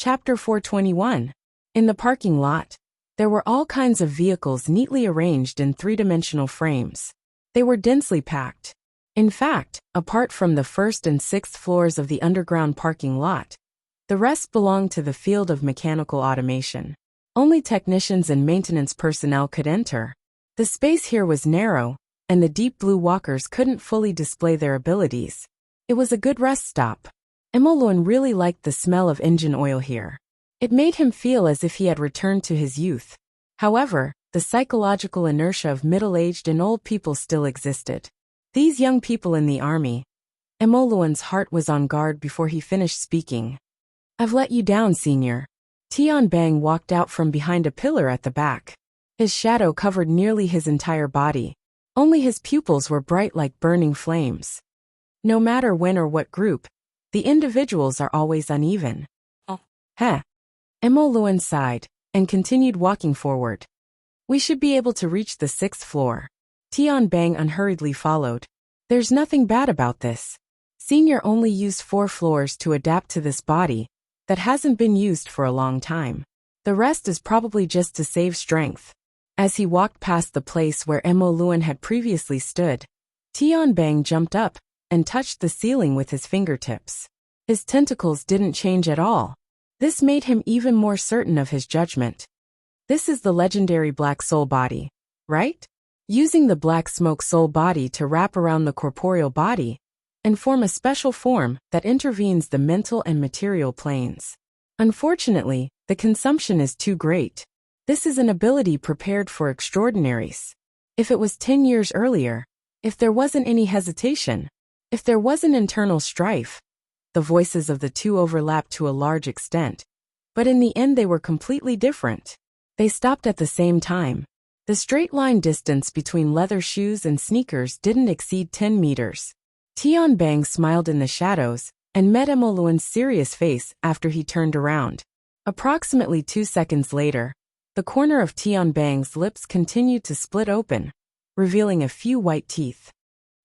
Chapter 421. In the parking lot, there were all kinds of vehicles neatly arranged in three-dimensional frames. They were densely packed. In fact, apart from the first and sixth floors of the underground parking lot, the rest belonged to the field of mechanical automation. Only technicians and maintenance personnel could enter. The space here was narrow, and the deep blue walkers couldn't fully display their abilities. It was a good rest stop. Emoluen really liked the smell of engine oil here. It made him feel as if he had returned to his youth. However, the psychological inertia of middle-aged and old people still existed. These young people in the army. Emoluen's heart was on guard before he finished speaking. "I've let you down, Senior." Tian Bang walked out from behind a pillar at the back. His shadow covered nearly his entire body. Only his pupils were bright like burning flames. No matter when or what group, the individuals are always uneven. "Oh. Heh." Emoluen sighed, and continued walking forward. "We should be able to reach the 6th floor. Tian Bang unhurriedly followed. "There's nothing bad about this. Senior only used 4 floors to adapt to this body that hasn't been used for a long time. The rest is probably just to save strength." As he walked past the place where Emoluen had previously stood, Tian Bang jumped up and touched the ceiling with his fingertips. His tentacles didn't change at all. This made him even more certain of his judgment. This is the legendary Black Soul body, right? Using the Black Smoke Soul body to wrap around the corporeal body and form a special form that intervenes the mental and material planes. Unfortunately, the consumption is too great. This is an ability prepared for extraordinaries. If it was 10 years earlier, if there wasn't any hesitation, if there wasn't internal strife, the voices of the two overlapped to a large extent. But in the end they were completely different. They stopped at the same time. The straight line distance between leather shoes and sneakers didn't exceed 10 meters. Tian Bang smiled in the shadows and met Emoluen's serious face after he turned around. Approximately 2 seconds later, the corner of Tian Bang's lips continued to split open, revealing a few white teeth.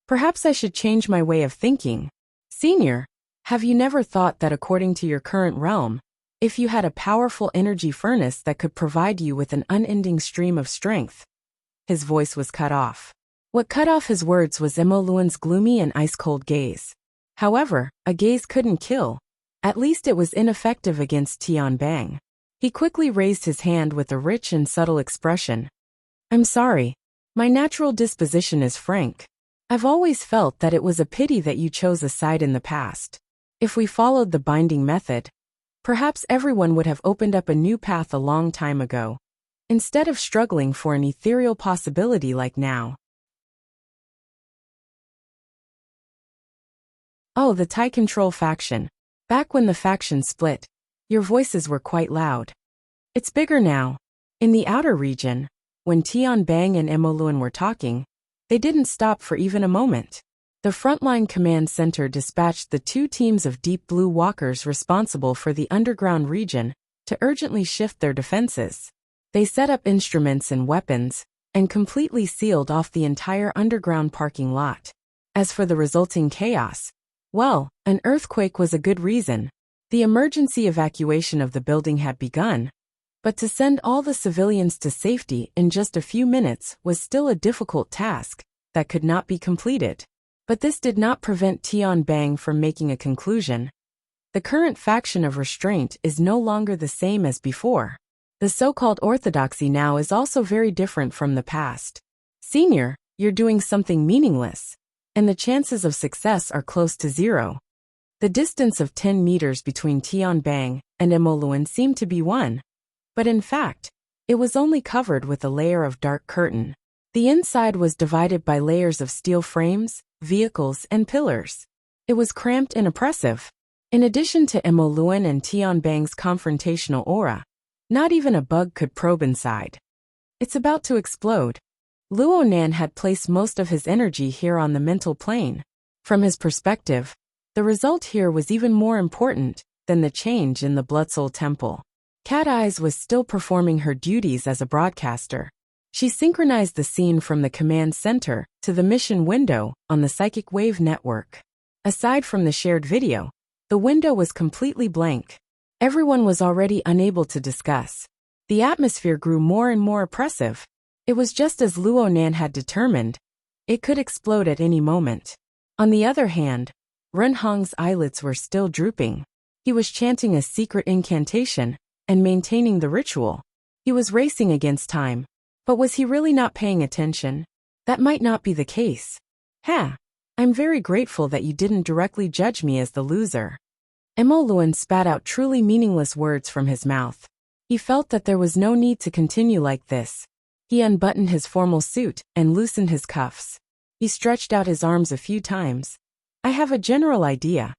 "Perhaps I should change my way of thinking. Senior, have you never thought that according to your current realm, if you had a powerful energy furnace that could provide you with an unending stream of strength?" His voice was cut off. What cut off his words was Emoluen's gloomy and ice-cold gaze. However, a gaze couldn't kill. At least it was ineffective against Tian Bang. He quickly raised his hand with a rich and subtle expression. "I'm sorry. My natural disposition is frank. I've always felt that it was a pity that you chose a side in the past. If we followed the binding method, perhaps everyone would have opened up a new path a long time ago, instead of struggling for an ethereal possibility like now." "Oh, the Tai Control faction. Back when the faction split, your voices were quite loud. It's bigger now." In the outer region, when Tian Bang and Emoluen were talking, they didn't stop for even a moment. The frontline command center dispatched the 2 teams of deep blue walkers responsible for the underground region to urgently shift their defenses. They set up instruments and weapons and completely sealed off the entire underground parking lot. As for the resulting chaos, well, an earthquake was a good reason. The emergency evacuation of the building had begun, but to send all the civilians to safety in just a few minutes was still a difficult task that could not be completed. But this did not prevent Tian Bang from making a conclusion. The current faction of restraint is no longer the same as before. The so-called orthodoxy now is also very different from the past. Senior, you're doing something meaningless, and the chances of success are close to 0. The distance of 10 meters between Tian Bang and Emoluen seemed to be 1. But in fact, it was only covered with a layer of dark curtain. The inside was divided by layers of steel frames, vehicles, and pillars. It was cramped and oppressive. In addition to Emoluen and Tian Bang's confrontational aura, not even a bug could probe inside. "It's about to explode." Luo Nan had placed most of his energy here on the mental plane. From his perspective, the result here was even more important than the change in the Blood Soul Temple. Cat Eyes was still performing her duties as a broadcaster. She synchronized the scene from the command center to the mission window on the psychic wave network. Aside from the shared video, the window was completely blank. Everyone was already unable to discuss. The atmosphere grew more and more oppressive. It was just as Luonan had determined. It could explode at any moment. On the other hand, Renhong's eyelids were still drooping. He was chanting a secret incantation and maintaining the ritual. He was racing against time. But was he really not paying attention? That might not be the case. I'm very grateful that you didn't directly judge me as the loser. Emo Luan spat out truly meaningless words from his mouth. He felt that there was no need to continue like this. He unbuttoned his formal suit and loosened his cuffs. He stretched out his arms a few times. I have a general idea.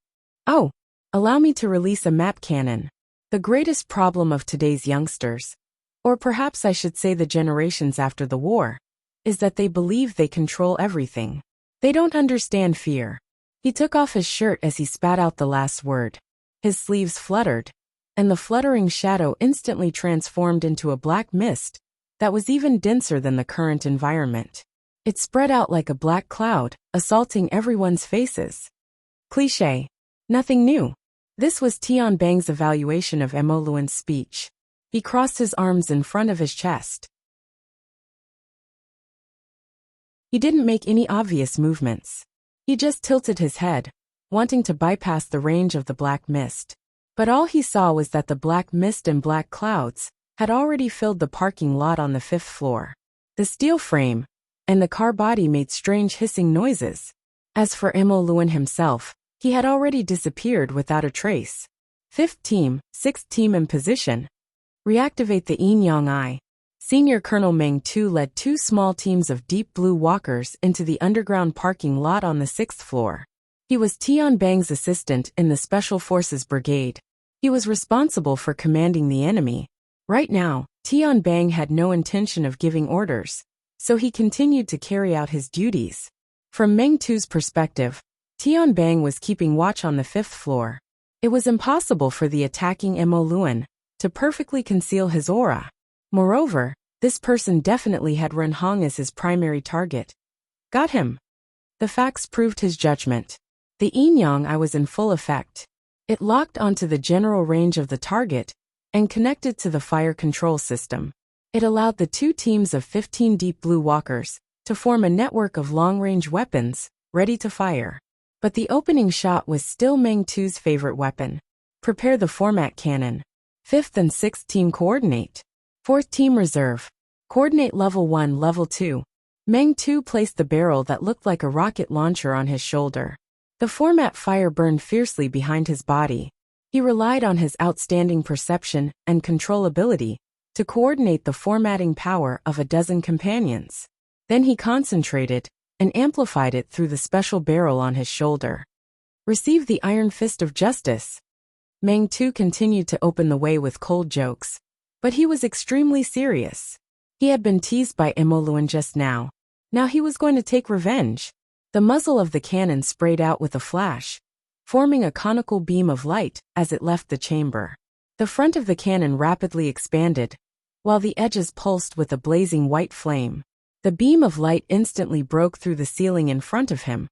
Oh, allow me to release a map cannon. The greatest problem of today's youngsters, or perhaps I should say the generations after the war, is that they believe they control everything. They don't understand fear. He took off his shirt as he spat out the last word. His sleeves fluttered, and the fluttering shadow instantly transformed into a black mist that was even denser than the current environment. It spread out like a black cloud, assaulting everyone's faces. Cliché. Nothing new. This was Tian Bang's evaluation of Emo Luan's speech. He crossed his arms in front of his chest. He didn't make any obvious movements. He just tilted his head, wanting to bypass the range of the black mist. But all he saw was that the black mist and black clouds had already filled the parking lot on the 5th floor. The steel frame and the car body made strange hissing noises. As for Emo Luan himself, he had already disappeared without a trace. 5th team, 6th team in position. Reactivate the Yin Yang Eye. Senior Colonel Meng Tu led 2 small teams of deep blue walkers into the underground parking lot on the 6th floor. He was Tian Bang's assistant in the Special Forces Brigade. He was responsible for commanding the enemy. Right now, Tian Bang had no intention of giving orders, so he continued to carry out his duties. From Meng Tu's perspective, Tian Bang was keeping watch on the 5th floor. It was impossible for the attacking Emo Luan to perfectly conceal his aura. Moreover, this person definitely had Renhong as his primary target. Got him. The facts proved his judgment. The Yin Yang Eye was in full effect. It locked onto the general range of the target and connected to the fire control system. It allowed the 2 teams of 15 deep blue walkers to form a network of long-range weapons, ready to fire. But the opening shot was still Meng Tu's favorite weapon. Prepare the format cannon. 5th and 6th team coordinate. 4th team reserve. Coordinate level 1, level 2. Meng Tu placed the barrel that looked like a rocket launcher on his shoulder. The format fire burned fiercely behind his body. He relied on his outstanding perception and control ability to coordinate the formatting power of a dozen companions. Then he concentrated and amplified it through the special barrel on his shoulder. Receive the Iron Fist of Justice. Meng Tu continued to open the way with cold jokes, but he was extremely serious. He had been teased by Emo Luan just now. Now he was going to take revenge. The muzzle of the cannon sprayed out with a flash, forming a conical beam of light as it left the chamber. The front of the cannon rapidly expanded, while the edges pulsed with a blazing white flame. The beam of light instantly broke through the ceiling in front of him,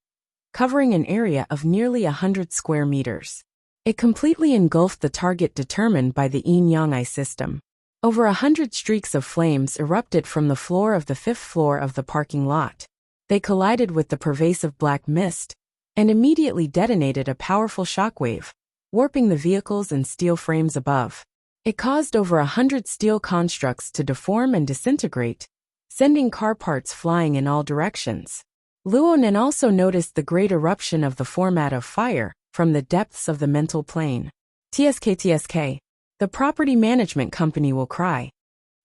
covering an area of nearly 100 square meters. It completely engulfed the target determined by the Yin Yang Eye system. Over 100 streaks of flames erupted from the floor of the 5th floor of the parking lot. They collided with the pervasive black mist and immediately detonated a powerful shockwave, warping the vehicles and steel frames above. It caused over 100 steel constructs to deform and disintegrate, sending car parts flying in all directions. Luonan also noticed the great eruption of the format of fire from the depths of the mental plane. TSK, the property management company will cry.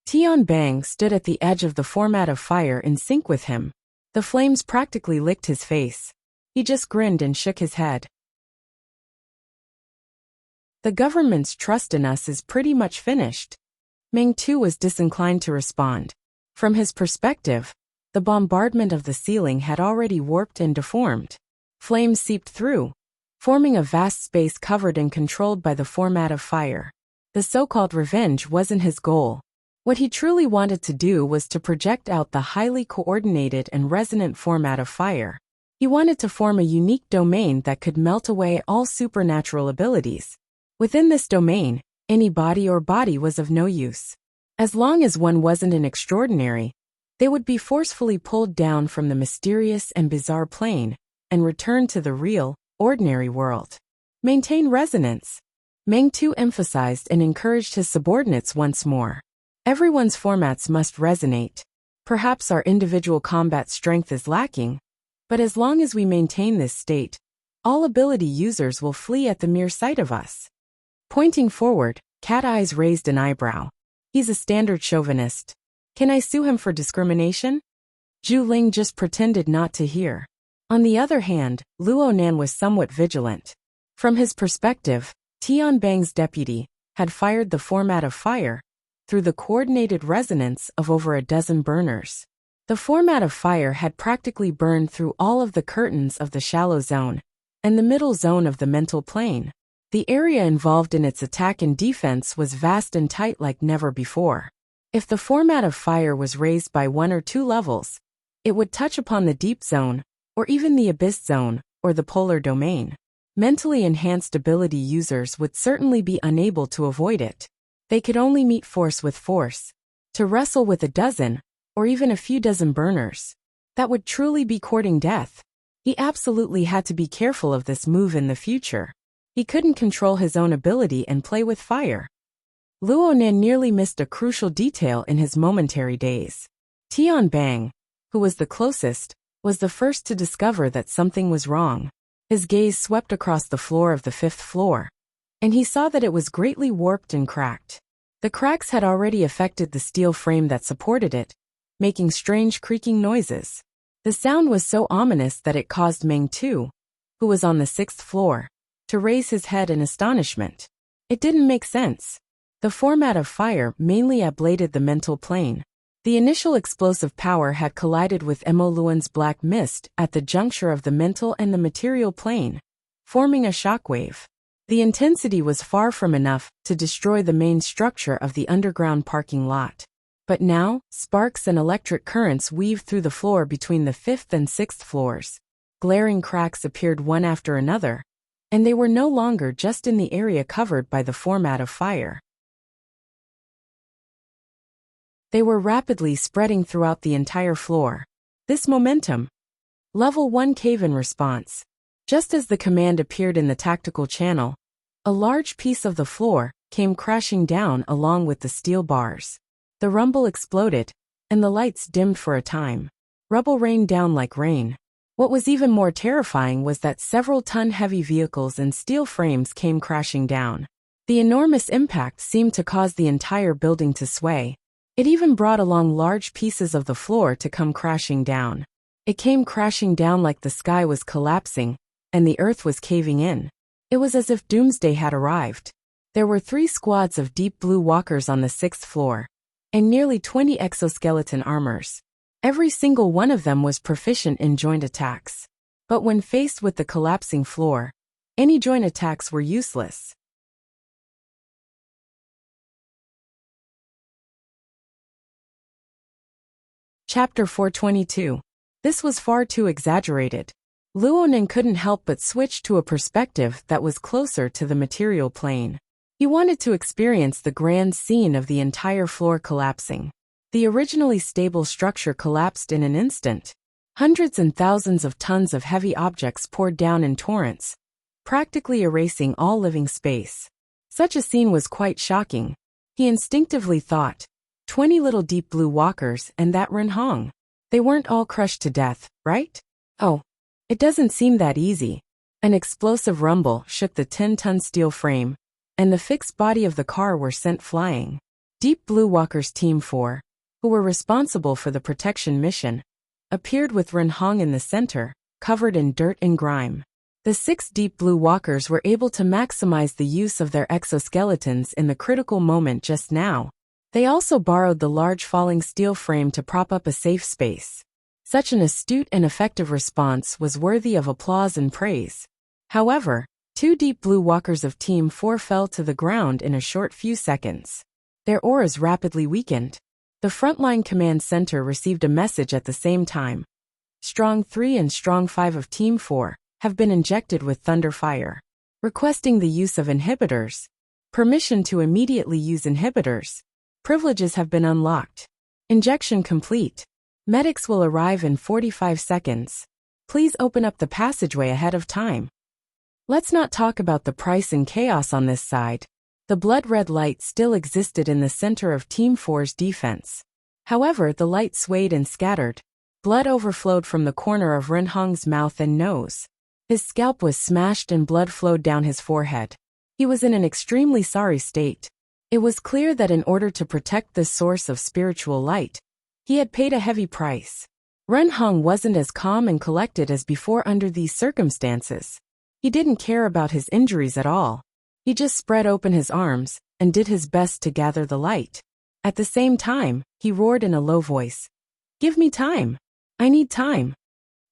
Tian Bang stood at the edge of the format of fire in sync with him. The flames practically licked his face. He just grinned and shook his head. The government's trust in us is pretty much finished. Meng Tu was disinclined to respond. From his perspective, the bombardment of the ceiling had already warped and deformed. Flames seeped through, forming a vast space covered and controlled by the format of fire. The so-called revenge wasn't his goal. What he truly wanted to do was to project out the highly coordinated and resonant format of fire. He wanted to form a unique domain that could melt away all supernatural abilities. Within this domain, Any body was of no use. As long as one wasn't an extraordinary, they would be forcefully pulled down from the mysterious and bizarre plane and returned to the real, ordinary world. Maintain resonance. Meng Tu emphasized and encouraged his subordinates once more. Everyone's formats must resonate. Perhaps our individual combat strength is lacking, but as long as we maintain this state, all ability users will flee at the mere sight of us. Pointing forward, Cat Eyes raised an eyebrow. He's a standard chauvinist. Can I sue him for discrimination? Zhu Ling just pretended not to hear. On the other hand, Luonan was somewhat vigilant. From his perspective, Tianbang's deputy had fired the format of fire through the coordinated resonance of over a dozen burners. The format of fire had practically burned through all of the curtains of the shallow zone and the middle zone of the mental plane. The area involved in its attack and defense was vast and tight like never before. If the format of fire was raised by 1 or 2 levels, it would touch upon the deep zone, or even the abyss zone, or the polar domain. Mentally enhanced ability users would certainly be unable to avoid it. They could only meet force with force. To wrestle with a dozen, or even a few dozen burners, that would truly be courting death. He absolutely had to be careful of this move in the future. He couldn't control his own ability and play with fire. Luonan nearly missed a crucial detail in his momentary daze. Tianbang, who was the closest, was the first to discover that something was wrong. His gaze swept across the floor of the 5th floor, and he saw that it was greatly warped and cracked. The cracks had already affected the steel frame that supported it, making strange creaking noises. The sound was so ominous that it caused Meng Tu, who was on the 6th floor, to raise his head in astonishment. It didn't make sense. The format of fire mainly ablated the mental plane. The initial explosive power had collided with Emo Luan's black mist at the juncture of the mental and the material plane, forming a shockwave. The intensity was far from enough to destroy the main structure of the underground parking lot. But now, sparks and electric currents weaved through the floor between the 5th and 6th floors. Glaring cracks appeared one after another, and they were no longer just in the area covered by the format of fire. They were rapidly spreading throughout the entire floor. This momentum. Level 1 cave-in response. Just as the command appeared in the tactical channel, a large piece of the floor came crashing down along with the steel bars. The rumble exploded, and the lights dimmed for a time. Rubble rained down like rain. What was even more terrifying was that several ton-heavy vehicles and steel frames came crashing down. The enormous impact seemed to cause the entire building to sway. It even brought along large pieces of the floor to come crashing down. It came crashing down like the sky was collapsing, and the earth was caving in. It was as if doomsday had arrived. There were 3 squads of deep blue walkers on the 6th floor, and nearly 20 exoskeleton armors. Every single one of them was proficient in joint attacks. But when faced with the collapsing floor, any joint attacks were useless. Chapter 422. This was far too exaggerated. Luonan couldn't help but switch to a perspective that was closer to the material plane. He wanted to experience the grand scene of the entire floor collapsing. The originally stable structure collapsed in an instant. Hundreds and thousands of tons of heavy objects poured down in torrents, practically erasing all living space. Such a scene was quite shocking. He instinctively thought, 20 little deep blue walkers and that Ren Hong. They weren't all crushed to death, right? Oh, it doesn't seem that easy. An explosive rumble shook the 10-ton steel frame, and the fixed body of the car were sent flying. Deep Blue Walkers Team 4, who were responsible for the protection mission, appeared with Ren Hong in the center, covered in dirt and grime. The 6 Deep Blue Walkers were able to maximize the use of their exoskeletons in the critical moment just now. They also borrowed the large falling steel frame to prop up a safe space. Such an astute and effective response was worthy of applause and praise. However, 2 Deep Blue Walkers of Team 4 fell to the ground in a short few seconds. Their auras rapidly weakened. The frontline command center received a message at the same time. Strong 3 and Strong 5 of Team 4 have been injected with thunder fire, requesting the use of inhibitors. Permission to immediately use inhibitors. Privileges have been unlocked. Injection complete. Medics will arrive in 45 seconds. Please open up the passageway ahead of time. Let's not talk about the price and chaos on this side. The blood-red light still existed in the center of Team 4's defense. However, the light swayed and scattered. Blood overflowed from the corner of Renhong's mouth and nose. His scalp was smashed and blood flowed down his forehead. He was in an extremely sorry state. It was clear that in order to protect this source of spiritual light, he had paid a heavy price. Renhong wasn't as calm and collected as before under these circumstances. He didn't care about his injuries at all. He just spread open his arms and did his best to gather the light. At the same time, he roared in a low voice. "Give me time. I need time."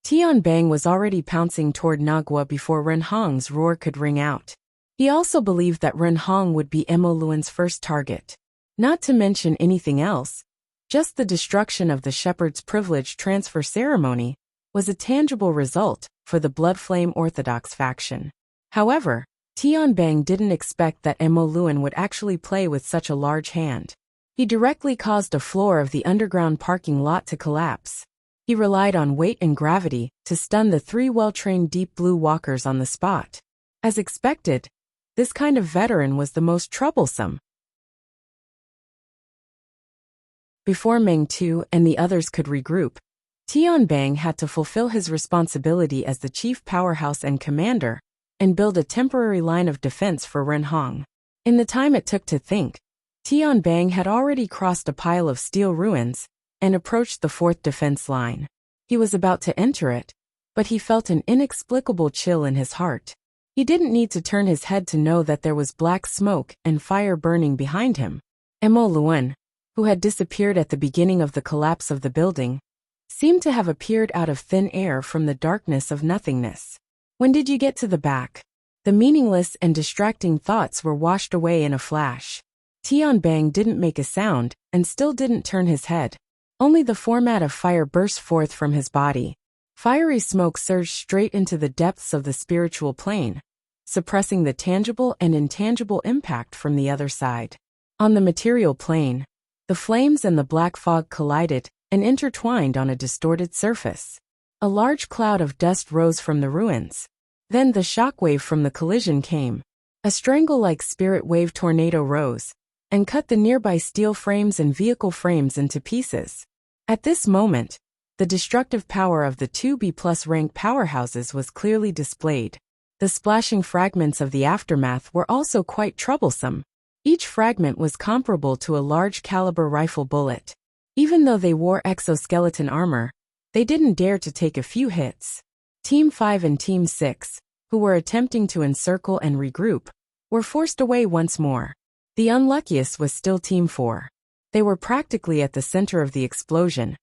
Tianbang was already pouncing toward Nagua before Renhong's roar could ring out. He also believed that Renhong would be Emo Luan's first target. Not to mention anything else, just the destruction of the Shepherd's Privilege transfer ceremony was a tangible result for the Bloodflame Orthodox faction. However, Tianbang didn't expect that Emo Luan would actually play with such a large hand. He directly caused a floor of the underground parking lot to collapse. He relied on weight and gravity to stun the 3 well-trained Deep Blue walkers on the spot. As expected, this kind of veteran was the most troublesome. Before Meng Tu and the others could regroup, Tianbang had to fulfill his responsibility as the chief powerhouse and commander, and build a temporary line of defense for Renhong. In the time it took to think, Tianbang had already crossed a pile of steel ruins and approached the 4th defense line. He was about to enter it, but he felt an inexplicable chill in his heart. He didn't need to turn his head to know that there was black smoke and fire burning behind him. Emo Luan, who had disappeared at the beginning of the collapse of the building, seemed to have appeared out of thin air from the darkness of nothingness. "When did you get to the back?" The meaningless and distracting thoughts were washed away in a flash. Tianbang didn't make a sound and still didn't turn his head. Only the format of fire burst forth from his body. Fiery smoke surged straight into the depths of the spiritual plane, suppressing the tangible and intangible impact from the other side. On the material plane, the flames and the black fog collided and intertwined on a distorted surface. A large cloud of dust rose from the ruins. Then the shockwave from the collision came. A strangle-like spirit wave tornado rose and cut the nearby steel frames and vehicle frames into pieces. At this moment, the destructive power of the 2B+ rank powerhouses was clearly displayed. The splashing fragments of the aftermath were also quite troublesome. Each fragment was comparable to a large-caliber rifle bullet. Even though they wore exoskeleton armor, they didn't dare to take a few hits. Team 5 and Team 6, who were attempting to encircle and regroup, were forced away once more. The unluckiest was still Team 4. They were practically at the center of the explosion,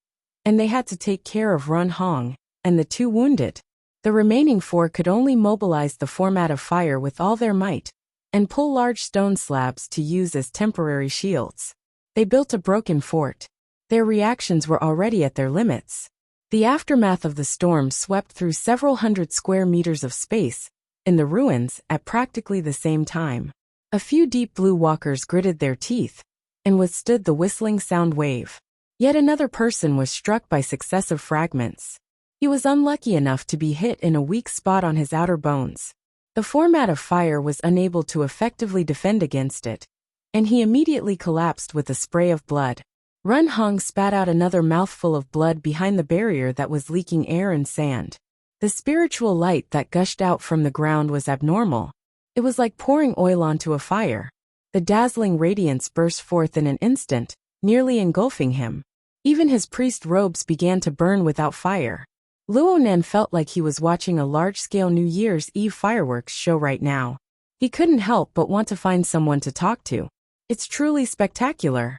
and they had to take care of Renhong and the 2 wounded. The remaining 4 could only mobilize the format of fire with all their might, and pull large stone slabs to use as temporary shields. They built a broken fort. Their reactions were already at their limits. The aftermath of the storm swept through several hundred square meters of space in the ruins at practically the same time. A few Deep Blue walkers gritted their teeth and withstood the whistling sound wave. Yet another person was struck by successive fragments. He was unlucky enough to be hit in a weak spot on his outer bones. The format of fire was unable to effectively defend against it, and he immediately collapsed with a spray of blood. Renhong spat out another mouthful of blood behind the barrier that was leaking air and sand. The spiritual light that gushed out from the ground was abnormal. It was like pouring oil onto a fire. The dazzling radiance burst forth in an instant, nearly engulfing him. Even his priest robes began to burn without fire. Luonan felt like he was watching a large-scale New Year's Eve fireworks show right now. He couldn't help but want to find someone to talk to. It's truly spectacular.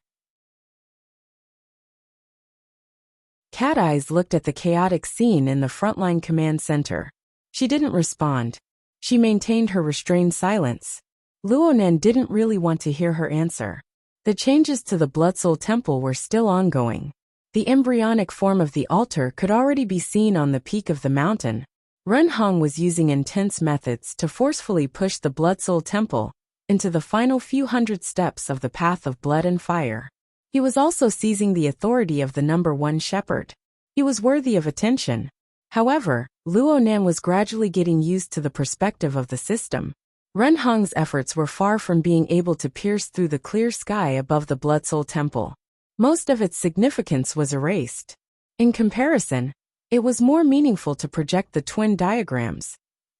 Cat Eyes looked at the chaotic scene in the frontline command center. She didn't respond. She maintained her restrained silence. Luonan didn't really want to hear her answer. The changes to the Blood Soul Temple were still ongoing. The embryonic form of the altar could already be seen on the peak of the mountain. Renhong was using intense methods to forcefully push the Blood Soul Temple into the final few hundred steps of the path of blood and fire. He was also seizing the authority of the number one shepherd. He was worthy of attention. However, Luo Nan was gradually getting used to the perspective of the system. Ren Hong's efforts were far from being able to pierce through the clear sky above the Blood Soul Temple. Most of its significance was erased. In comparison, it was more meaningful to project the twin diagrams,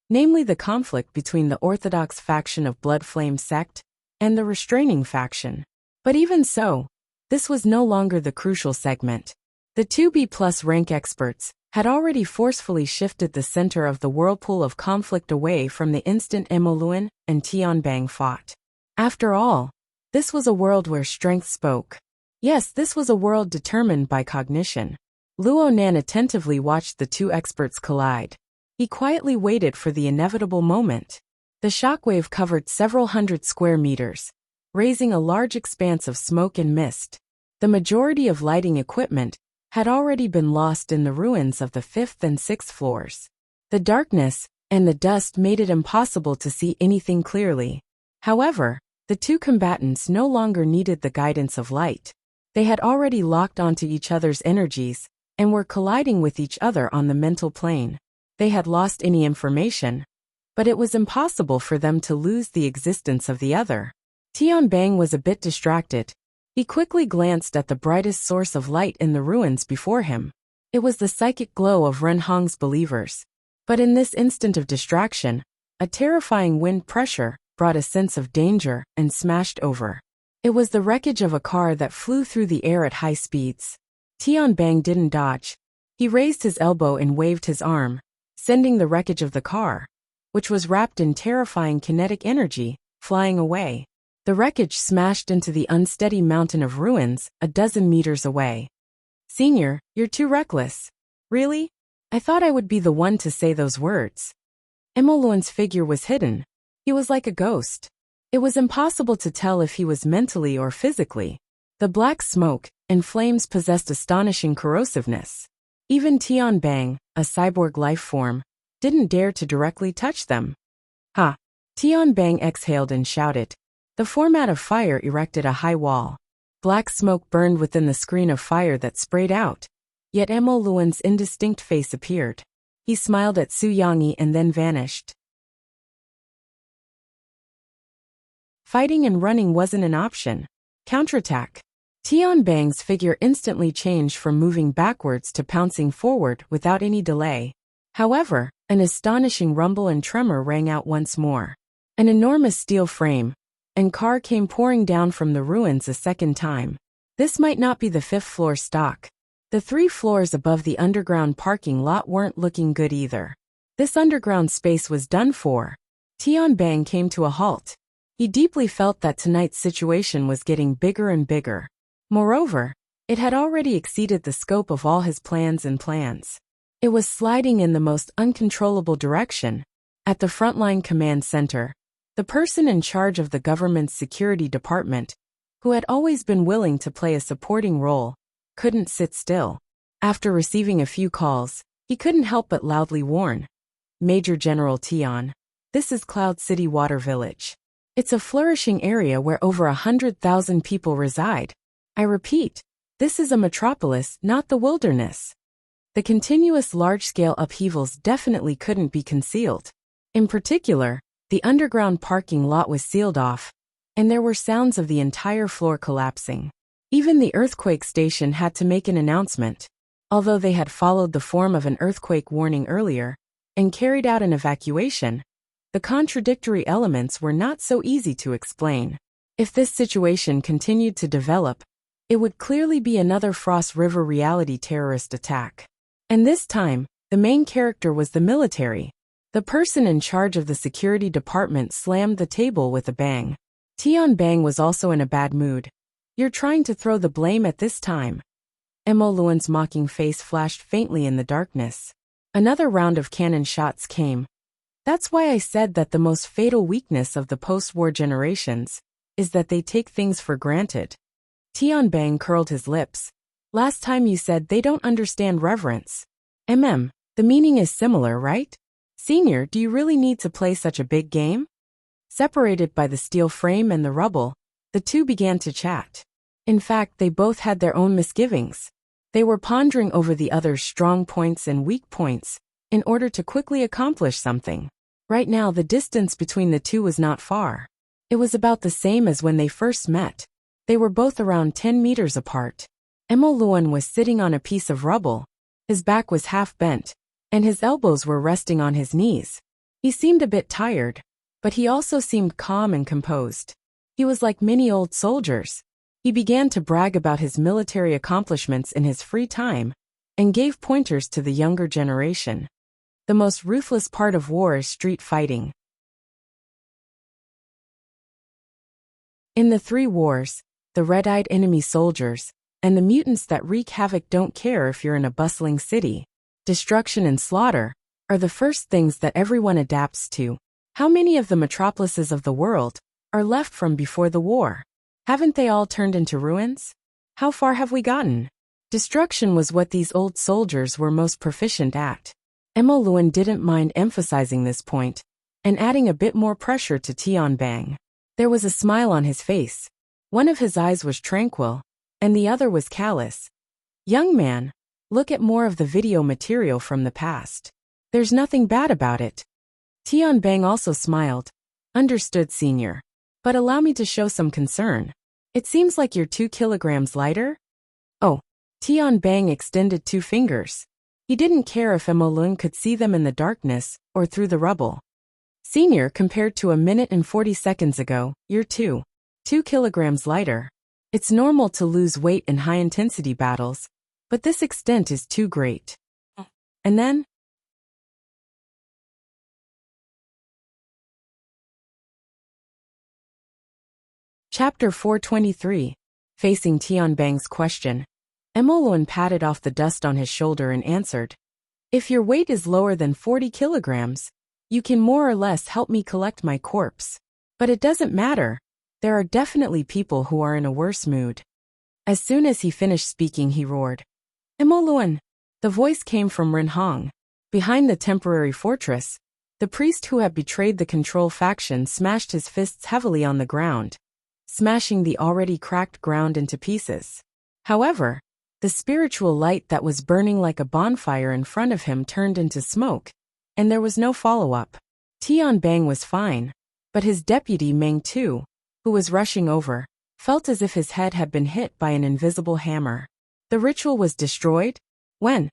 namely the conflict between the orthodox faction of Blood Flame sect and the restraining faction. But even so, this was no longer the crucial segment. The 2B+ rank experts had already forcefully shifted the center of the whirlpool of conflict away from the instant Emoluan and Tianbang fought. After all, this was a world where strength spoke. Yes, this was a world determined by cognition. Luo Nan attentively watched the two experts collide. He quietly waited for the inevitable moment. The shockwave covered several hundred square meters, raising a large expanse of smoke and mist. The majority of lighting equipment had already been lost in the ruins of the 5th and 6th floors. The darkness and the dust made it impossible to see anything clearly. However, the two combatants no longer needed the guidance of light. They had already locked onto each other's energies and were colliding with each other on the mental plane. They had lost any information, but it was impossible for them to lose the existence of the other. Tianbang was a bit distracted. He quickly glanced at the brightest source of light in the ruins before him. It was the psychic glow of Ren Hong's believers. But in this instant of distraction, a terrifying wind pressure brought a sense of danger and smashed over. It was the wreckage of a car that flew through the air at high speeds. Tianbang didn't dodge. He raised his elbow and waved his arm, sending the wreckage of the car, which was wrapped in terrifying kinetic energy, flying away. The wreckage smashed into the unsteady mountain of ruins a dozen meters away. "Senior, you're too reckless." "Really? I thought I would be the one to say those words." Emoluan's figure was hidden. He was like a ghost. It was impossible to tell if he was mentally or physically. The black smoke and flames possessed astonishing corrosiveness. Even Tianbang, a cyborg life form, didn't dare to directly touch them. "Ha!" Tianbang exhaled and shouted. The format of fire erected a high wall. Black smoke burned within the screen of fire that sprayed out, yet Emoluan's indistinct face appeared. He smiled at Su Yangyi and then vanished. Fighting and running wasn't an option. Counterattack. Tianbang's figure instantly changed from moving backwards to pouncing forward without any delay. However, an astonishing rumble and tremor rang out once more. An enormous steel frame and car came pouring down from the ruins a second time. This might not be the 5th floor stock. The 3 floors above the underground parking lot weren't looking good either. This underground space was done for. Tianbang came to a halt. He deeply felt that tonight's situation was getting bigger and bigger. Moreover, it had already exceeded the scope of all his plans. It was sliding in the most uncontrollable direction. At the frontline command center, the person in charge of the government's security department, who had always been willing to play a supporting role, couldn't sit still. After receiving a few calls, he couldn't help but loudly warn, "Major General Tian, this is Cloud City Water Village. It's a flourishing area where over 100,000 people reside. I repeat, this is a metropolis, not the wilderness." The continuous large-scale upheavals definitely couldn't be concealed. In particular, the underground parking lot was sealed off, and there were sounds of the entire floor collapsing. Even the earthquake station had to make an announcement. Although they had followed the form of an earthquake warning earlier and carried out an evacuation, the contradictory elements were not so easy to explain. If this situation continued to develop, it would clearly be another Frost River reality terrorist attack. And this time, the main character was the military. The person in charge of the security department slammed the table with a bang. Tianbang was also in a bad mood. "You're trying to throw the blame at this time." Emoluan's mocking face flashed faintly in the darkness. Another round of cannon shots came. "That's why I said that the most fatal weakness of the post-war generations is that they take things for granted." Tianbang curled his lips. "Last time you said they don't understand reverence." The meaning is similar, right? Senior, do you really need to play such a big game?" Separated by the steel frame and the rubble, the two began to chat. In fact, they both had their own misgivings. They were pondering over the other's strong points and weak points in order to quickly accomplish something. Right now, the distance between the two was not far. It was about the same as when they first met. They were both around 10 meters apart. Luan was sitting on a piece of rubble. His back was half bent, and his elbows were resting on his knees. He seemed a bit tired, but he also seemed calm and composed. He was like many old soldiers. He began to brag about his military accomplishments in his free time and gave pointers to the younger generation. The most ruthless part of war is street fighting. In the three wars, the red-eyed enemy soldiers and the mutants that wreak havoc don't care if you're in a bustling city. Destruction and slaughter are the first things that everyone adapts to. How many of the metropolises of the world are left from before the war? Haven't they all turned into ruins? How far have we gotten? Destruction was what these old soldiers were most proficient at. Luan didn't mind emphasizing this point and adding a bit more pressure to Tianbang. There was a smile on his face. One of his eyes was tranquil, and the other was callous. Young man, look at more of the video material from the past. There's nothing bad about it. Tianbang also smiled. Understood, senior. But allow me to show some concern. It seems like you're 2 kilograms lighter? Oh. Tianbang extended 2 fingers. He didn't care if Luan could see them in the darkness or through the rubble. Senior, compared to a minute and 40 seconds ago, you're 2 kilograms lighter. It's normal to lose weight in high-intensity battles, but this extent is too great. And then? Chapter 423. Facing Tianbang's question, Luan patted off the dust on his shoulder and answered, "If your weight is lower than 40 kilograms, you can more or less help me collect my corpse. But it doesn't matter. There are definitely people who are in a worse mood." As soon as he finished speaking, he roared, "Luan!" The voice came from Ren Hong. Behind the temporary fortress, the priest who had betrayed the control faction smashed his fists heavily on the ground, smashing the already cracked ground into pieces. However, the spiritual light that was burning like a bonfire in front of him turned into smoke, and there was no follow-up. Tianbang was fine, but his deputy Meng Tu, who was rushing over, felt as if his head had been hit by an invisible hammer. The ritual was destroyed when,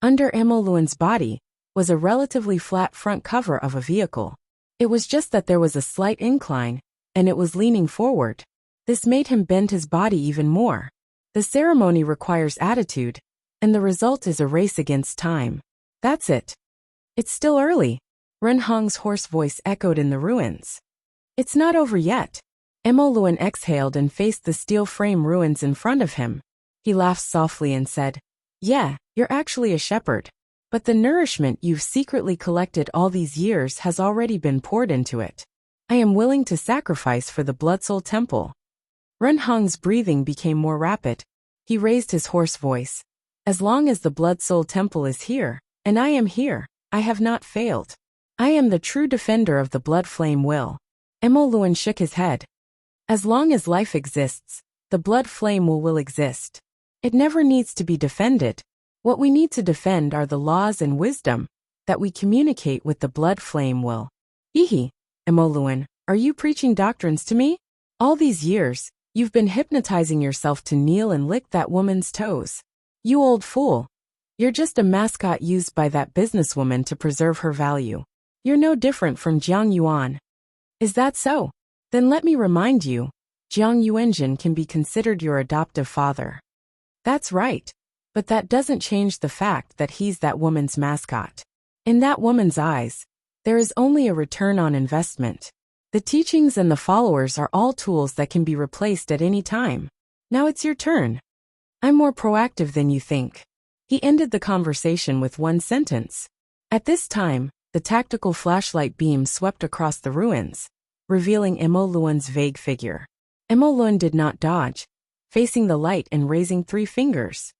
under Luan's body, was a relatively flat front cover of a vehicle. It was just that there was a slight incline, and it was leaning forward. This made him bend his body even more. The ceremony requires attitude, and the result is a race against time. That's it. It's still early. Ren Hong's hoarse voice echoed in the ruins. It's not over yet. Luan exhaled and faced the steel frame ruins in front of him. He laughed softly and said, "Yeah, you're actually a shepherd. But the nourishment you've secretly collected all these years has already been poured into it. I am willing to sacrifice for the Blood Soul Temple." Ren Hong's breathing became more rapid. He raised his hoarse voice. "As long as the Blood Soul Temple is here, and I am here, I have not failed. I am the true defender of the Blood Flame will." Luan shook his head. "As long as life exists, the Blood Flame will exist. It never needs to be defended. What we need to defend are the laws and wisdom that we communicate with the Blood Flame will." "Ehe, Luan, are you preaching doctrines to me? All these years, you've been hypnotizing yourself to kneel and lick that woman's toes. You old fool. You're just a mascot used by that businesswoman to preserve her value. You're no different from Jiang Yuan." "Is that so? Then let me remind you, Jiang Yuanjin can be considered your adoptive father." "That's right. But that doesn't change the fact that he's that woman's mascot. In that woman's eyes, there is only a return on investment. The teachings and the followers are all tools that can be replaced at any time. Now it's your turn. I'm more proactive than you think." He ended the conversation with one sentence. At this time, the tactical flashlight beam swept across the ruins, revealing Luan's vague figure. Luan did not dodge, facing the light and raising 3 fingers.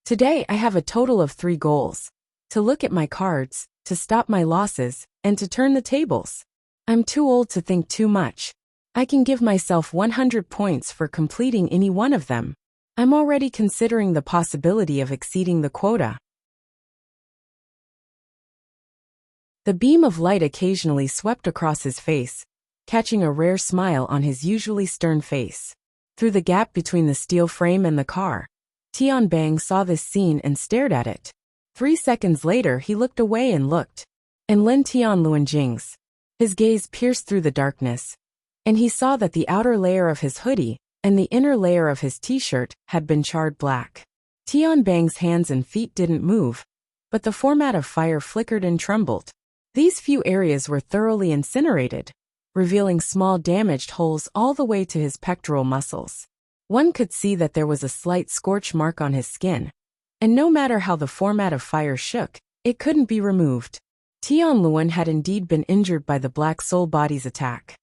"Today I have a total of 3 goals: to look at my cards, to stop my losses, and to turn the tables. I'm too old to think too much. I can give myself 100 points for completing any one of them. I'm already considering the possibility of exceeding the quota. The beam of light occasionally swept across his face, catching a rare smile on his usually stern face. Through the gap between the steel frame and the car, Tianbang saw this scene and stared at it. 3 seconds later he looked away and looked. And Lin Tianluan Jing's. His gaze pierced through the darkness, and he saw that the outer layer of his hoodie and the inner layer of his t-shirt had been charred black. Tianbang's hands and feet didn't move, but the format of fire flickered and trembled. These few areas were thoroughly incinerated, revealing small damaged holes all the way to his pectoral muscles. One could see that there was a slight scorch mark on his skin, and no matter how the format of fire shook, it couldn't be removed. Tianluan had indeed been injured by the Black Soul Body's attack.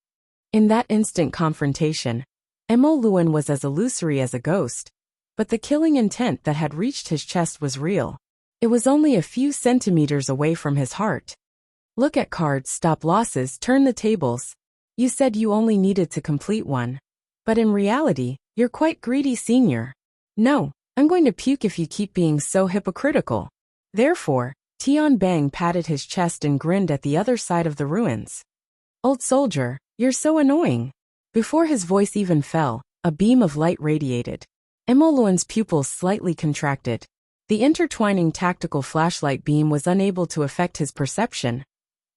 In that instant confrontation, Emo Luan was as illusory as a ghost, but the killing intent that had reached his chest was real. It was only a few centimeters away from his heart. Look at cards, stop losses, turn the tables. You said you only needed to complete one. But in reality, you're quite greedy, senior. No, I'm going to puke if you keep being so hypocritical. Therefore, Tianbang patted his chest and grinned at the other side of the ruins. Old soldier, you're so annoying. Before his voice even fell, a beam of light radiated. Emoluan's pupils slightly contracted. The intertwining tactical flashlight beam was unable to affect his perception,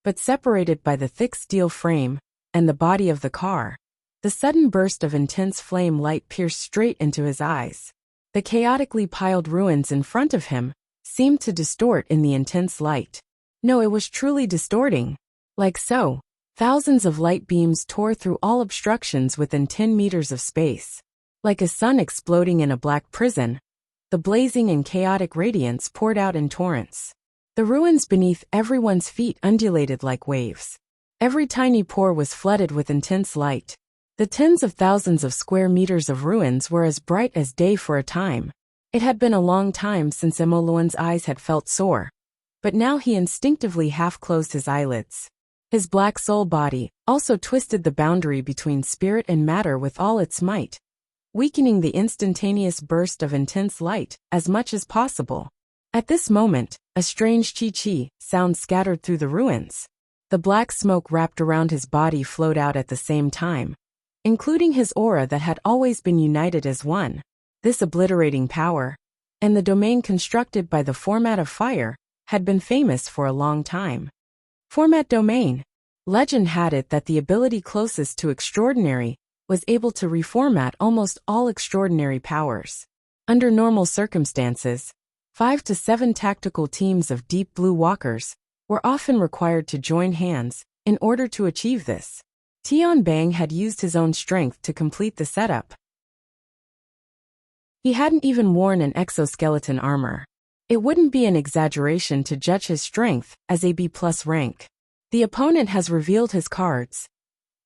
but separated by the thick steel frame and the body of the car, the sudden burst of intense flame light pierced straight into his eyes. The chaotically piled ruins in front of him seemed to distort in the intense light. No, it was truly distorting. Like so, thousands of light beams tore through all obstructions within 10 meters of space. Like a sun exploding in a black prison, the blazing and chaotic radiance poured out in torrents. The ruins beneath everyone's feet undulated like waves. Every tiny pore was flooded with intense light. The tens of thousands of square meters of ruins were as bright as day for a time. It had been a long time since Emoluan's eyes had felt sore, but now he instinctively half-closed his eyelids. His black soul body also twisted the boundary between spirit and matter with all its might, weakening the instantaneous burst of intense light as much as possible. At this moment, a strange chi-chi sound scattered through the ruins. The black smoke wrapped around his body flowed out at the same time, including his aura that had always been united as one. This obliterating power, and the domain constructed by the format of fire, had been famous for a long time. Format domain. Legend had it that the ability closest to extraordinary was able to reformat almost all extraordinary powers. Under normal circumstances, 5 to 7 tactical teams of deep blue walkers were often required to join hands in order to achieve this. Tianbang had used his own strength to complete the setup. He hadn't even worn an exoskeleton armor. It wouldn't be an exaggeration to judge his strength as a B+ rank. The opponent has revealed his cards.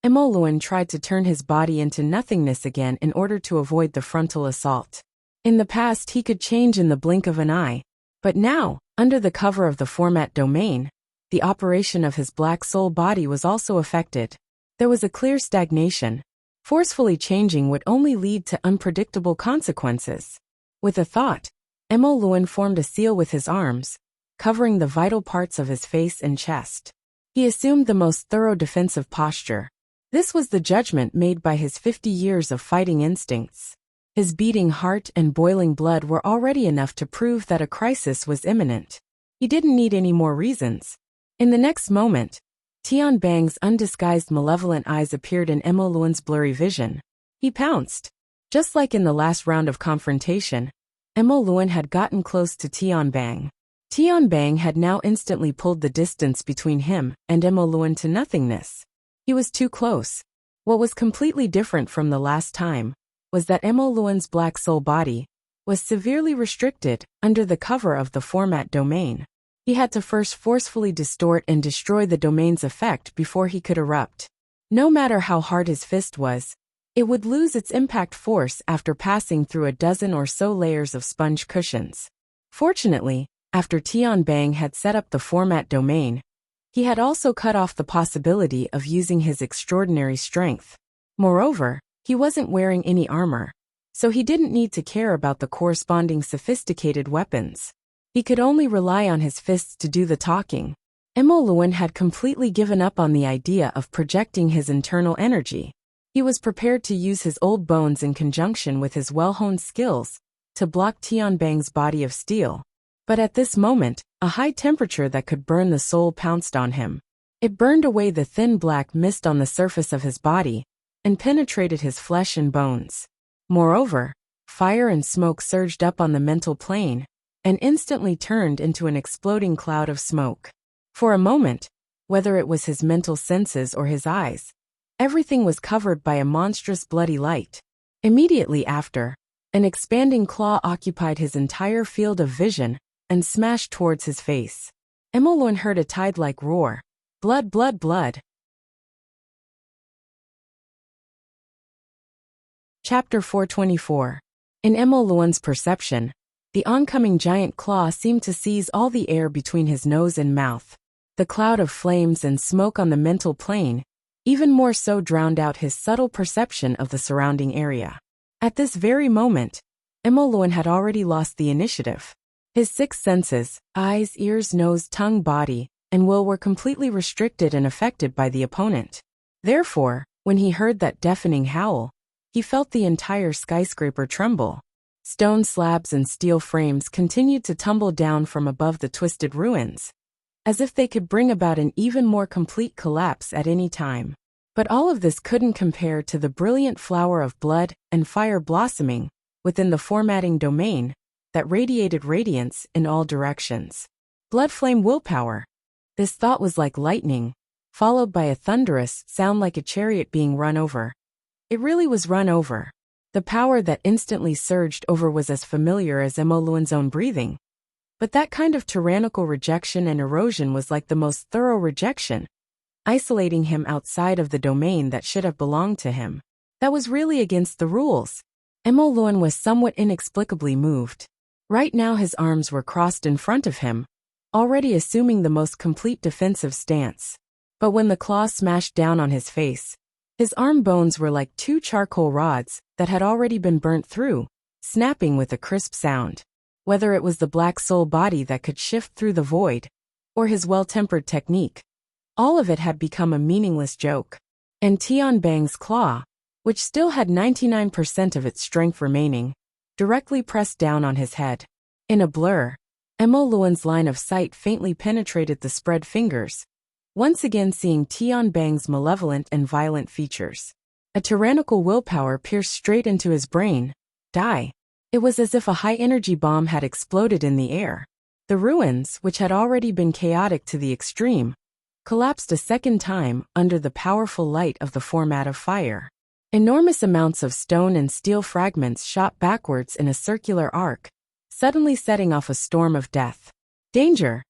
Emoluan tried to turn his body into nothingness again in order to avoid the frontal assault. In the past he could change in the blink of an eye, but now, under the cover of the format domain, the operation of his black soul body was also affected. There was a clear stagnation. Forcefully changing would only lead to unpredictable consequences. With a thought, Emoluan formed a seal with his arms, covering the vital parts of his face and chest. He assumed the most thorough defensive posture. This was the judgment made by his 50 years of fighting instincts. His beating heart and boiling blood were already enough to prove that a crisis was imminent. He didn't need any more reasons. In the next moment, Tianbang's undisguised malevolent eyes appeared in Emoluan's blurry vision. He pounced. Just like in the last round of confrontation, Emoluan had gotten close to Tianbang. Tianbang had now instantly pulled the distance between him and Emoluan to nothingness. He was too close. What was completely different from the last time was that Emoluan's black soul body was severely restricted under the cover of the format domain. He had to first forcefully distort and destroy the domain's effect before he could erupt. No matter how hard his fist was, it would lose its impact force after passing through a dozen or so layers of sponge cushions. Fortunately, after Tianbang had set up the format domain, He had also cut off the possibility of using his extraordinary strength. Moreover, he wasn't wearing any armor, so he didn't need to care about the corresponding sophisticated weapons. He could only rely on his fists to do the talking. Immerse had completely given up on the idea of projecting his internal energy. He was prepared to use his old bones in conjunction with his well-honed skills to block Tianbang's body of steel. But at this moment, a high temperature that could burn the soul pounced on him. It burned away the thin black mist on the surface of his body and penetrated his flesh and bones. Moreover, fire and smoke surged up on the mental plane and instantly turned into an exploding cloud of smoke. For a moment, whether it was his mental senses or his eyes, everything was covered by a monstrous bloody light. Immediately after, an expanding claw occupied his entire field of vision and smashed towards his face. Immerse heard a tide-like roar. Blood, blood, blood. Chapter 424. In Immerse's perception, the oncoming giant claw seemed to seize all the air between his nose and mouth. The cloud of flames and smoke on the mental plane even more so drowned out his subtle perception of the surrounding area. At this very moment, Immerse had already lost the initiative. His six senses, eyes, ears, nose, tongue, body, and will were completely restricted and affected by the opponent. Therefore, when he heard that deafening howl, he felt the entire skyscraper tremble. Stone slabs and steel frames continued to tumble down from above the twisted ruins, as if they could bring about an even more complete collapse at any time. But all of this couldn't compare to the brilliant flower of blood and fire blossoming within the formatting domain that radiated radiance in all directions. Blood flame willpower. This thought was like lightning, followed by a thunderous sound like a chariot being run over. It really was run over. The power that instantly surged over was as familiar as Immerse's own breathing. But that kind of tyrannical rejection and erosion was like the most thorough rejection, isolating him outside of the domain that should have belonged to him. That was really against the rules. Immerse was somewhat inexplicably moved. Right now his arms were crossed in front of him, already assuming the most complete defensive stance. But when the claw smashed down on his face, his arm bones were like two charcoal rods that had already been burnt through, snapping with a crisp sound. Whether it was the black soul body that could shift through the void, or his well-tempered technique, all of it had become a meaningless joke. And Tianbang's claw, which still had 99% of its strength remaining, directly pressed down on his head. In a blur, Immerse's line of sight faintly penetrated the spread fingers, once again seeing Tianbang's malevolent and violent features. A tyrannical willpower pierced straight into his brain. Die. It was as if a high-energy bomb had exploded in the air. The ruins, which had already been chaotic to the extreme, collapsed a second time under the powerful light of the format of fire. Enormous amounts of stone and steel fragments shot backwards in a circular arc, suddenly setting off a storm of death. Danger!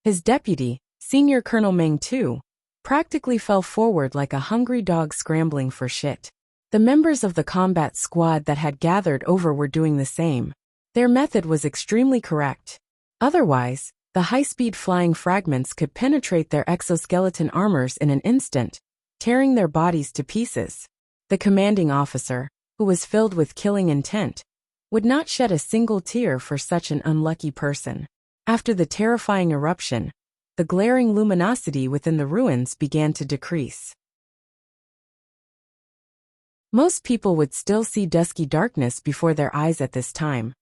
His deputy, Senior Colonel Meng Tu, practically fell forward like a hungry dog scrambling for shit. The members of the combat squad that had gathered over were doing the same. Their method was extremely correct. Otherwise, the high-speed flying fragments could penetrate their exoskeleton armors in an instant, tearing their bodies to pieces. The commanding officer, who was filled with killing intent, would not shed a single tear for such an unlucky person. After the terrifying eruption, the glaring luminosity within the ruins began to decrease. Most people would still see dusky darkness before their eyes at this time,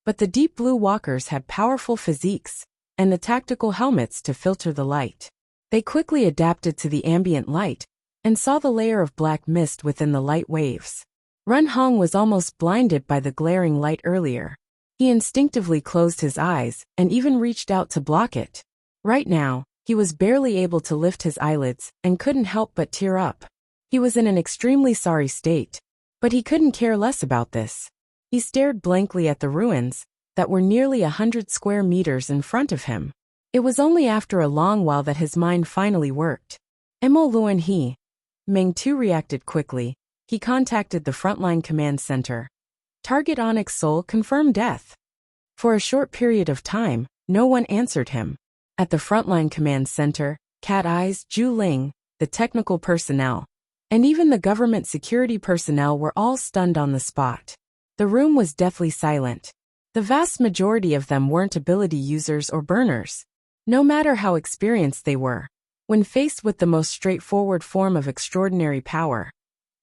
but the deep blue walkers had powerful physiques and the tactical helmets to filter the light. They quickly adapted to the ambient light and saw the layer of black mist within the light waves. Run Hong was almost blinded by the glaring light earlier. He instinctively closed his eyes and even reached out to block it. Right now, he was barely able to lift his eyelids and couldn't help but tear up. He was in an extremely sorry state, but he couldn't care less about this. He stared blankly at the ruins that were nearly 100 square meters in front of him. It was only after a long while that his mind finally worked. Immerse. Meng Tu reacted quickly. He contacted the frontline command center. Target Onyx Soul confirmed death. For a short period of time, no one answered him. At the frontline command center, Cat Eyes, Zhu Ling, the technical personnel, and even the government security personnel were all stunned on the spot. The room was deathly silent. The vast majority of them weren't ability users or burners. No matter how experienced they were, when faced with the most straightforward form of extraordinary power,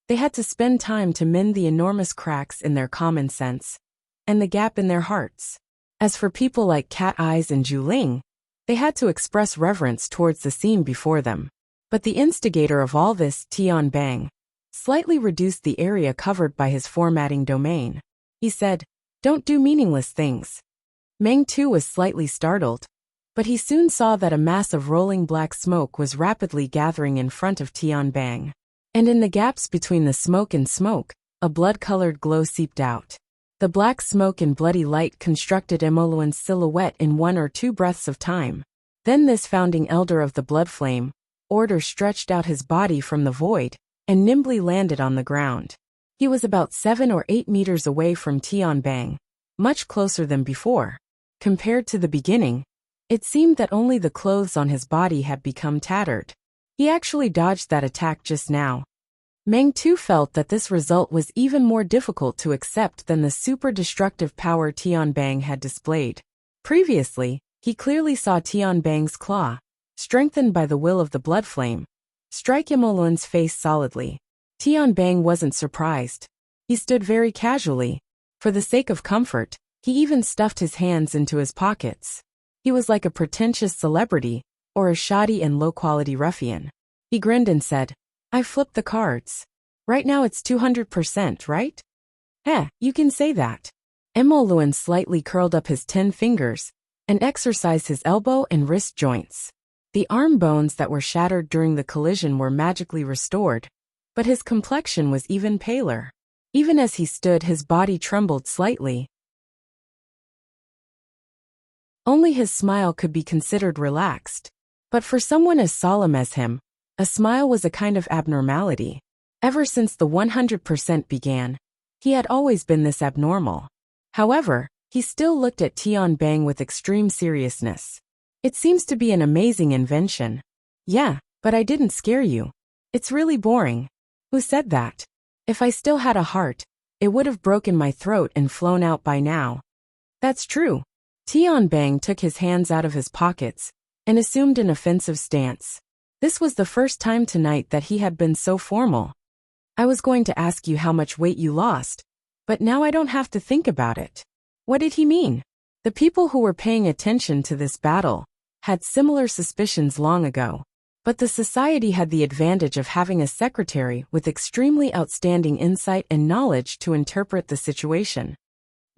they had to spend time to mend the enormous cracks in their common sense and the gap in their hearts. As for people like Cat Eyes and Zhu Ling, they had to express reverence towards the scene before them. But the instigator of all this, Tian Bang, slightly reduced the area covered by his formatting domain. He said, "Don't do meaningless things." Meng too was slightly startled, but he soon saw that a mass of rolling black smoke was rapidly gathering in front of Tian Bang. And in the gaps between the smoke and smoke, a blood-colored glow seeped out. The black smoke and bloody light constructed Emoluan's silhouette in 1 or 2 breaths of time. Then this founding elder of the blood flame, Order stretched out his body from the void and nimbly landed on the ground. He was about 7 or 8 meters away from Tian Bang, much closer than before. Compared to the beginning, it seemed that only the clothes on his body had become tattered. He actually dodged that attack just now. Meng too felt that this result was even more difficult to accept than the super destructive power Tian Bang had displayed. Previously, he clearly saw Tian Bang's claw, strengthened by the will of the blood flame, strike Emoluan's face solidly. Tian Bang wasn't surprised. He stood very casually. For the sake of comfort, he even stuffed his hands into his pockets. He was like a pretentious celebrity, or a shoddy and low-quality ruffian. He grinned and said, "I flipped the cards. Right now it's 200%, right?" You can say that." Emoluan slightly curled up his 10 fingers and exercised his elbow and wrist joints. The arm bones that were shattered during the collision were magically restored, but his complexion was even paler. Even as he stood, his body trembled slightly. Only his smile could be considered relaxed. But for someone as solemn as him, a smile was a kind of abnormality. Ever since the 100% began, he had always been this abnormal. However, he still looked at Tian Bang with extreme seriousness. "It seems to be an amazing invention." "Yeah, but I didn't scare you. It's really boring." "Who said that? If I still had a heart, it would have broken my throat and flown out by now." "That's true." Tian Bang took his hands out of his pockets and assumed an offensive stance. This was the first time tonight that he had been so formal. "I was going to ask you how much weight you lost, but now I don't have to think about it." What did he mean? The people who were paying attention to this battle had similar suspicions long ago. But the society had the advantage of having a secretary with extremely outstanding insight and knowledge to interpret the situation.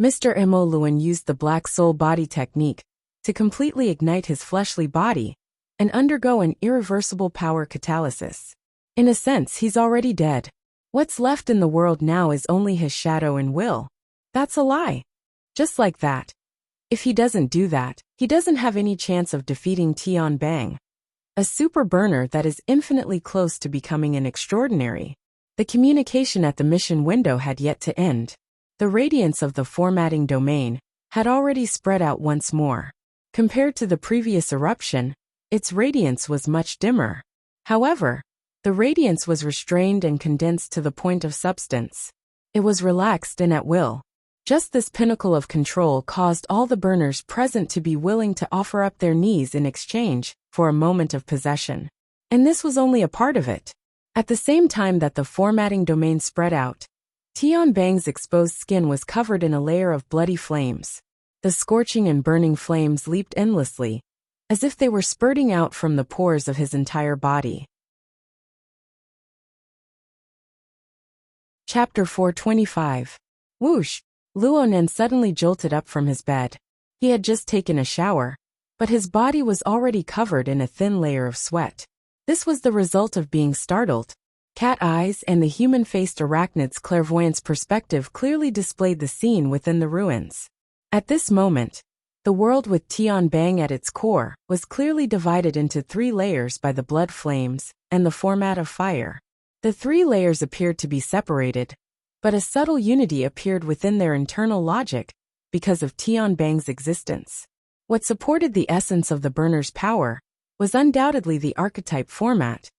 Mr. Emoluan used the black soul body technique to completely ignite his fleshly body and undergo an irreversible power catalysis. In a sense, he's already dead. What's left in the world now is only his shadow and will. That's a lie. Just like that. If he doesn't do that, he doesn't have any chance of defeating Tian Bang, a super burner that is infinitely close to becoming an extraordinary. The communication at the mission window had yet to end. The radiance of the formatting domain had already spread out once more. Compared to the previous eruption, its radiance was much dimmer. However, the radiance was restrained and condensed to the point of substance. It was relaxed and at will. Just this pinnacle of control caused all the burners present to be willing to offer up their knees in exchange for a moment of possession. And this was only a part of it. At the same time that the formatting domain spread out, Tian Bang's exposed skin was covered in a layer of bloody flames. The scorching and burning flames leaped endlessly, as if they were spurting out from the pores of his entire body. Chapter 425. Whoosh! Luonan suddenly jolted up from his bed. He had just taken a shower, but his body was already covered in a thin layer of sweat. This was the result of being startled. Cat Eyes and the human-faced arachnid's clairvoyance perspective clearly displayed the scene within the ruins. At this moment, the world with Tian Bang at its core was clearly divided into 3 layers by the blood flames and the format of fire. The 3 layers appeared to be separated, but a subtle unity appeared within their internal logic because of Tian Bang's existence. What supported the essence of the burner's power was undoubtedly the archetype format,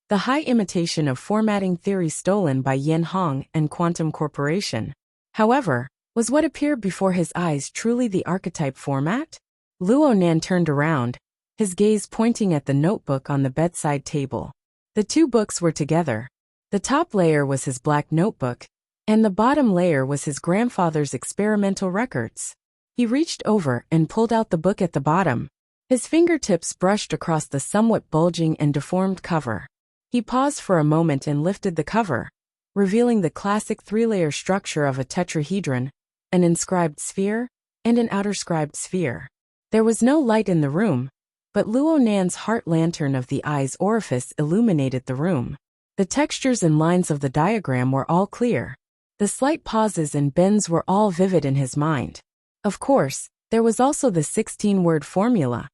the high imitation of formatting theory stolen by Yin Hong and Quantum Corporation. However, was what appeared before his eyes truly the archetype format? Luo Nan turned around, his gaze pointing at the notebook on the bedside table. The two books were together. The top layer was his black notebook, and the bottom layer was his grandfather's experimental records. He reached over and pulled out the book at the bottom. His fingertips brushed across the somewhat bulging and deformed cover. He paused for a moment and lifted the cover, revealing the classic three-layer structure of a tetrahedron, an inscribed sphere, and an outer-scribed sphere. There was no light in the room, but Luo Nan's heart lantern of the eye's orifice illuminated the room. The textures and lines of the diagram were all clear. The slight pauses and bends were all vivid in his mind. Of course, there was also the 16-word formula.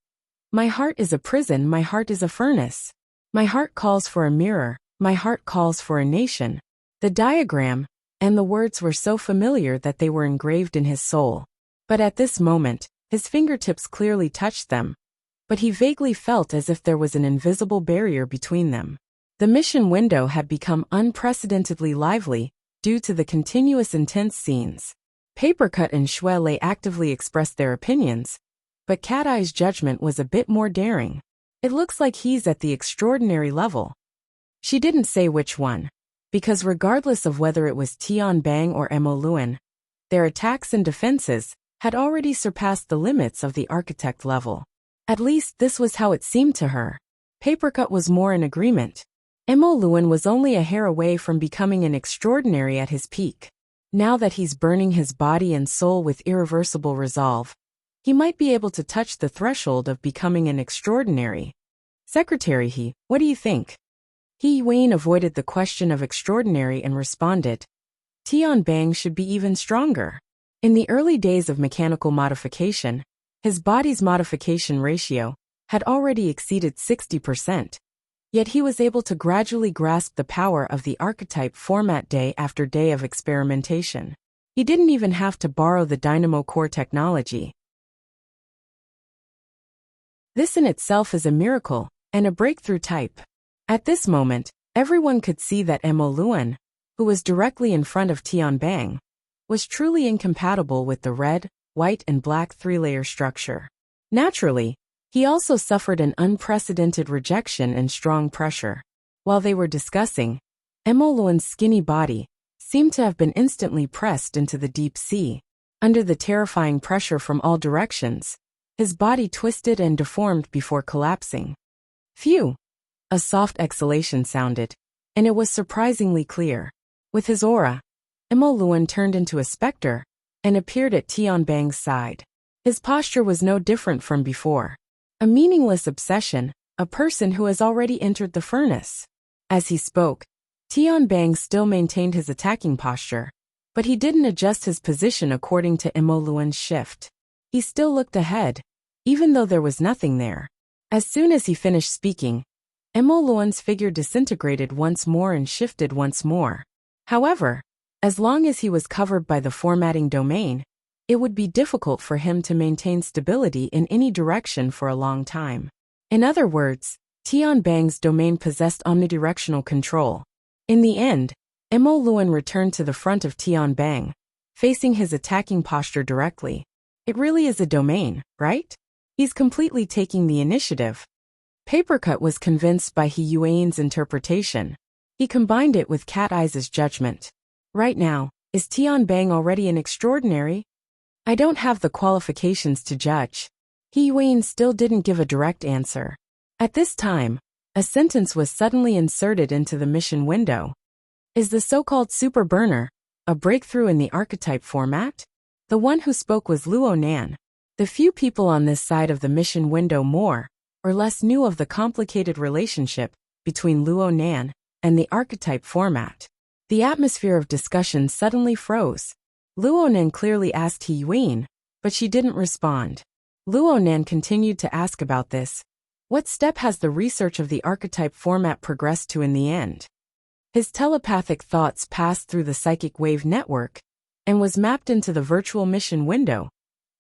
My heart is a prison, my heart is a furnace. My heart calls for a mirror, my heart calls for a nation. The diagram and the words were so familiar that they were engraved in his soul. But at this moment, his fingertips clearly touched them, but he vaguely felt as if there was an invisible barrier between them. The mission window had become unprecedentedly lively due to the continuous intense scenes. Papercut and Shui Lei actively expressed their opinions, but Cat Eye's judgment was a bit more daring. It looks like he's at the extraordinary level. She didn't say which one, because regardless of whether it was Tian Bang or Mo Luan, their attacks and defenses had already surpassed the limits of the architect level. At least this was how it seemed to her. Papercut was more in agreement. Mo Luan was only a hair away from becoming an extraordinary at his peak. Now that he's burning his body and soul with irreversible resolve, he might be able to touch the threshold of becoming an extraordinary. Secretary He, what do you think? He Wayne avoided the question of extraordinary and responded, Tian Bang should be even stronger. In the early days of mechanical modification, his body's modification ratio had already exceeded 60%. Yet he was able to gradually grasp the power of the archetype format day after day of experimentation. He didn't even have to borrow the Dynamo Core technology. This in itself is a miracle, and a breakthrough type. At this moment, everyone could see that Mo Luan, who was directly in front of Tian Bang, was truly incompatible with the red, white and black three-layer structure. Naturally, he also suffered an unprecedented rejection and strong pressure. While they were discussing, Mo Luan's skinny body seemed to have been instantly pressed into the deep sea. Under the terrifying pressure from all directions, his body twisted and deformed before collapsing. Phew! A soft exhalation sounded, and it was surprisingly clear. With his aura, Mo Luan turned into a specter and appeared at Tian Bang's side. His posture was no different from before. A meaningless obsession, a person who has already entered the furnace. As he spoke, Tian Bang still maintained his attacking posture, but he didn't adjust his position according to Mo Luan's shift. He still looked ahead, even though there was nothing there. As soon as he finished speaking, Mo Luan's figure disintegrated once more and shifted once more. However, as long as he was covered by the formatting domain, it would be difficult for him to maintain stability in any direction for a long time. In other words, Tian Bang's domain possessed omnidirectional control. In the end, Mo Luan returned to the front of Tian Bang, facing his attacking posture directly. It really is a domain, right? He's completely taking the initiative. Papercut was convinced by He Yuan's interpretation. He combined it with Cat Eye's judgment. Right now, is Tian Bang already an extraordinary? I don't have the qualifications to judge. He Yuan still didn't give a direct answer. At this time, a sentence was suddenly inserted into the mission window. Is the so-called super burner a breakthrough in the archetype format? The one who spoke was Luo Nan. The few people on this side of the mission window more or less knew of the complicated relationship between Luo Nan and the archetype format. The atmosphere of discussion suddenly froze. Luo Nan clearly asked He Yuan, but she didn't respond. Luo Nan continued to ask about this. What step has the research of the archetype format progressed to in the end? His telepathic thoughts passed through the psychic wave network and was mapped into the virtual mission window,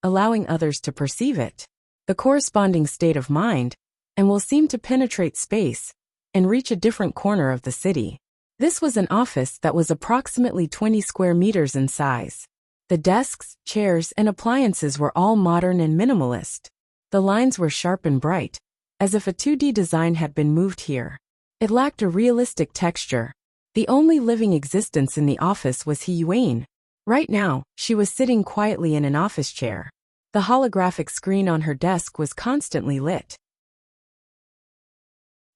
allowing others to perceive it. The corresponding state of mind and will seem to penetrate space and reach a different corner of the city. This was an office that was approximately 20 square meters in size. The desks, chairs, and appliances were all modern and minimalist. The lines were sharp and bright, as if a 2D design had been moved here. It lacked a realistic texture. The only living existence in the office was Hee-Yuan. Right now, she was sitting quietly in an office chair. The holographic screen on her desk was constantly lit.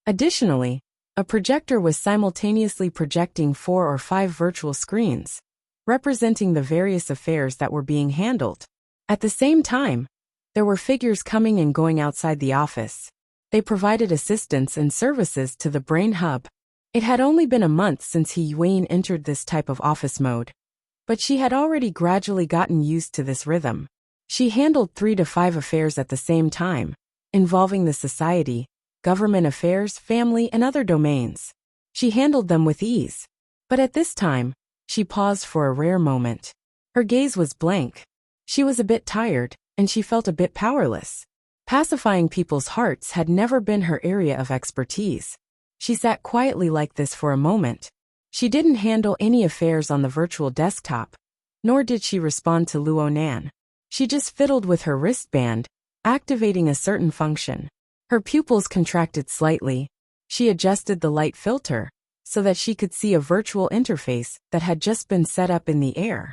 Additionally, a projector was simultaneously projecting 4 or 5 virtual screens, representing the various affairs that were being handled. At the same time, there were figures coming and going outside the office. They provided assistance and services to the Brain Hub. It had only been a month since Hee-Yuan entered this type of office mode, but she had already gradually gotten used to this rhythm. She handled 3 to 5 affairs at the same time, involving the society, government affairs, family, and other domains. She handled them with ease. But at this time, she paused for a rare moment. Her gaze was blank. She was a bit tired, and she felt a bit powerless. Pacifying people's hearts had never been her area of expertise. She sat quietly like this for a moment. She didn't handle any affairs on the virtual desktop, nor did she respond to Luo Nan. She just fiddled with her wristband, activating a certain function. Her pupils contracted slightly. She adjusted the light filter so that she could see a virtual interface that had just been set up in the air.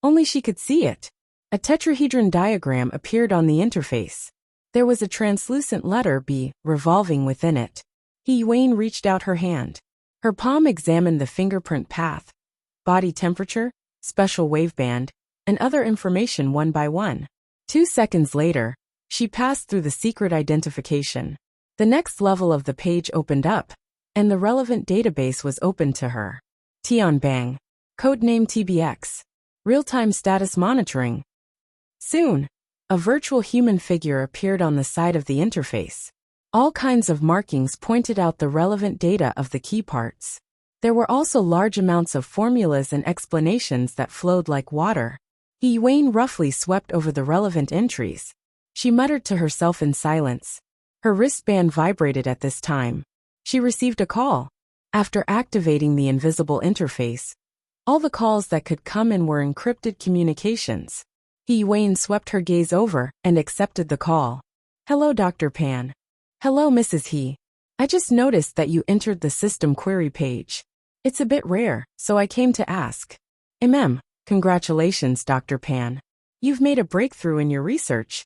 Only she could see it. A tetrahedron diagram appeared on the interface. There was a translucent letter B revolving within it. Hee-Yuan reached out her hand. Her palm examined the fingerprint path, body temperature, special waveband, and other information one by one. 2 seconds later, she passed through the secret identification. The next level of the page opened up, and the relevant database was opened to her. Tianbang. Codename TBX. Real-time status monitoring. Soon, a virtual human figure appeared on the side of the interface. All kinds of markings pointed out the relevant data of the key parts. There were also large amounts of formulas and explanations that flowed like water. Hee-Yuan roughly swept over the relevant entries. She muttered to herself in silence. Her wristband vibrated at this time. She received a call. After activating the invisible interface, all the calls that could come in were encrypted communications. Hee-Yuan swept her gaze over and accepted the call. Hello, Dr. Pan. Hello, Mrs. He. I just noticed that you entered the system query page. It's a bit rare, so I came to ask. Congratulations, Dr. Pan. You've made a breakthrough in your research.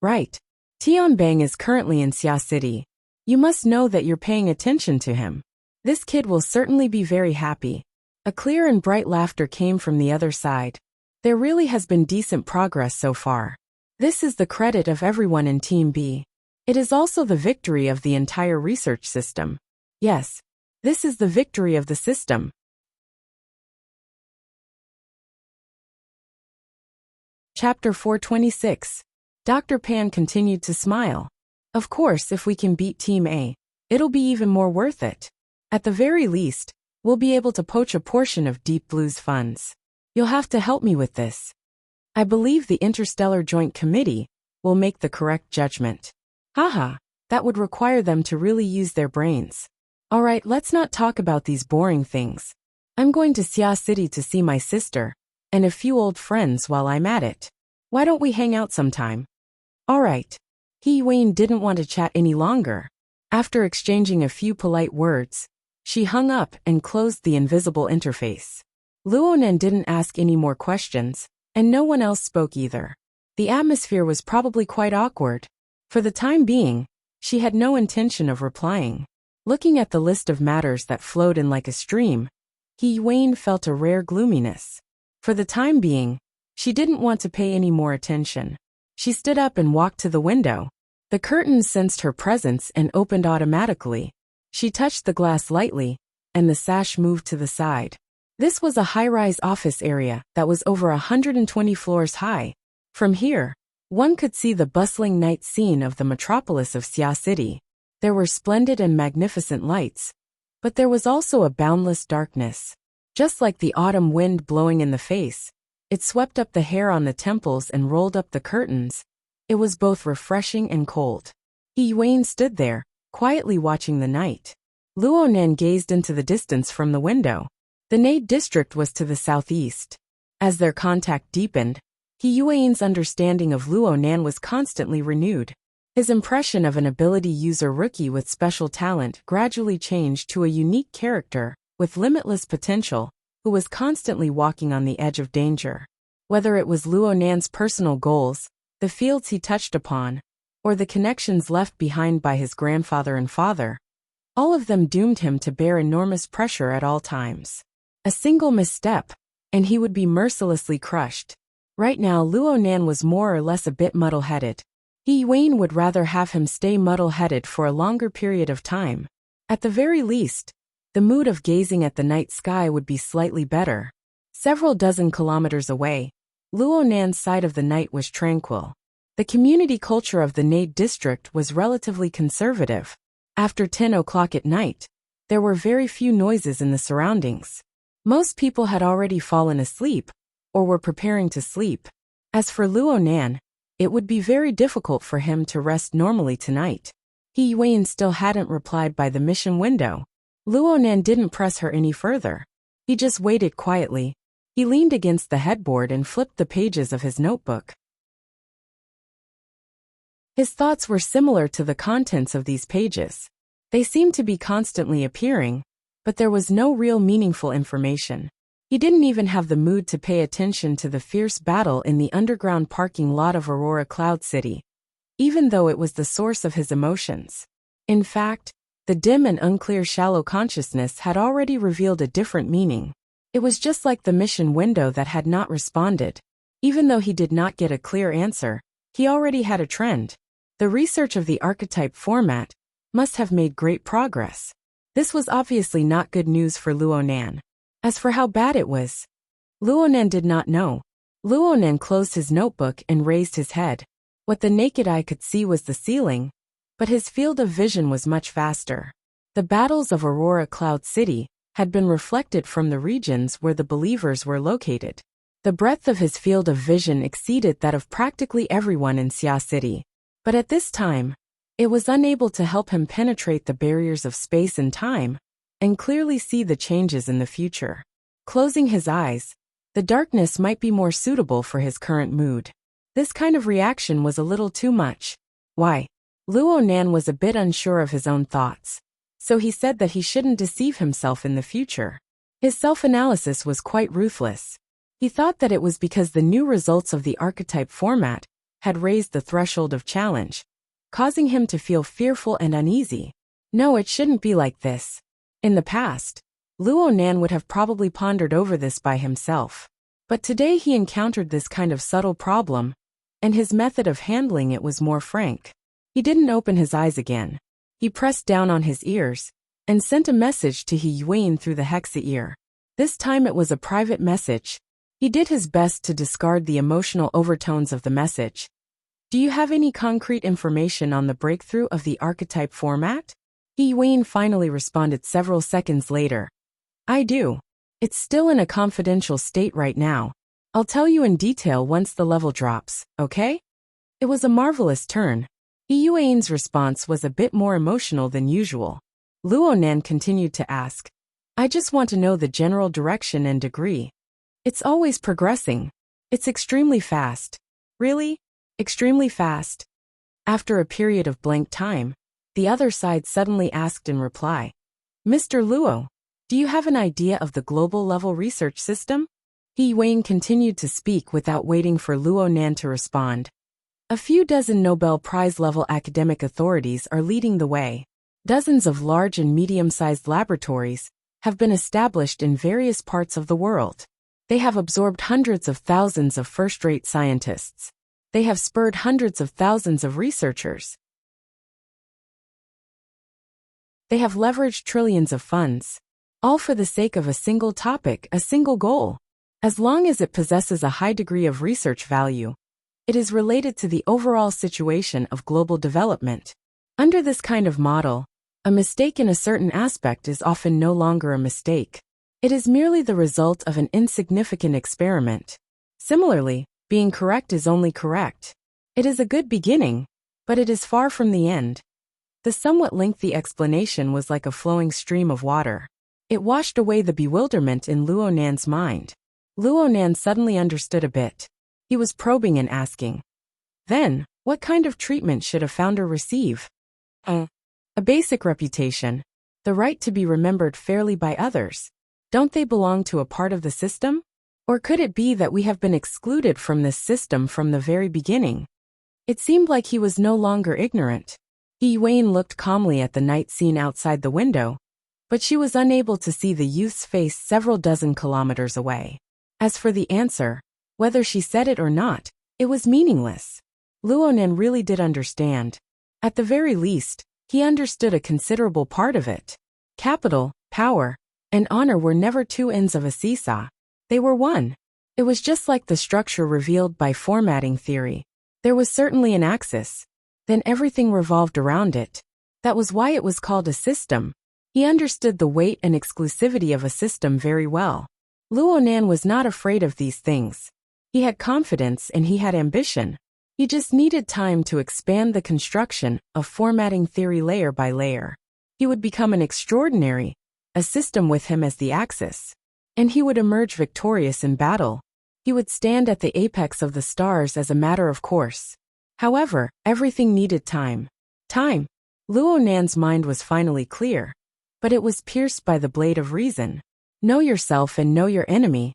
Right. Tianbang is currently in Xia City. You must know that you're paying attention to him. This kid will certainly be very happy. A clear and bright laughter came from the other side. There really has been decent progress so far. This is the credit of everyone in Team B. It is also the victory of the entire research system. Yes, this is the victory of the system. Chapter 426. Dr. Pan continued to smile. Of course, if we can beat Team A, it'll be even more worth it. At the very least, we'll be able to poach a portion of Deep Blue's funds. You'll have to help me with this. I believe the Interstellar Joint Committee will make the correct judgment. Haha, that would require them to really use their brains. Alright, let's not talk about these boring things. I'm going to Xia City to see my sister and a few old friends while I'm at it. Why don't we hang out sometime? Alright. Hee-Yuan didn't want to chat any longer. After exchanging a few polite words, she hung up and closed the invisible interface. Luonan didn't ask any more questions, and no one else spoke either. The atmosphere was probably quite awkward. For the time being, she had no intention of replying. Looking at the list of matters that flowed in like a stream, Hee-Yuan felt a rare gloominess. For the time being, she didn't want to pay any more attention. She stood up and walked to the window. The curtains sensed her presence and opened automatically. She touched the glass lightly, and the sash moved to the side. This was a high-rise office area that was over 120 floors high. From here, one could see the bustling night scene of the metropolis of Xia City. There were splendid and magnificent lights, but there was also a boundless darkness. Just like the autumn wind blowing in the face, it swept up the hair on the temples and rolled up the curtains. It was both refreshing and cold. Wayne stood there, quietly watching the night. Luonan gazed into the distance from the window. The Nade district was to the southeast. As their contact deepened, Wayne's understanding of Luonan was constantly renewed. His impression of an ability user rookie with special talent gradually changed to a unique character, with limitless potential, who was constantly walking on the edge of danger. Whether it was Luonan's personal goals, the fields he touched upon, or the connections left behind by his grandfather and father, all of them doomed him to bear enormous pressure at all times. A single misstep, and he would be mercilessly crushed. Right now Luonan was more or less a bit muddle-headed. Wayne would rather have him stay muddle-headed for a longer period of time. At the very least, the mood of gazing at the night sky would be slightly better. Several dozen kilometers away, Luonan's side of the night was tranquil. The community culture of the Nade district was relatively conservative. After 10 o'clock at night, there were very few noises in the surroundings. Most people had already fallen asleep, or were preparing to sleep. As for Luonan, it would be very difficult for him to rest normally tonight. Wayne still hadn't replied by the mission window. Luonan didn't press her any further. He just waited quietly. He leaned against the headboard and flipped the pages of his notebook. His thoughts were similar to the contents of these pages. They seemed to be constantly appearing, but there was no real meaningful information. He didn't even have the mood to pay attention to the fierce battle in the underground parking lot of Aurora Cloud City, even though it was the source of his emotions. In fact, the dim and unclear shallow consciousness had already revealed a different meaning. It was just like the mission window that had not responded. Even though he did not get a clear answer, he already had a trend. The research of the archetype format must have made great progress. This was obviously not good news for Luonan. As for how bad it was, Luonan did not know. Luonan closed his notebook and raised his head. What the naked eye could see was the ceiling, but his field of vision was much vaster. The battles of Aurora Cloud City had been reflected from the regions where the believers were located. The breadth of his field of vision exceeded that of practically everyone in Xia City. But at this time, it was unable to help him penetrate the barriers of space and time, and clearly see the changes in the future. Closing his eyes, the darkness might be more suitable for his current mood. This kind of reaction was a little too much. Why? Luonan was a bit unsure of his own thoughts, so he said that he shouldn't deceive himself in the future. His self-analysis was quite ruthless. He thought that it was because the new results of the archetype format had raised the threshold of challenge, causing him to feel fearful and uneasy. No, it shouldn't be like this. In the past, Luonan would have probably pondered over this by himself. But today he encountered this kind of subtle problem, and his method of handling it was more frank. He didn't open his eyes again. He pressed down on his ears and sent a message to Wayne through the hexa ear. This time it was a private message. He did his best to discard the emotional overtones of the message. Do you have any concrete information on the breakthrough of the archetype format? Wayne finally responded several seconds later. I do. It's still in a confidential state right now. I'll tell you in detail once the level drops, okay? It was a marvelous turn. Wayne's response was a bit more emotional than usual. Luonan continued to ask, I just want to know the general direction and degree. It's always progressing. It's extremely fast. Really? Extremely fast? After a period of blank time, the other side suddenly asked in reply, Mr. Luo, do you have an idea of the global level research system? Wayne continued to speak without waiting for Luonan to respond. A few dozen Nobel Prize-level academic authorities are leading the way. Dozens of large and medium-sized laboratories have been established in various parts of the world. They have absorbed hundreds of thousands of first-rate scientists. They have spurred hundreds of thousands of researchers. They have leveraged trillions of funds, all for the sake of a single topic, a single goal. As long as it possesses a high degree of research value, it is related to the overall situation of global development. Under this kind of model, a mistake in a certain aspect is often no longer a mistake. It is merely the result of an insignificant experiment. Similarly, being correct is only correct. It is a good beginning, But it is far from the end. The somewhat lengthy explanation was like a flowing stream of water. It washed away the bewilderment in Luonan's mind. Luonan suddenly understood a bit. He was probing and asking. Then, what kind of treatment should a founder receive? A basic reputation. The right to be remembered fairly by others. Don't they belong to a part of the system? Or could it be that we have been excluded from this system from the very beginning? It seemed like he was no longer ignorant. Wayne looked calmly at the night scene outside the window, but she was unable to see the youth's face several dozen kilometers away. As for the answer, whether she said it or not, it was meaningless. Luonan really did understand. At the very least, he understood a considerable part of it. Capital, power, and honor were never two ends of a seesaw. They were one. It was just like the structure revealed by formatting theory. There was certainly an axis. Then everything revolved around it. That was why it was called a system. He understood the weight and exclusivity of a system very well. Luonan was not afraid of these things. He had confidence and he had ambition. He just needed time to expand the construction of formatting theory layer by layer. He would become an extraordinary, a system with him as the axis. And he would emerge victorious in battle. He would stand at the apex of the stars as a matter of course. However, everything needed time. Time. Luonan's mind was finally clear, but it was pierced by the blade of reason. Know yourself and know your enemy,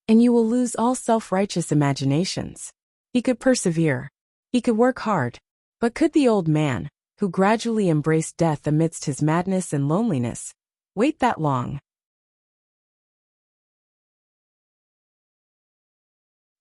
and you will lose all self-righteous imaginations. He could persevere. He could work hard. But could the old man, who gradually embraced death amidst his madness and loneliness, wait that long?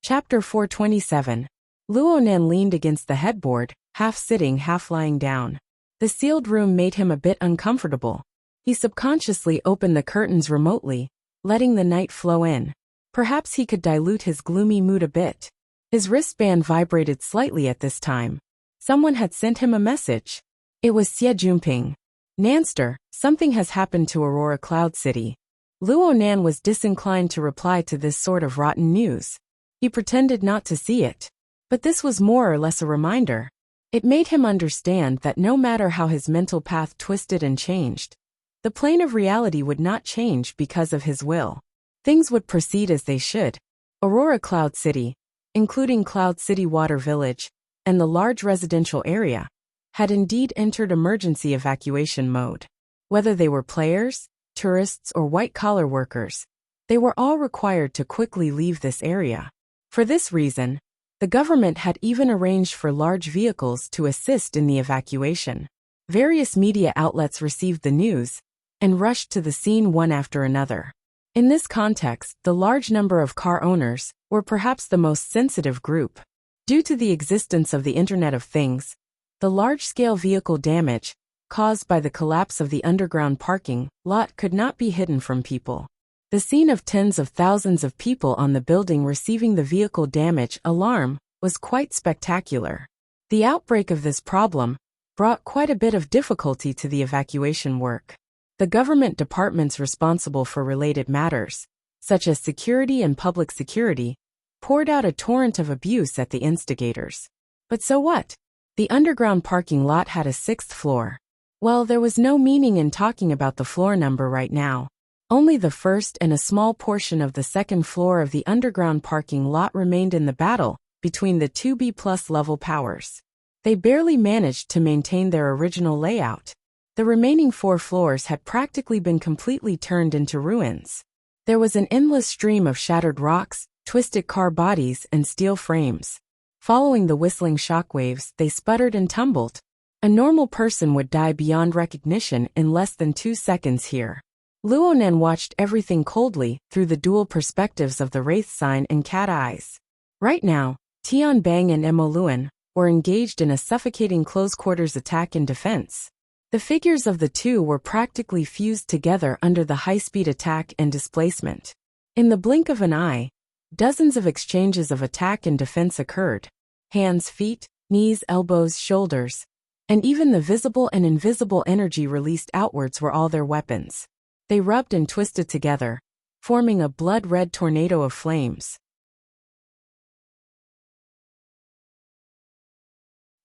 Chapter 427. Luonan leaned against the headboard, half sitting, half lying down. The sealed room made him a bit uncomfortable. He subconsciously opened the curtains remotely, letting the night flow in. Perhaps he could dilute his gloomy mood a bit. His wristband vibrated slightly at this time. Someone had sent him a message. It was Xie Junping. Nanster, something has happened to Aurora Cloud City. Luonan was disinclined to reply to this sort of rotten news. He pretended not to see it. But this was more or less a reminder. It made him understand that no matter how his mental path twisted and changed, the plane of reality would not change because of his will. Things would proceed as they should. Aurora Cloud City, including Cloud City Water Village, and the large residential area, had indeed entered emergency evacuation mode. Whether they were players, tourists, or white-collar workers, they were all required to quickly leave this area. For this reason, the government had even arranged for large vehicles to assist in the evacuation. Various media outlets received the news and rushed to the scene one after another. In this context, the large number of car owners were perhaps the most sensitive group. Due to the existence of the Internet of Things, the large-scale vehicle damage caused by the collapse of the underground parking lot could not be hidden from people. The scene of tens of thousands of people on the building receiving the vehicle damage alarm was quite spectacular. The outbreak of this problem brought quite a bit of difficulty to the evacuation work. The government departments responsible for related matters, such as security and public security, poured out a torrent of abuse at the instigators. But so what? The underground parking lot had a 6th floor. Well, there was no meaning in talking about the floor number right now. Only the first and a small portion of the 2nd floor of the underground parking lot remained in the battle between the two B+ level powers. They barely managed to maintain their original layout. The remaining 4 floors had practically been completely turned into ruins. There was an endless stream of shattered rocks, twisted car bodies, and steel frames. Following the whistling shockwaves, they sputtered and tumbled. A normal person would die beyond recognition in less than 2 seconds here. Luonan watched everything coldly through the dual perspectives of the Wraith sign and cat eyes. Right now, Tian Bang and Emo Luan were engaged in a suffocating close-quarters attack and defense. The figures of the two were practically fused together under the high-speed attack and displacement. In the blink of an eye, dozens of exchanges of attack and defense occurred. Hands, feet, knees, elbows, shoulders, and even the visible and invisible energy released outwards were all their weapons. They rubbed and twisted together, forming a blood-red tornado of flames.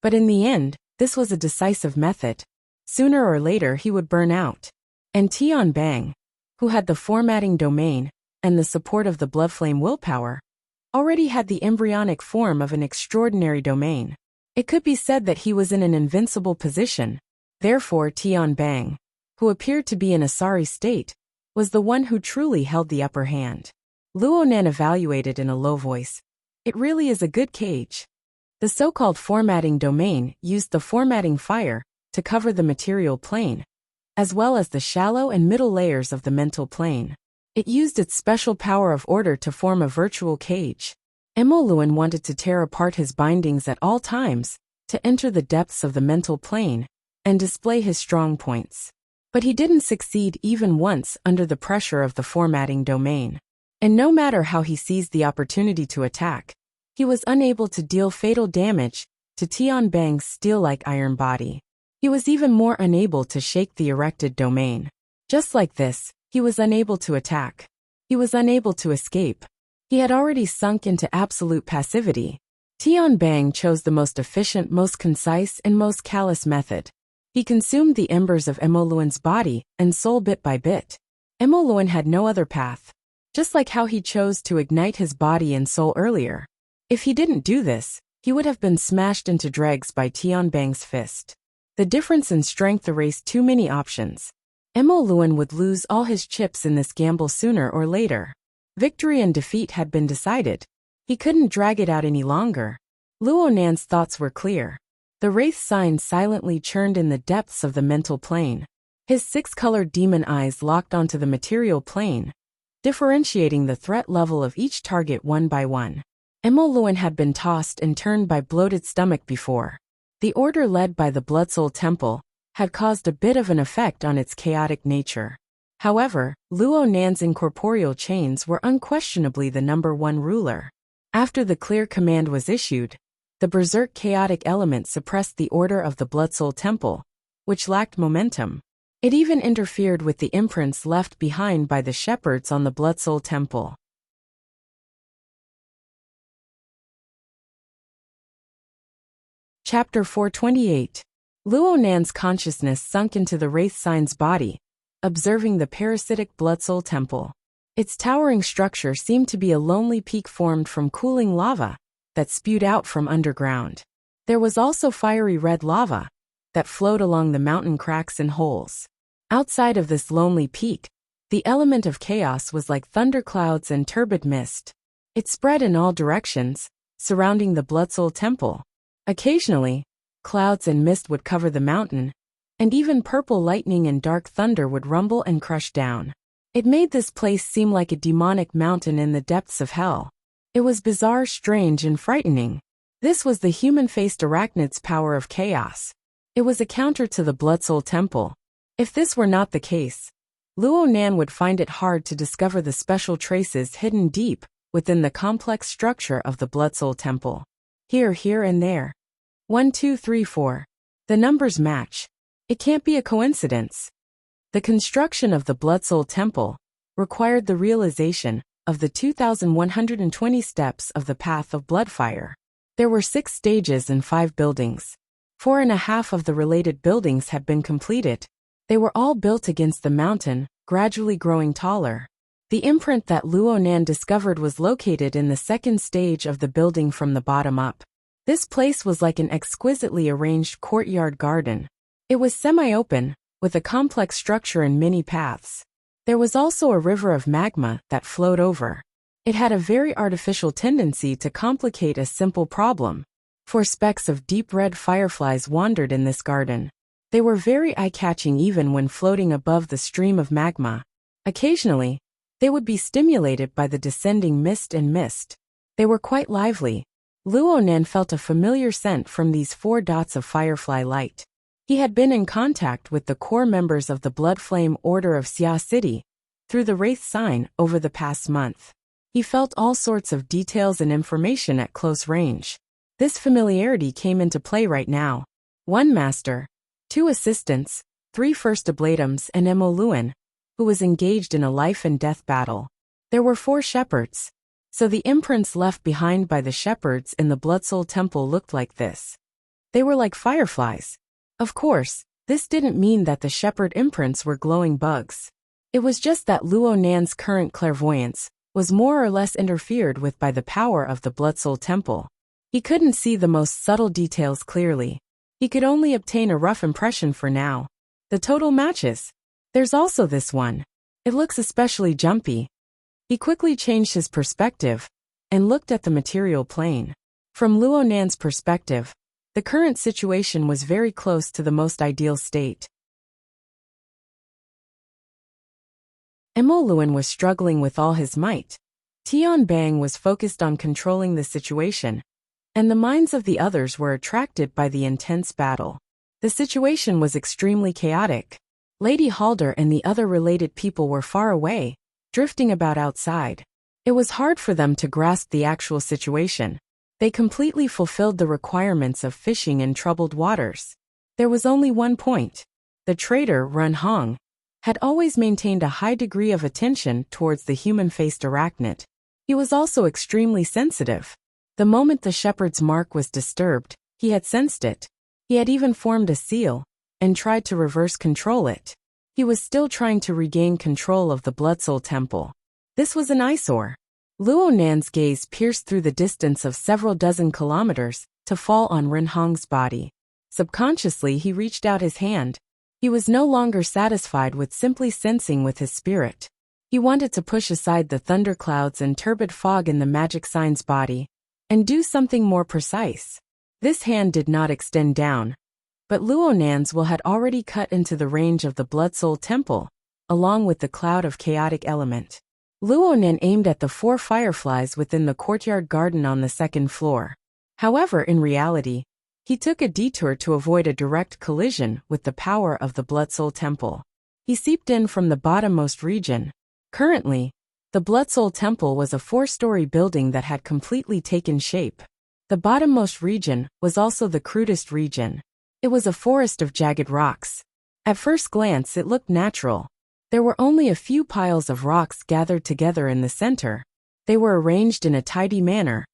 But in the end, This was a decisive method. Sooner or later he would burn out. And Tian Bang, who had the formatting domain and the support of the bloodflame willpower, already had the embryonic form of an extraordinary domain. It could be said that he was in an invincible position. Therefore Tian Bang, who appeared to be in a sorry state, was the one who truly held the upper hand. Luo Nan evaluated in a low voice. It really is a good cage. The so-called formatting domain used the formatting fire to cover the material plane, as well as the shallow and middle layers of the mental plane. It used its special power of order to form a virtual cage. Emoluan wanted to tear apart his bindings at all times, to enter the depths of the mental plane, and display his strong points. But he didn't succeed even once under the pressure of the formatting domain. And no matter how he seized the opportunity to attack, he was unable to deal fatal damage to Tian Bang's steel-like iron body. He was even more unable to shake the erected domain. Just like this, he was unable to attack. He was unable to escape. He had already sunk into absolute passivity. Tian Bang chose the most efficient, most concise, and most callous method. He consumed the embers of Emoluan's body and soul bit by bit. Emoluan had no other path. Just like how he chose to ignite his body and soul earlier. If he didn't do this, he would have been smashed into dregs by Tian Bang's fist. The difference in strength erased too many options. Emoluan would lose all his chips in this gamble sooner or later. Victory and defeat had been decided. He couldn't drag it out any longer. Luo Nan's thoughts were clear. The wraith sign silently churned in the depths of the mental plane. His six-colored demon eyes locked onto the material plane, differentiating the threat level of each target one by one. Emoluan had been tossed and turned by bloated stomach before. The order led by the Blood Soul Temple had caused a bit of an effect on its chaotic nature. However, Luo Nan's incorporeal chains were unquestionably the #1 ruler. After the clear command was issued, the berserk chaotic element suppressed the order of the Blood Soul Temple, which lacked momentum. It even interfered with the imprints left behind by the shepherds on the Blood Soul Temple. Chapter 428. Luo Nan's consciousness sunk into the wraith sign's body, observing the parasitic Blood Soul Temple. Its towering structure seemed to be a lonely peak formed from cooling lava that spewed out from underground. There was also fiery red lava that flowed along the mountain cracks and holes. Outside of this lonely peak, the element of chaos was like thunderclouds and turbid mist. It spread in all directions, surrounding the Blood Soul Temple. Occasionally, clouds and mist would cover the mountain, and even purple lightning and dark thunder would rumble and crush down. It made this place seem like a demonic mountain in the depths of hell. It was bizarre, strange, and frightening. This was the human-faced arachnid's power of chaos. It was a counter to the Blood Soul Temple. If this were not the case, Luo Nan would find it hard to discover the special traces hidden deep within the complex structure of the Blood Soul Temple. Here, and there. 1, 2, 3, 4. The numbers match. It can't be a coincidence. The construction of the Blood Soul Temple required the realization of the 2,120 steps of the path of Bloodfire. There were 6 stages and 5 buildings. 4.5 of the related buildings had been completed. They were all built against the mountain, gradually growing taller. The imprint that Luo Nan discovered was located in the 2nd stage of the building from the bottom up. This place was like an exquisitely arranged courtyard garden. It was semi-open, with a complex structure and many paths. There was also a river of magma that flowed over. It had a very artificial tendency to complicate a simple problem. 4 specks of deep red fireflies wandered in this garden. They were very eye-catching even when floating above the stream of magma. Occasionally, they would be stimulated by the descending mist. They were quite lively. Luo Nan felt a familiar scent from these 4 dots of firefly light. He had been in contact with the core members of the Blood Flame Order of Xia City through the Wraith sign over the past month. He felt all sorts of details and information at close range. This familiarity came into play right now. 1 master, 2 assistants, 3 first ablatums, and Emoluan, who was engaged in a life-and-death battle. There were 4 shepherds, so the imprints left behind by the shepherds in the Blood Soul Temple looked like this. They were like fireflies. Of course, this didn't mean that the shepherd imprints were glowing bugs. It was just that Luo Nan's current clairvoyance was more or less interfered with by the power of the Blood Soul Temple. He couldn't see the most subtle details clearly. He could only obtain a rough impression for now. The total matches. There's also this one. It looks especially jumpy. He quickly changed his perspective and looked at the material plane. From Luo Nan's perspective, the current situation was very close to the most ideal state. Emo Luan was struggling with all his might. Tian Bang was focused on controlling the situation, and the minds of the others were attracted by the intense battle. The situation was extremely chaotic. Lady Halder and the other related people were far away, drifting about outside. It was hard for them to grasp the actual situation. They completely fulfilled the requirements of fishing in troubled waters. There was only one point. The trader, Run Hong, had always maintained a high degree of attention towards the human-faced arachnid. He was also extremely sensitive. The moment the shepherd's mark was disturbed, he had sensed it. He had even formed a seal and tried to reverse control it. He was still trying to regain control of the Blood Soul Temple. This was an eyesore. Luo Nan's gaze pierced through the distance of several dozen kilometers to fall on Ren Hong's body. Subconsciously, he reached out his hand. He was no longer satisfied with simply sensing with his spirit. He wanted to push aside the thunderclouds and turbid fog in the magic sign's body and do something more precise. This hand did not extend down, but Luo Nan's will had already cut into the range of the Blood Soul Temple, along with the cloud of chaotic element. Luo Nan aimed at the 4 fireflies within the courtyard garden on the 2nd floor. However, in reality, he took a detour to avoid a direct collision with the power of the Blood Soul Temple. He seeped in from the bottommost region. Currently, the Blood Soul Temple was a 4-story building that had completely taken shape. The bottommost region was also the crudest region. It was a forest of jagged rocks. At first glance, it looked natural. There were only a few piles of rocks gathered together in the center. They were arranged in a tidy manner,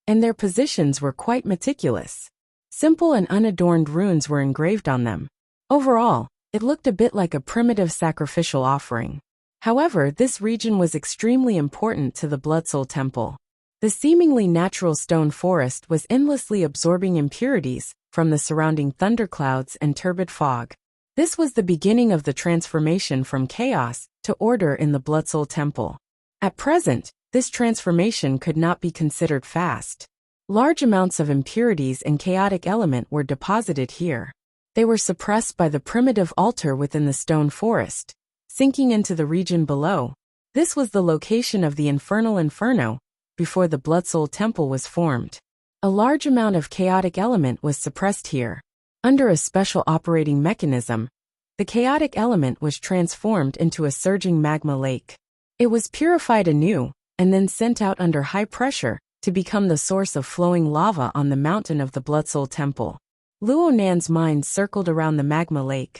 and their positions were quite meticulous. Simple and unadorned runes were engraved on them. Overall, it looked a bit like a primitive sacrificial offering. However, this region was extremely important to the Blood Soul Temple. The seemingly natural stone forest was endlessly absorbing impurities from the surrounding thunderclouds and turbid fog. This was the beginning of the transformation from chaos to order in the Blood Soul Temple. At present, this transformation could not be considered fast. Large amounts of impurities and chaotic element were deposited here. They were suppressed by the primitive altar within the stone forest, sinking into the region below. This was the location of the infernal inferno before the Blood Soul Temple was formed. A large amount of chaotic element was suppressed here. Under a special operating mechanism, the chaotic element was transformed into a surging magma lake. It was purified anew and then sent out under high pressure to become the source of flowing lava on the mountain of the Blood Soul Temple. Luo Nan's mind circled around the magma lake.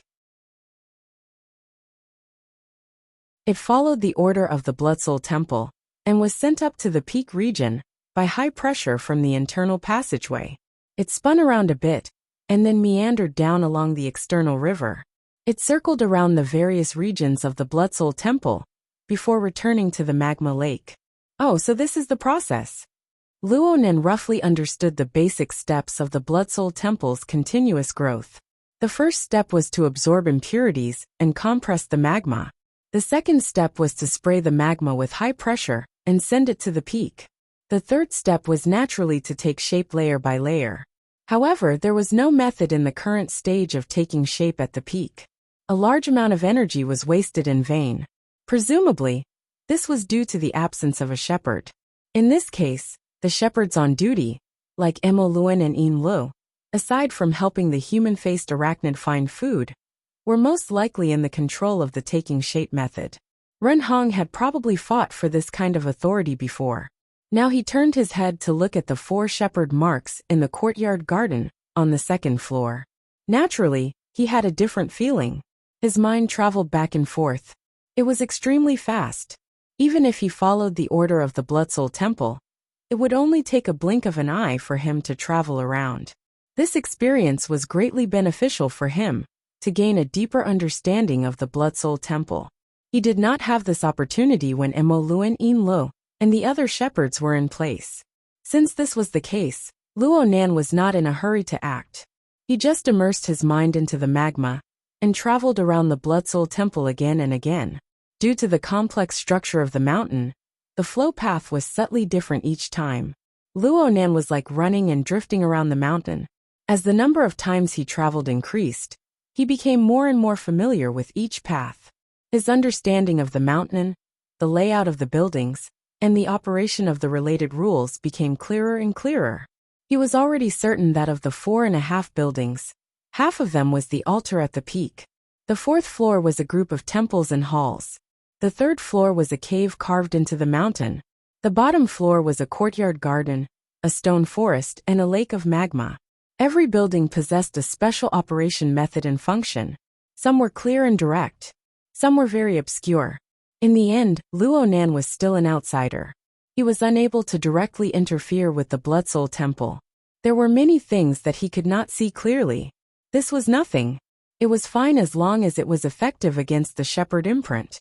It followed the order of the Blood Soul Temple and was sent up to the peak region by high pressure from the internal passageway. It spun around a bit and then meandered down along the external river. It circled around the various regions of the Blood Soul Temple before returning to the magma lake. Oh, so this is the process. Luo Nan roughly understood the basic steps of the Blood Soul Temple's continuous growth. The first step was to absorb impurities and compress the magma. The second step was to spray the magma with high pressure and send it to the peak. The third step was naturally to take shape layer by layer. However, there was no method in the current stage of taking shape at the peak. A large amount of energy was wasted in vain. Presumably, this was due to the absence of a shepherd. In this case, the shepherds on duty, like Emo Luen and In Lu, aside from helping the human-faced arachnid find food, were most likely in the control of the taking shape method. Ren Hong had probably fought for this kind of authority before. Now he turned his head to look at the 4 shepherd marks in the courtyard garden on the 2nd floor. Naturally, he had a different feeling. His mind traveled back and forth. It was extremely fast. Even if he followed the order of the Blood Soul Temple, it would only take a blink of an eye for him to travel around. This experience was greatly beneficial for him to gain a deeper understanding of the Blood Soul Temple. He did not have this opportunity when Emo Luan In Lo and the other shepherds were in place. Since this was the case, Luo Nan was not in a hurry to act. He just immersed his mind into the magma and traveled around the Blood Soul Temple again and again. Due to the complex structure of the mountain, the flow path was subtly different each time. Luo Nan was like running and drifting around the mountain. As the number of times he traveled increased, he became more and more familiar with each path. His understanding of the mountain, the layout of the buildings, and the operation of the related rules became clearer and clearer. He was already certain that of the 4.5 buildings, half of them was the altar at the peak. The 4th floor was a group of temples and halls. The 3rd floor was a cave carved into the mountain. The bottom floor was a courtyard garden, a stone forest, and a lake of magma. Every building possessed a special operation method and function. Some were clear and direct. Some were very obscure. In the end, Luo Nan was still an outsider. He was unable to directly interfere with the Blood Soul Temple. There were many things that he could not see clearly. This was nothing. It was fine as long as it was effective against the shepherd imprint.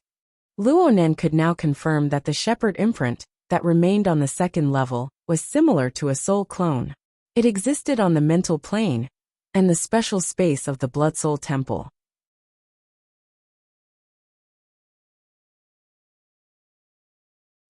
Luo Nan could now confirm that the shepherd imprint that remained on the 2nd level was similar to a soul clone. It existed on the mental plane and the special space of the Blood Soul Temple.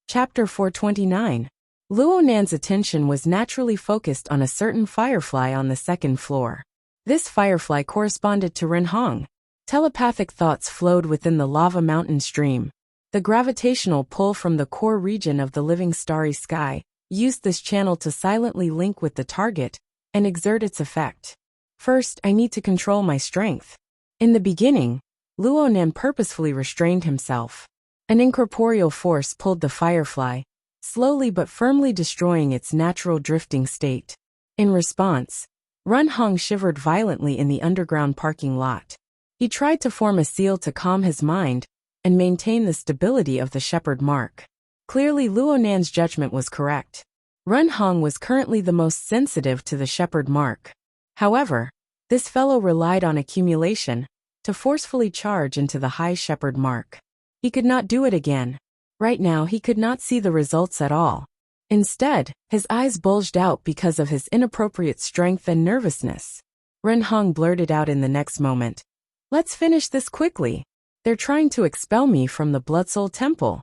Chapter 429. Luo Nan's attention was naturally focused on a certain firefly on the 2nd floor. This firefly corresponded to Ren Hong. Telepathic thoughts flowed within the lava mountain stream. The gravitational pull from the core region of the living starry sky used this channel to silently link with the target and exert its effect. First, I need to control my strength. In the beginning, Luo Nan purposefully restrained himself. An incorporeal force pulled the firefly, slowly but firmly destroying its natural drifting state. In response, Ren Hong shivered violently in the underground parking lot. He tried to form a seal to calm his mind and maintain the stability of the shepherd mark. Clearly Luo Nan's judgment was correct. Ren Hong was currently the most sensitive to the shepherd mark. However, this fellow relied on accumulation to forcefully charge into the high shepherd mark. He could not do it again. Right now he could not see the results at all. Instead, his eyes bulged out because of his inappropriate strength and nervousness. Ren Hong blurted out in the next moment, "Let's finish this quickly. They're trying to expel me from the Blood Soul Temple."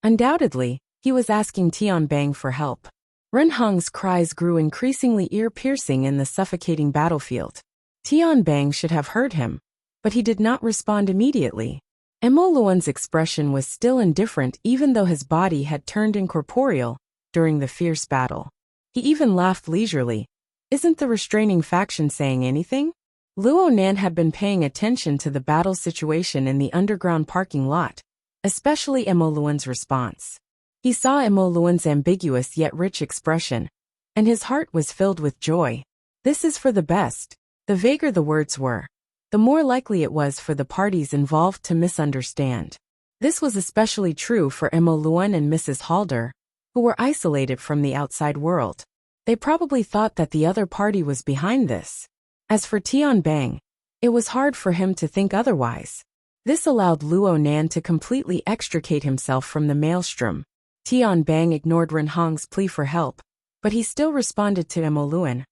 Undoubtedly, he was asking Tian Bang for help. Ren Hong's cries grew increasingly ear-piercing in the suffocating battlefield. Tian Bang should have heard him, but he did not respond immediately. Emo Luan's expression was still indifferent even though his body had turned incorporeal during the fierce battle. He even laughed leisurely. Isn't the restraining faction saying anything? Luo Nan had been paying attention to the battle situation in the underground parking lot, especially Emo Luan's response. He saw Emo Luan's ambiguous yet rich expression, and his heart was filled with joy. This is for the best. The vaguer the words were, the more likely it was for the parties involved to misunderstand. This was especially true for Emo Luan and Mrs. Halder, who were isolated from the outside world. They probably thought that the other party was behind this. As for Tian Bang, it was hard for him to think otherwise. This allowed Luo Nan to completely extricate himself from the maelstrom. Tian Bang ignored Ren Hong's plea for help, but he still responded to Emo Luan.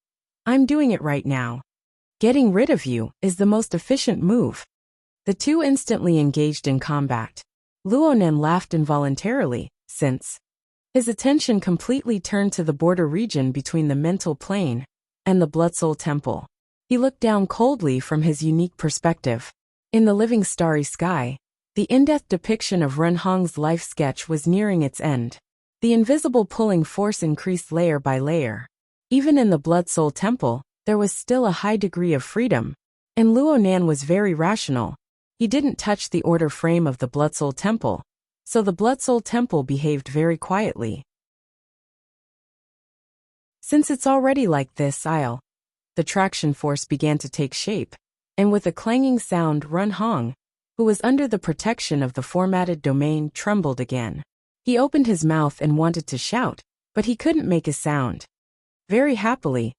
"I'm doing it right now. Getting rid of you is the most efficient move." The two instantly engaged in combat. Luo Nan laughed involuntarily, since his attention completely turned to the border region between the mental plane and the Blood Soul Temple. He looked down coldly from his unique perspective. In the living starry sky, the in-depth depiction of Ren Hong's life sketch was nearing its end. The invisible pulling force increased layer by layer. Even in the Blood Soul Temple, there was still a high degree of freedom, and Luo Nan was very rational. He didn't touch the order frame of the Blood Soul Temple, so the Blood Soul Temple behaved very quietly. Since it's already like this, the traction force began to take shape, and with a clanging sound, Ren Hong, who was under the protection of the formatted domain, trembled again. He opened his mouth and wanted to shout, but he couldn't make a sound. Very happily,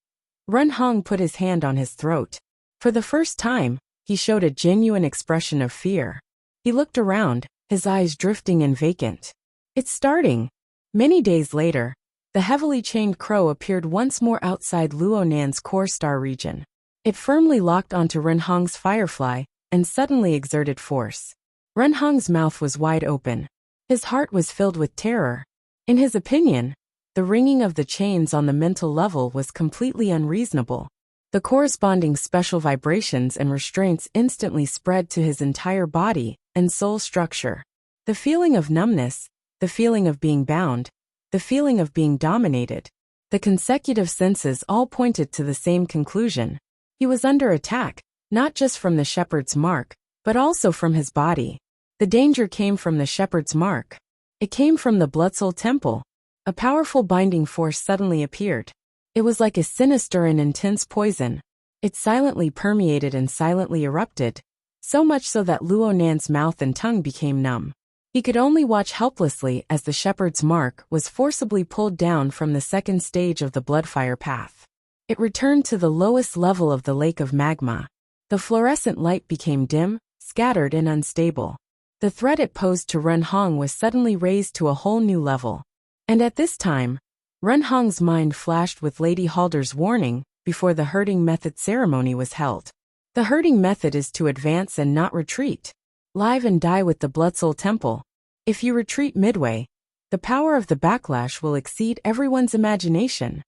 Hong put his hand on his throat. For the first time, he showed a genuine expression of fear. He looked around, his eyes drifting and vacant. It's starting. Many days later, the heavily chained crow appeared once more outside Luonan's core star region. It firmly locked onto Hong's firefly and suddenly exerted force. Hong's mouth was wide open. His heart was filled with terror. In his opinion, the ringing of the chains on the mental level was completely unreasonable. The corresponding special vibrations and restraints instantly spread to his entire body and soul structure. The feeling of numbness, the feeling of being bound, the feeling of being dominated. The consecutive senses all pointed to the same conclusion. He was under attack, not just from the shepherd's mark, but also from his body. The danger came from the shepherd's mark. It came from the Bloodsoul Temple. A powerful binding force suddenly appeared. It was like a sinister and intense poison. It silently permeated and silently erupted, so much so that Luonan's mouth and tongue became numb. He could only watch helplessly as the shepherd's mark was forcibly pulled down from the second stage of the bloodfire path. It returned to the lowest level of the lake of magma. The fluorescent light became dim, scattered and unstable. The threat it posed to Hong was suddenly raised to a whole new level. And at this time, Hong's mind flashed with Lady Halder's warning before the herding method ceremony was held. The herding method is to advance and not retreat. Live and die with the Bloodsoul Temple. If you retreat midway, the power of the backlash will exceed everyone's imagination.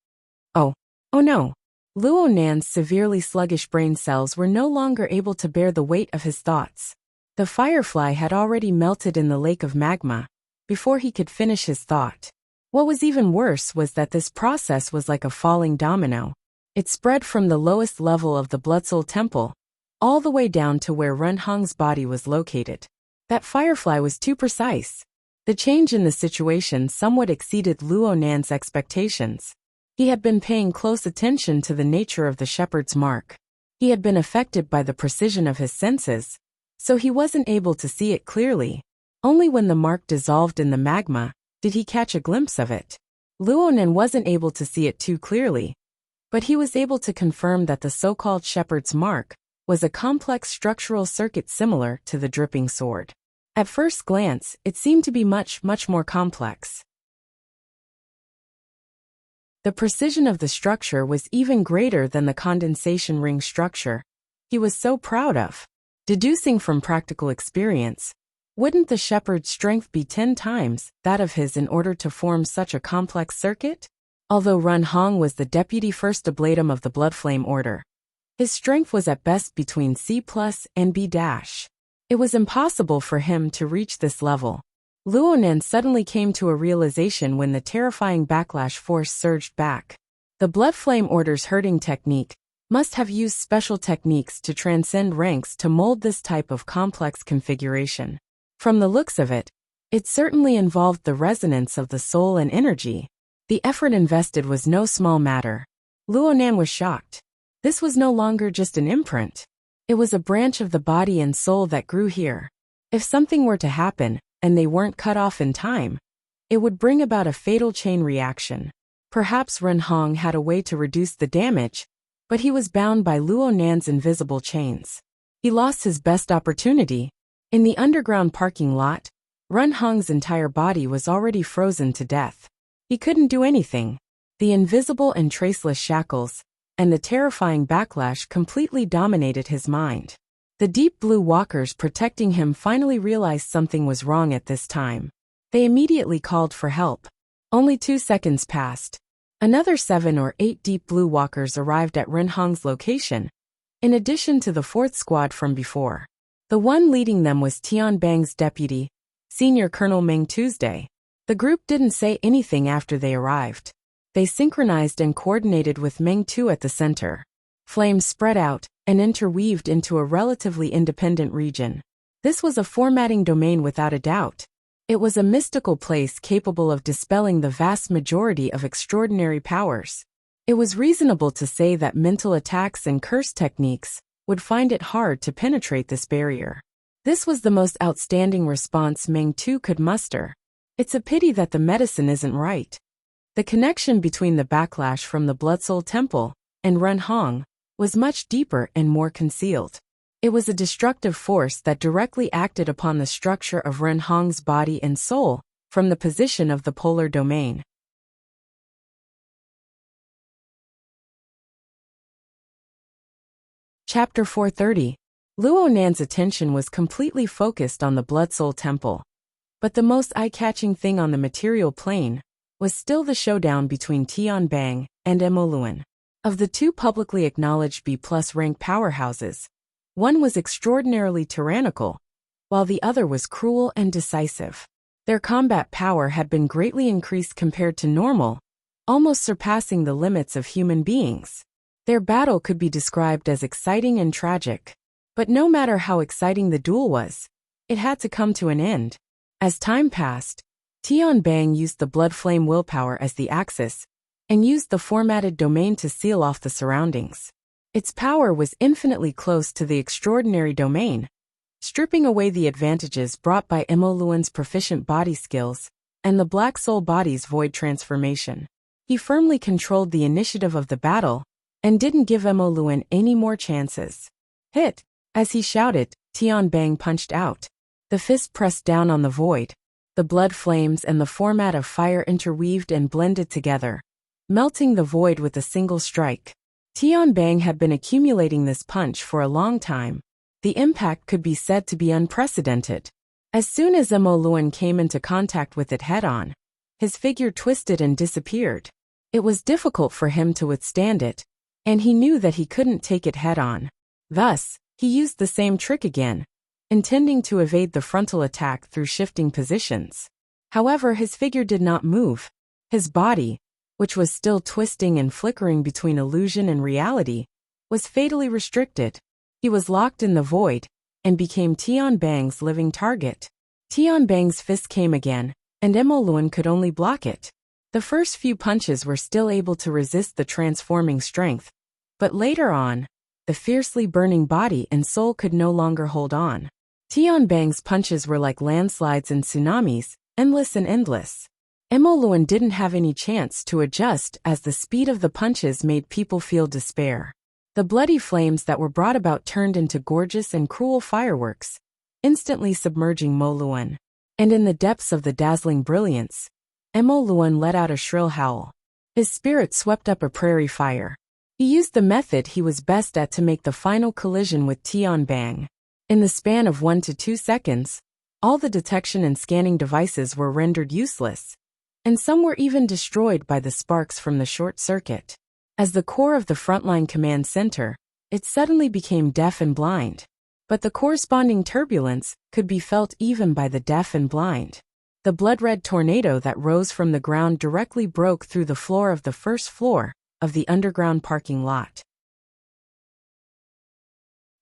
Oh no. Luonan's severely sluggish brain cells were no longer able to bear the weight of his thoughts. The firefly had already melted in the lake of magma before he could finish his thought. What was even worse was that this process was like a falling domino. It spread from the lowest level of the Bloodsoul Temple, all the way down to where Hong's body was located. That firefly was too precise. The change in the situation somewhat exceeded Luonan's expectations. He had been paying close attention to the nature of the shepherd's mark. He had been affected by the precision of his senses, so he wasn't able to see it clearly. Only when the mark dissolved in the magma did he catch a glimpse of it. Luonan wasn't able to see it too clearly, but he was able to confirm that the so-called shepherd's mark was a complex structural circuit similar to the dripping sword. At first glance, it seemed to be much more complex. The precision of the structure was even greater than the condensation ring structure he was so proud of. Deducing from practical experience, wouldn't the shepherd's strength be 10 times that of his in order to form such a complex circuit? Although Hong was the deputy first ablatum of the Bloodflame Order, his strength was at best between C+ and B-. It was impossible for him to reach this level. Luonan suddenly came to a realization when the terrifying backlash force surged back. The Bloodflame Order's herding technique must have used special techniques to transcend ranks to mold this type of complex configuration. From the looks of it, it certainly involved the resonance of the soul and energy. The effort invested was no small matter. Luonan was shocked. This was no longer just an imprint. It was a branch of the body and soul that grew here. If something were to happen, and they weren't cut off in time, it would bring about a fatal chain reaction. Perhaps Hong had a way to reduce the damage, but he was bound by Luonan's invisible chains. He lost his best opportunity. In the underground parking lot, Hong's entire body was already frozen to death. He couldn't do anything. The invisible and traceless shackles and the terrifying backlash completely dominated his mind. The deep blue walkers protecting him finally realized something was wrong at this time. They immediately called for help. Only 2 seconds passed. Another 7 or 8 deep blue walkers arrived at Hong's location, in addition to the 4th squad from before. The one leading them was Tian Bang's deputy, Senior Colonel Meng Tuesday. The group didn't say anything after they arrived. They synchronized and coordinated with Meng Tu at the center. Flames spread out and interweaved into a relatively independent region. This was a formatting domain without a doubt. It was a mystical place capable of dispelling the vast majority of extraordinary powers. It was reasonable to say that mental attacks and curse techniques would find it hard to penetrate this barrier. This was the most outstanding response Meng Tu could muster. It's a pity that the medicine isn't right. The connection between the backlash from the Bloodsoul Temple and Ren Hong, was much deeper and more concealed. It was a destructive force that directly acted upon the structure of Ren Hong's body and soul from the position of the polar domain. Chapter 430. Luo Nan's attention was completely focused on the Blood Soul Temple. But the most eye-catching thing on the material plane was still the showdown between Tian Bang and Emo Luan. Of the two publicly acknowledged B+ rank powerhouses, one was extraordinarily tyrannical, while the other was cruel and decisive. Their combat power had been greatly increased compared to normal, almost surpassing the limits of human beings. Their battle could be described as exciting and tragic. But no matter how exciting the duel was, it had to come to an end. As time passed, Tian Bang used the blood flame willpower as the axis, and used the formatted domain to seal off the surroundings. Its power was infinitely close to the extraordinary domain, stripping away the advantages brought by Emo Luan's proficient body skills and the Black Soul body's void transformation. He firmly controlled the initiative of the battle, and didn't give Emo Luan any more chances. Hit! As he shouted, Tian Bang punched out. The fist pressed down on the void. The blood flames and the format of fire interweaved and blended together, melting the void with a single strike. Tian Bang had been accumulating this punch for a long time. The impact could be said to be unprecedented. As soon as Emo Luan came into contact with it head-on, his figure twisted and disappeared. It was difficult for him to withstand it, and he knew that he couldn't take it head-on. Thus, he used the same trick again, intending to evade the frontal attack through shifting positions. However, his figure did not move. His body, which was still twisting and flickering between illusion and reality, was fatally restricted. He was locked in the void, and became Tian Bang's living target. Tian Bang's fist came again, and Emo Luan could only block it. The first few punches were still able to resist the transforming strength, but later on, the fiercely burning body and soul could no longer hold on. Tian Bang's punches were like landslides and tsunamis, endless and endless. Emo Luan didn't have any chance to adjust as the speed of the punches made people feel despair. The bloody flames that were brought about turned into gorgeous and cruel fireworks, instantly submerging Mo Luan. And in the depths of the dazzling brilliance, Emo Luan let out a shrill howl. His spirit swept up a prairie fire. He used the method he was best at to make the final collision with Tian Bang. In the span of 1 to 2 seconds, all the detection and scanning devices were rendered useless, and some were even destroyed by the sparks from the short circuit. As the core of the frontline command center, it suddenly became deaf and blind. But the corresponding turbulence could be felt even by the deaf and blind. The blood-red tornado that rose from the ground directly broke through the floor of the first floor of the underground parking lot.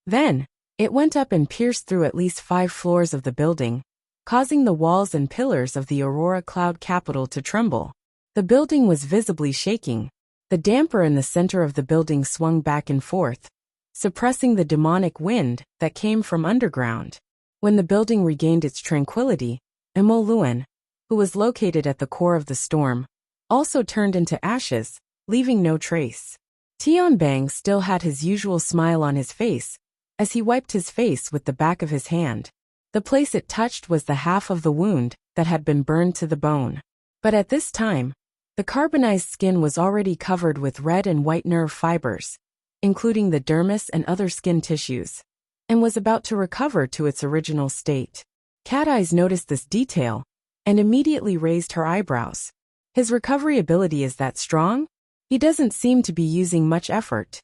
Then, it went up and pierced through at least 5 floors of the building, causing the walls and pillars of the Aurora Cloud capital to tremble. The building was visibly shaking. The damper in the center of the building swung back and forth, suppressing the demonic wind that came from underground. When the building regained its tranquility, Emo Luan, who was located at the core of the storm, also turned into ashes, leaving no trace. Tian Bang still had his usual smile on his face, as he wiped his face with the back of his hand. The place it touched was the half of the wound that had been burned to the bone. But at this time, the carbonized skin was already covered with red and white nerve fibers, including the dermis and other skin tissues, and was about to recover to its original state. Cat Eyes noticed this detail, and immediately raised her eyebrows. His recovery ability is that strong? He doesn't seem to be using much effort.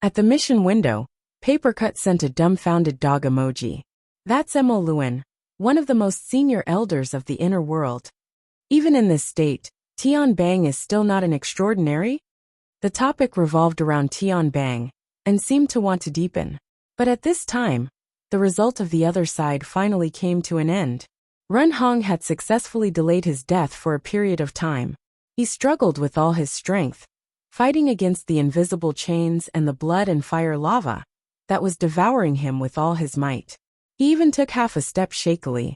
At the mission window, Papercut sent a dumbfounded dog emoji. That's Emo Luan, one of the most senior elders of the inner world. Even in this state, Tian Bang is still not an extraordinary? The topic revolved around Tian Bang, and seemed to want to deepen. But at this time, the result of the other side finally came to an end. Ren Hong had successfully delayed his death for a period of time. He struggled with all his strength, fighting against the invisible chains and the blood and fire lava that was devouring him with all his might. He even took half a step shakily.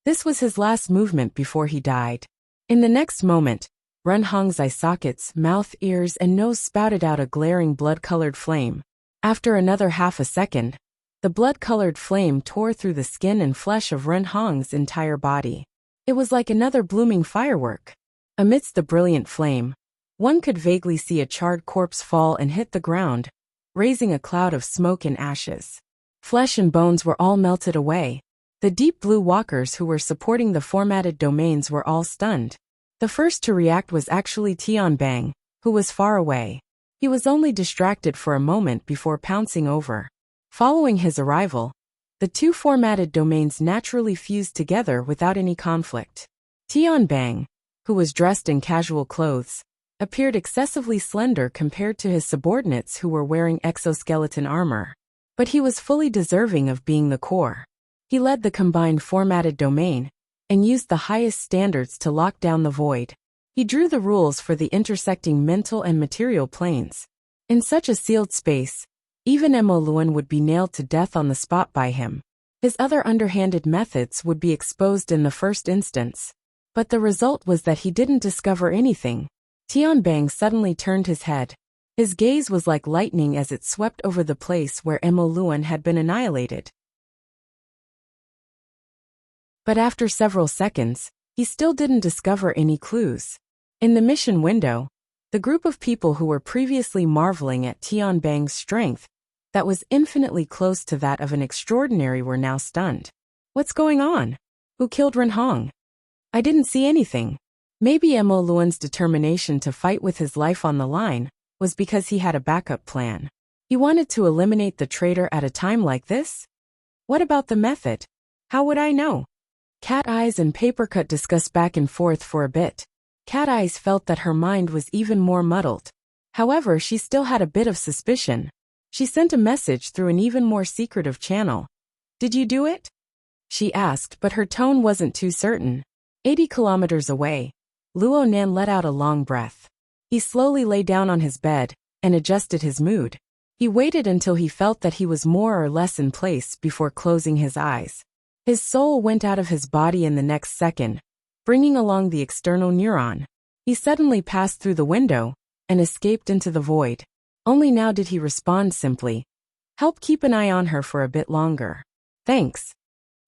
This was his last movement before he died. In the next moment, Ren Hong's eye sockets, mouth, ears, and nose spouted out a glaring blood-colored flame. After another half a second, the blood-colored flame tore through the skin and flesh of Ren Hong's entire body. It was like another blooming firework. Amidst the brilliant flame, one could vaguely see a charred corpse fall and hit the ground, raising a cloud of smoke and ashes. Flesh and bones were all melted away. The deep blue walkers who were supporting the formatted domains were all stunned. The first to react was actually Tianbang, who was far away. He was only distracted for a moment before pouncing over. Following his arrival, the two formatted domains naturally fused together without any conflict. Tianbang, who was dressed in casual clothes, appeared excessively slender compared to his subordinates who were wearing exoskeleton armor. But he was fully deserving of being the core. He led the combined formatted domain, and used the highest standards to lock down the void. He drew the rules for the intersecting mental and material planes. In such a sealed space, even Mo Luan would be nailed to death on the spot by him. His other underhanded methods would be exposed in the first instance. But the result was that he didn't discover anything. Tianbang suddenly turned his head. His gaze was like lightning as it swept over the place where Mo Luan had been annihilated. But after several seconds, he still didn't discover any clues. In the mission window, the group of people who were previously marveling at Tianbang's strength, that was infinitely close to that of an extraordinary, were now stunned. What's going on? Who killed Ren Hong? I didn't see anything. Maybe Mo Luan's determination to fight with his life on the line was because he had a backup plan. He wanted to eliminate the traitor at a time like this? What about the method? How would I know? Cat Eyes and Papercut discussed back and forth for a bit. Cat Eyes felt that her mind was even more muddled. However, she still had a bit of suspicion. She sent a message through an even more secretive channel. Did you do it? She asked, but her tone wasn't too certain. 80 kilometers away, Luo Nan let out a long breath. He slowly lay down on his bed and adjusted his mood. He waited until he felt that he was more or less in place before closing his eyes. His soul went out of his body in the next second, bringing along the external neuron. He suddenly passed through the window and escaped into the void. Only now did he respond simply. Help keep an eye on her for a bit longer. Thanks.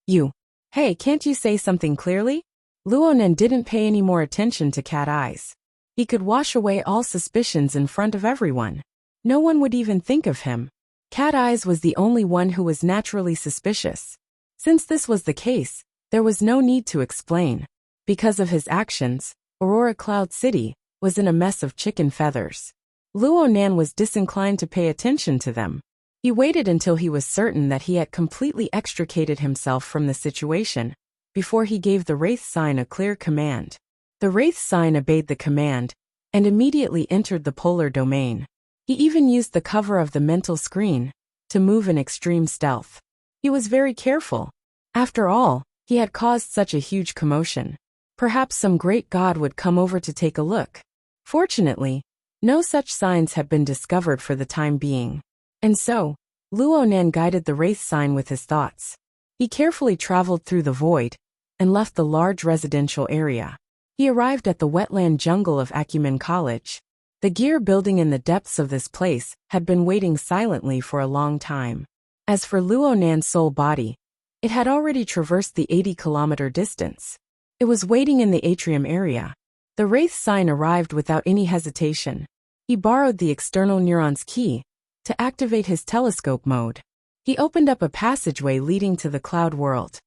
You. Hey, can't you say something clearly? Luonan didn't pay any more attention to Cat Eyes. He could wash away all suspicions in front of everyone. No one would even think of him. Cat Eyes was the only one who was naturally suspicious. Since this was the case, there was no need to explain. Because of his actions, Aurora Cloud City was in a mess of chicken feathers. Luo Nan was disinclined to pay attention to them. He waited until he was certain that he had completely extricated himself from the situation, before he gave the Wraith sign a clear command. The Wraith sign obeyed the command, and immediately entered the polar domain. He even used the cover of the mental screen to move in extreme stealth. He was very careful. After all, he had caused such a huge commotion. Perhaps some great god would come over to take a look. Fortunately, no such signs had been discovered for the time being. And so, Luo Nan guided the Wraith sign with his thoughts. He carefully traveled through the void and left the large residential area. He arrived at the wetland jungle of Acumen College. The gear building in the depths of this place had been waiting silently for a long time. As for Luo Nan's soul body, it had already traversed the 80-kilometer distance. It was waiting in the atrium area. The Wraith sign arrived without any hesitation. He borrowed the external neuron's key to activate his telescope mode. He opened up a passageway leading to the cloud world.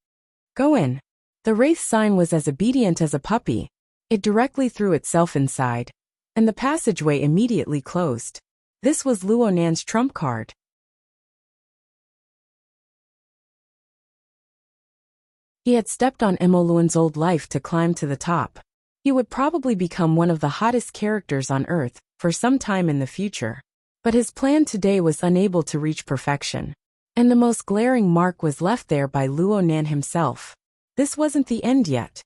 Go in. The Wraith sign was as obedient as a puppy. It directly threw itself inside, and the passageway immediately closed. This was Luo Nan's trump card. He had stepped on Mo Luan's old life to climb to the top. He would probably become one of the hottest characters on Earth for some time in the future. But his plan today was unable to reach perfection. And the most glaring mark was left there by Luo Nan himself. This wasn't the end yet.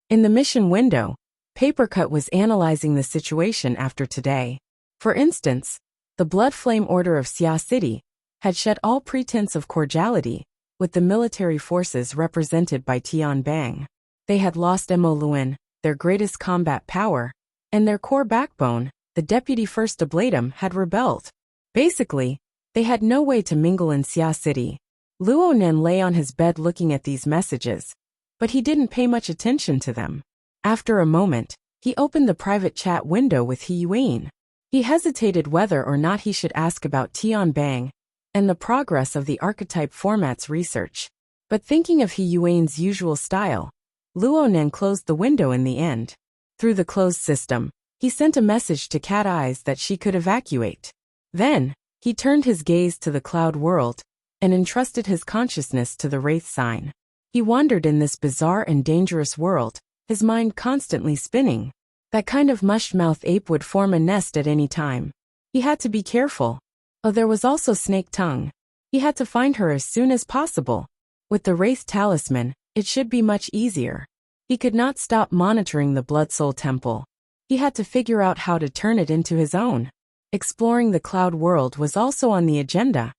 In the mission window, Papercut was analyzing the situation after today. For instance, the Blood Flame Order of Xia City had shed all pretense of cordiality, with the military forces represented by Tianbang. They had lost Mo Luan, their greatest combat power, and their core backbone, the deputy first ablatum, had rebelled. Basically, they had no way to mingle in Xia City. Luo Nen lay on his bed looking at these messages, but he didn't pay much attention to them. After a moment, he opened the private chat window with He Yuan. He hesitated whether or not he should ask about Tianbang and the progress of the archetype formats research. But thinking of He Yuan's usual style, Luo Nen closed the window in the end. Through the closed system, he sent a message to Cat Eyes that she could evacuate. Then, he turned his gaze to the cloud world and entrusted his consciousness to the Wraith sign. He wandered in this bizarre and dangerous world, his mind constantly spinning. That kind of mush-mouthed ape would form a nest at any time. He had to be careful. Oh, there was also Snake Tongue. He had to find her as soon as possible. With the Wraith talisman, it should be much easier. He could not stop monitoring the Blood Soul Temple. He had to figure out how to turn it into his own. Exploring the cloud world was also on the agenda.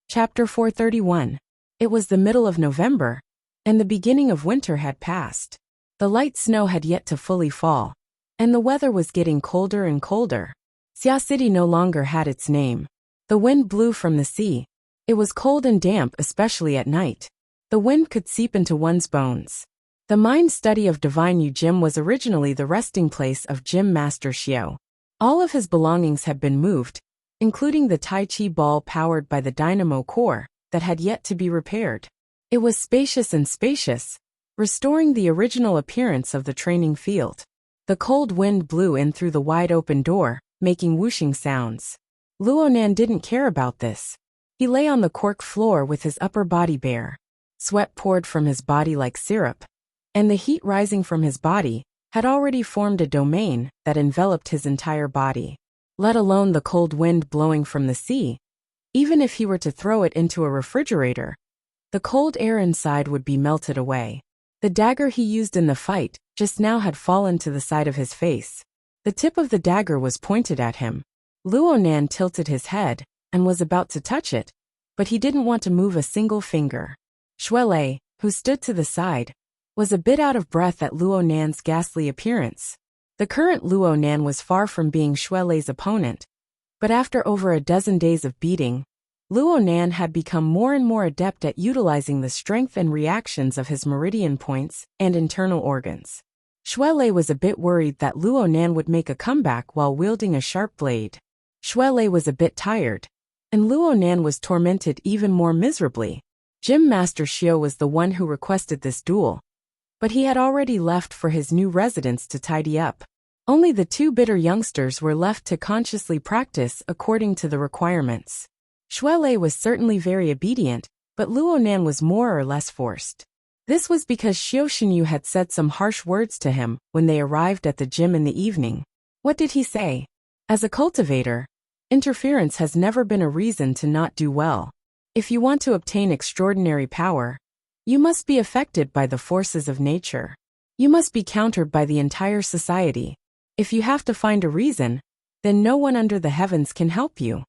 Chapter 431. It was the middle of November, and the beginning of winter had passed. The light snow had yet to fully fall, and the weather was getting colder and colder. Xia City no longer had its name. The wind blew from the sea. It was cold and damp, especially at night. The wind could seep into one's bones. The mind study of Divine Yu Jim was originally the resting place of Gym Master Xiao. All of his belongings had been moved, including the Tai Chi ball powered by the dynamo core that had yet to be repaired. It was spacious and spacious, restoring the original appearance of the training field. The cold wind blew in through the wide-open door, making whooshing sounds. Luo Nan didn't care about this. He lay on the cork floor with his upper body bare. Sweat poured from his body like syrup, and the heat rising from his body had already formed a domain that enveloped his entire body. Let alone the cold wind blowing from the sea. Even if he were to throw it into a refrigerator, the cold air inside would be melted away. The dagger he used in the fight just now had fallen to the side of his face. The tip of the dagger was pointed at him. Luo Nan tilted his head and was about to touch it, but he didn't want to move a single finger. Shuelei, who stood to the side, was a bit out of breath at Luo Nan's ghastly appearance. The current Luo Nan was far from being Shuelei's opponent, but after over a dozen days of beating, Luo Nan had become more and more adept at utilizing the strength and reactions of his meridian points and internal organs. Shuelei was a bit worried that Luo Nan would make a comeback while wielding a sharp blade. Shuelei was a bit tired, and Luo Nan was tormented even more miserably. Gym Master Xiao was the one who requested this duel, but he had already left for his new residence to tidy up. Only the two bitter youngsters were left to consciously practice according to the requirements. Shuelei was certainly very obedient, but Luo Nan was more or less forced. This was because Xiao Xinyu had said some harsh words to him when they arrived at the gym in the evening. What did he say? As a cultivator, interference has never been a reason to not do well. If you want to obtain extraordinary power, you must be affected by the forces of nature. You must be countered by the entire society. If you have to find a reason, then no one under the heavens can help you.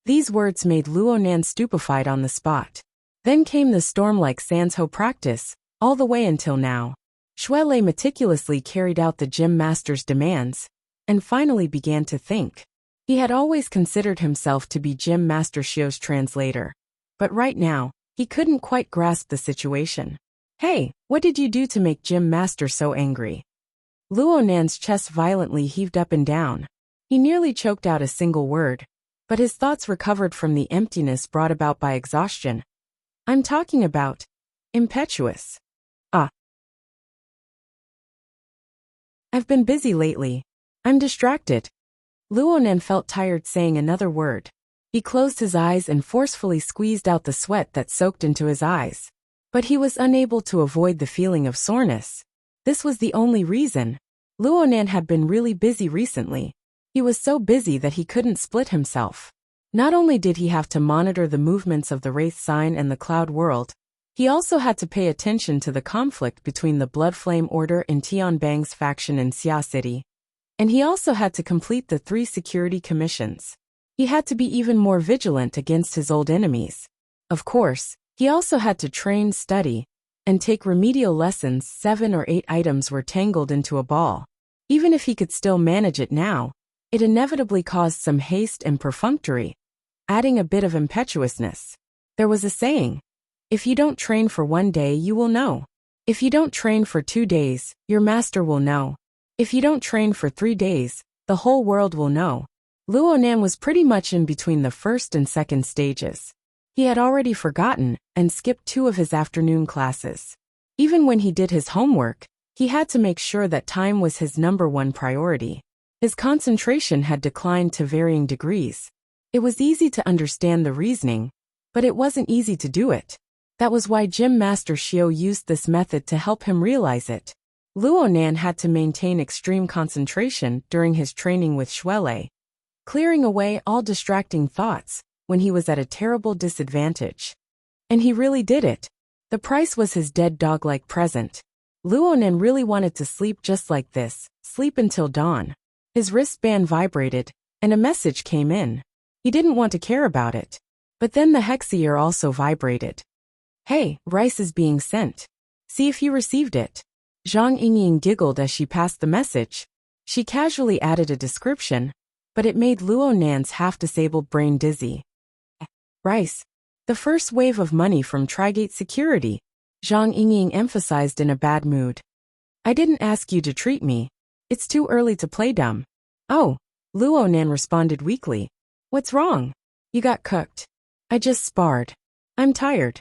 These words made Luo Nan stupefied on the spot. Then came the storm-like Sanzhou practice, all the way until now. Shuelei meticulously carried out the gym master's demands, and finally began to think. He had always considered himself to be Gym Master Xiao's translator, but right now, he couldn't quite grasp the situation. Hey, what did you do to make Gym Master so angry? Luo Nan's chest violently heaved up and down. He nearly choked out a single word, but his thoughts recovered from the emptiness brought about by exhaustion. I'm talking about impetuous. I've been busy lately. I'm distracted. Luo Nan felt tired saying another word. He closed his eyes and forcefully squeezed out the sweat that soaked into his eyes. But he was unable to avoid the feeling of soreness. This was the only reason. Luo Nan had been really busy recently. He was so busy that he couldn't split himself. Not only did he have to monitor the movements of the Wraith sign and the cloud world, he also had to pay attention to the conflict between the Blood Flame Order and Tianbang's faction in Xia City. And he also had to complete the 3 security commissions. He had to be even more vigilant against his old enemies. Of course, he also had to train, study, and take remedial lessons. 7 or 8 items were tangled into a ball. Even if he could still manage it now, it inevitably caused some haste and perfunctory, adding a bit of impetuousness. There was a saying, if you don't train for 1 day, you will know. If you don't train for 2 days, your master will know. If you don't train for 3 days, the whole world will know. Luo Nan was pretty much in between the first and second stages. He had already forgotten and skipped 2 of his afternoon classes. Even when he did his homework, he had to make sure that time was his #1 priority. His concentration had declined to varying degrees. It was easy to understand the reasoning, but it wasn't easy to do it. That was why Gym Master Xiao used this method to help him realize it. Luo Nan had to maintain extreme concentration during his training with Shuelei, clearing away all distracting thoughts when he was at a terrible disadvantage. And he really did it. The price was his dead dog-like present. Luo Nan really wanted to sleep just like this, sleep until dawn. His wristband vibrated, and a message came in. He didn't want to care about it. But then the hexier also vibrated. Hey, rice is being sent. See if you received it. Zhang Yingying giggled as she passed the message. She casually added a description, but it made Luo Nan's half-disabled brain dizzy. Rice. The first wave of money from Trigate Security, Zhang Yingying emphasized in a bad mood. I didn't ask you to treat me. It's too early to play dumb. Oh, Luo Nan responded weakly. What's wrong? You got cooked. I just sparred. I'm tired.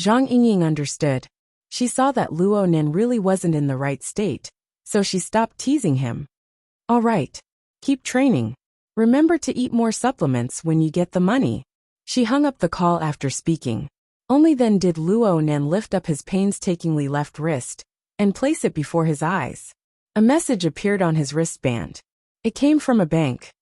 Zhang Yingying understood. She saw that Luo Nan really wasn't in the right state, so she stopped teasing him. All right. Keep training. Remember to eat more supplements when you get the money. She hung up the call after speaking. Only then did Luo Nan lift up his painstakingly left wrist and place it before his eyes. A message appeared on his wristband. It came from a bank.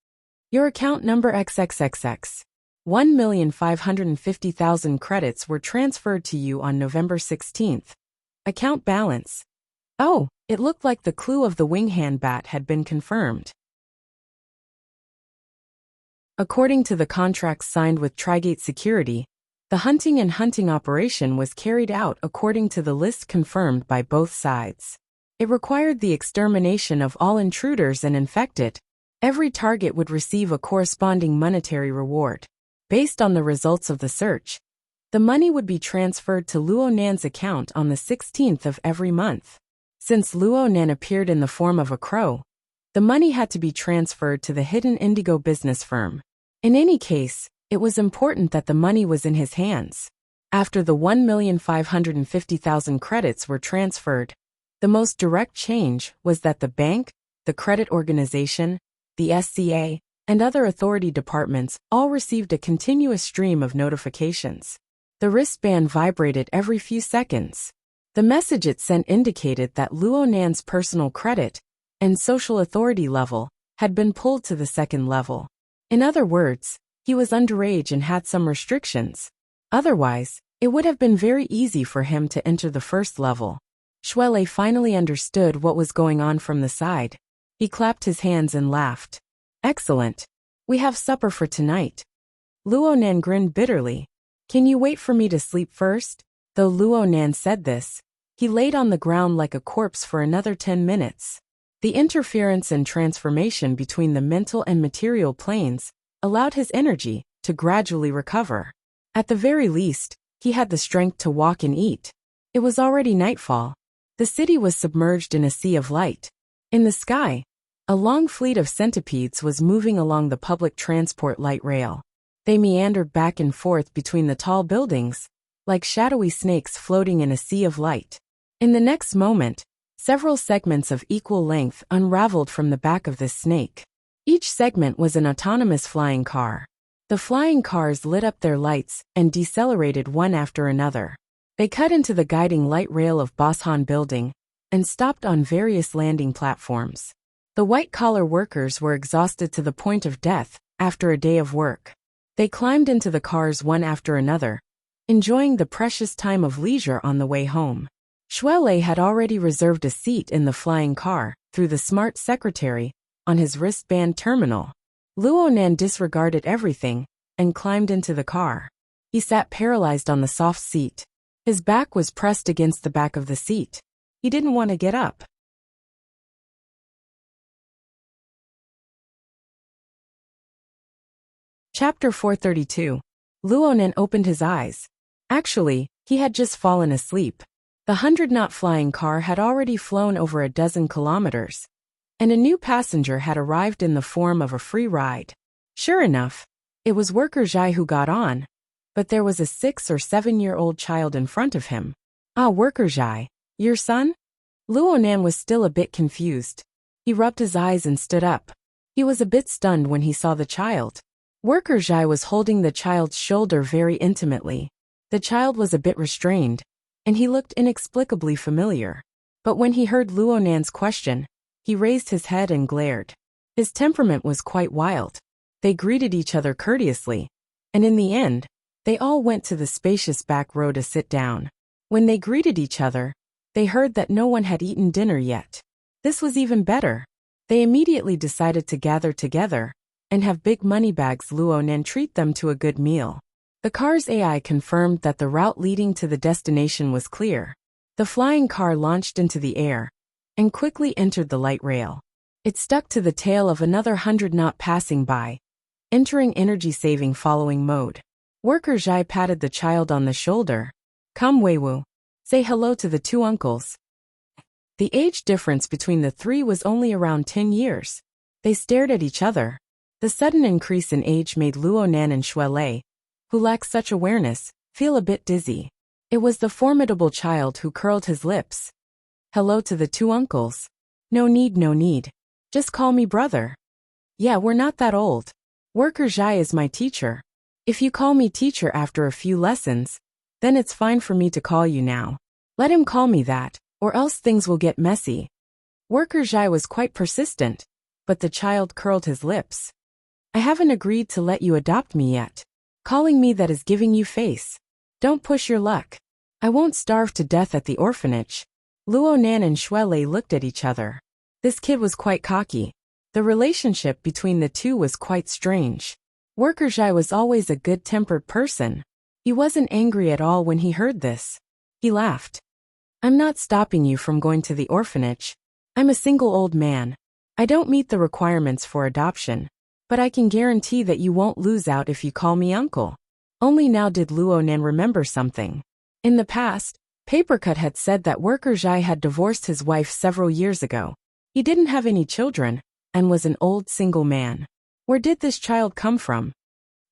Your account number XXXX. 1,550,000 credits were transferred to you on November 16th. Account balance. Oh, it looked like the clue of the wing-hand bat had been confirmed. According to the contracts signed with Trigate Security, the hunting and hunting operation was carried out according to the list confirmed by both sides. It required the extermination of all intruders and infected. Every target would receive a corresponding monetary reward. Based on the results of the search, the money would be transferred to Luo Nan's account on the 16th of every month. Since Luo Nan appeared in the form of a crow, the money had to be transferred to the hidden indigo business firm. In any case, it was important that the money was in his hands. After the 1,550,000 credits were transferred, the most direct change was that the bank, the credit organization, the SCA, and other authority departments all received a continuous stream of notifications. The wristband vibrated every few seconds. The message it sent indicated that Luo Nan's personal credit and social authority level had been pulled to the second level. In other words, he was underage and had some restrictions. Otherwise, it would have been very easy for him to enter the first level. Shuelei finally understood what was going on from the side. He clapped his hands and laughed. Excellent. We have supper for tonight. Luo Nan grinned bitterly. Can you wait for me to sleep first? Though Luo Nan said this, he laid on the ground like a corpse for another 10 minutes. The interference and transformation between the mental and material planes allowed his energy to gradually recover. At the very least, he had the strength to walk and eat. It was already nightfall. The city was submerged in a sea of light. In the sky, a long fleet of centipedes was moving along the public transport light rail. They meandered back and forth between the tall buildings, like shadowy snakes floating in a sea of light. In the next moment, several segments of equal length unraveled from the back of this snake. Each segment was an autonomous flying car. The flying cars lit up their lights and decelerated one after another. They cut into the guiding light rail of Boshan Building and stopped on various landing platforms. The white-collar workers were exhausted to the point of death after a day of work. They climbed into the cars one after another, enjoying the precious time of leisure on the way home. Shuelei had already reserved a seat in the flying car through the smart secretary on his wristband terminal. Luo Nan disregarded everything and climbed into the car. He sat paralyzed on the soft seat. His back was pressed against the back of the seat. He didn't want to get up. Chapter 432. Luonan opened his eyes. Actually, he had just fallen asleep. The 100-knot flying car had already flown over a dozen kilometers, and a new passenger had arrived in the form of a free ride. Sure enough, it was worker Zhai who got on, but there was a 6 or 7-year-old child in front of him. Ah, worker Zhai, your son? Luonan was still a bit confused. He rubbed his eyes and stood up. He was a bit stunned when he saw the child. Worker Zhai was holding the child's shoulder very intimately. The child was a bit restrained, and he looked inexplicably familiar. But when he heard Luonan's question, he raised his head and glared. His temperament was quite wild. They greeted each other courteously, and in the end, they all went to the spacious back row to sit down. When they greeted each other, they heard that no one had eaten dinner yet. This was even better. They immediately decided to gather together and have big money bags Luonan treat them to a good meal. The car's AI confirmed that the route leading to the destination was clear. The flying car launched into the air and quickly entered the light rail. It stuck to the tail of another 100-knot passing by, entering energy-saving following mode. Worker Zhai patted the child on the shoulder. Come Weiwu. Say hello to the two uncles. The age difference between the three was only around 10 years. They stared at each other. The sudden increase in age made Luonan and Shuelei, who lacked such awareness, feel a bit dizzy. It was the formidable child who curled his lips. Hello to the two uncles. No need. Just call me brother. Yeah, we're not that old. Worker Zhai is my teacher. If you call me teacher after a few lessons, then it's fine for me to call you now. Let him call me that, or else things will get messy. Worker Zhai was quite persistent, but the child curled his lips. I haven't agreed to let you adopt me yet. Calling me that is giving you face. Don't push your luck. I won't starve to death at the orphanage. Luonan and Shuelei looked at each other. This kid was quite cocky. The relationship between the two was quite strange. Worker Zhai was always a good-tempered person. He wasn't angry at all when he heard this. He laughed. I'm not stopping you from going to the orphanage. I'm a single old man. I don't meet the requirements for adoption, but I can guarantee that you won't lose out if you call me uncle. Only now did Luonan remember something. In the past, Papercut had said that Worker Zhai had divorced his wife several years ago. He didn't have any children, and was an old single man. Where did this child come from?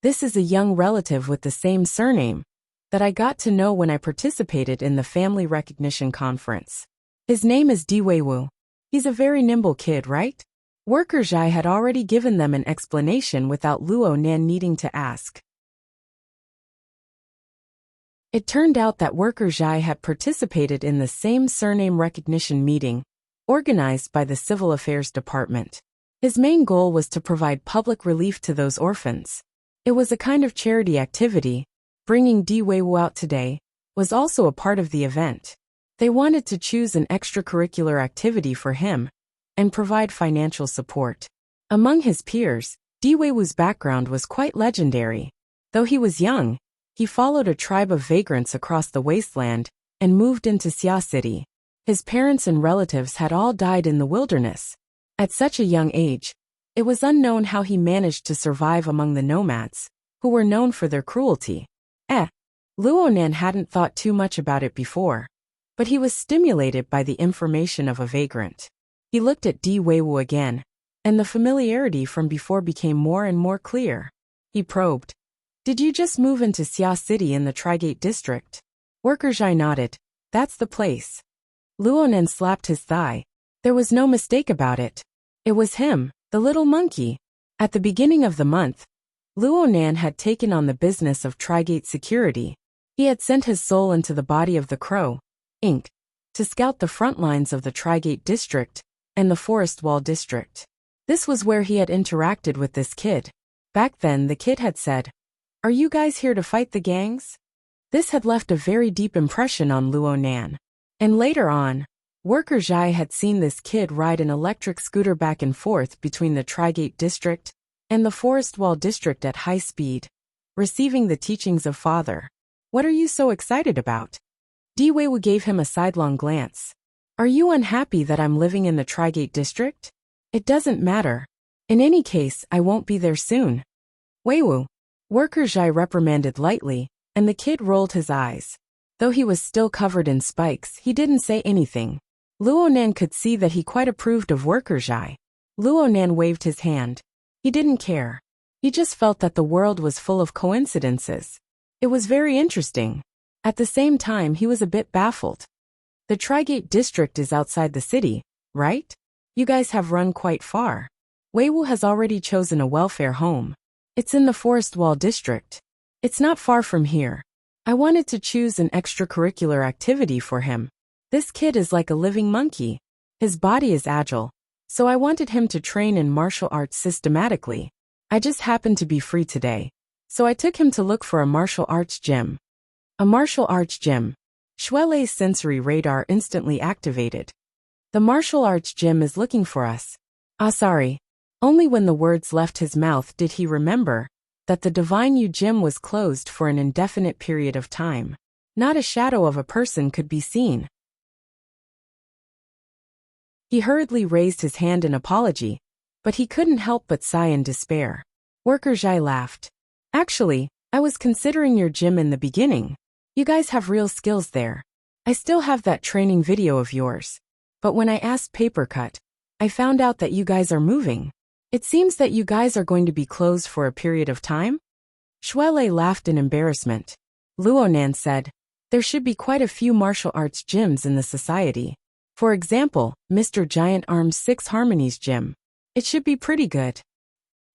This is a young relative with the same surname that I got to know when I participated in the family recognition conference. His name is Weiwu. He's a very nimble kid, right? Worker Zhai had already given them an explanation without Luonan needing to ask. It turned out that Worker Zhai had participated in the same surname recognition meeting, organized by the Civil Affairs Department. His main goal was to provide public relief to those orphans. It was a kind of charity activity. Bringing Weiwu out today was also a part of the event. They wanted to choose an extracurricular activity for him and provide financial support. Among his peers, Weiwu's background was quite legendary. Though he was young, he followed a tribe of vagrants across the wasteland and moved into Xia City. His parents and relatives had all died in the wilderness. At such a young age, it was unknown how he managed to survive among the nomads, who were known for their cruelty. Luonan hadn't thought too much about it before, but he was stimulated by the information of a vagrant. He looked at Weiwu again, and the familiarity from before became more and more clear. He probed. Did you just move into Xia City in the Trigate district? Worker Zhai nodded. That's the place. Luonan slapped his thigh. There was no mistake about it. It was him, the little monkey. At the beginning of the month, Luonan had taken on the business of Trigate security. He had sent his soul into the body of the Crow, Inc., to scout the front lines of the Trigate district and the Forest Wall district. This was where he had interacted with this kid. Back then the kid had said, "Are you guys here to fight the gangs?" This had left a very deep impression on Luonan. And later on, Worker Zhai had seen this kid ride an electric scooter back and forth between the Trigate district and the Forest Wall district at high speed, receiving the teachings of Father. What are you so excited about? Di Weiwu gave him a sidelong glance. Are you unhappy that I'm living in the Trigate district? It doesn't matter. In any case, I won't be there soon. Weiwu. Worker Zhai reprimanded lightly, and the kid rolled his eyes. Though he was still covered in spikes, he didn't say anything. Luonan could see that he quite approved of Worker Zhai. Luonan waved his hand. He didn't care. He just felt that the world was full of coincidences. It was very interesting. At the same time, he was a bit baffled. The Trigate district is outside the city, right? You guys have run quite far. Weiwu has already chosen a welfare home. It's in the Forest Wall district. It's not far from here. I wanted to choose an extracurricular activity for him. This kid is like a living monkey. His body is agile, so I wanted him to train in martial arts systematically. I just happened to be free today, so I took him to look for a martial arts gym. A martial arts gym. Shuelei's sensory radar instantly activated. The martial arts gym is looking for us. Sorry. Only when the words left his mouth did he remember that the Divine Yu gym was closed for an indefinite period of time. Not a shadow of a person could be seen. He hurriedly raised his hand in apology, but he couldn't help but sigh in despair. Worker Zhai laughed. Actually, I was considering your gym in the beginning. You guys have real skills there. I still have that training video of yours. But when I asked Papercut, I found out that you guys are moving. It seems that you guys are going to be closed for a period of time? Shuelei laughed in embarrassment. Luonan said, there should be quite a few martial arts gyms in the society. For example, Mr. Giant Arm's Six Harmonies gym. It should be pretty good.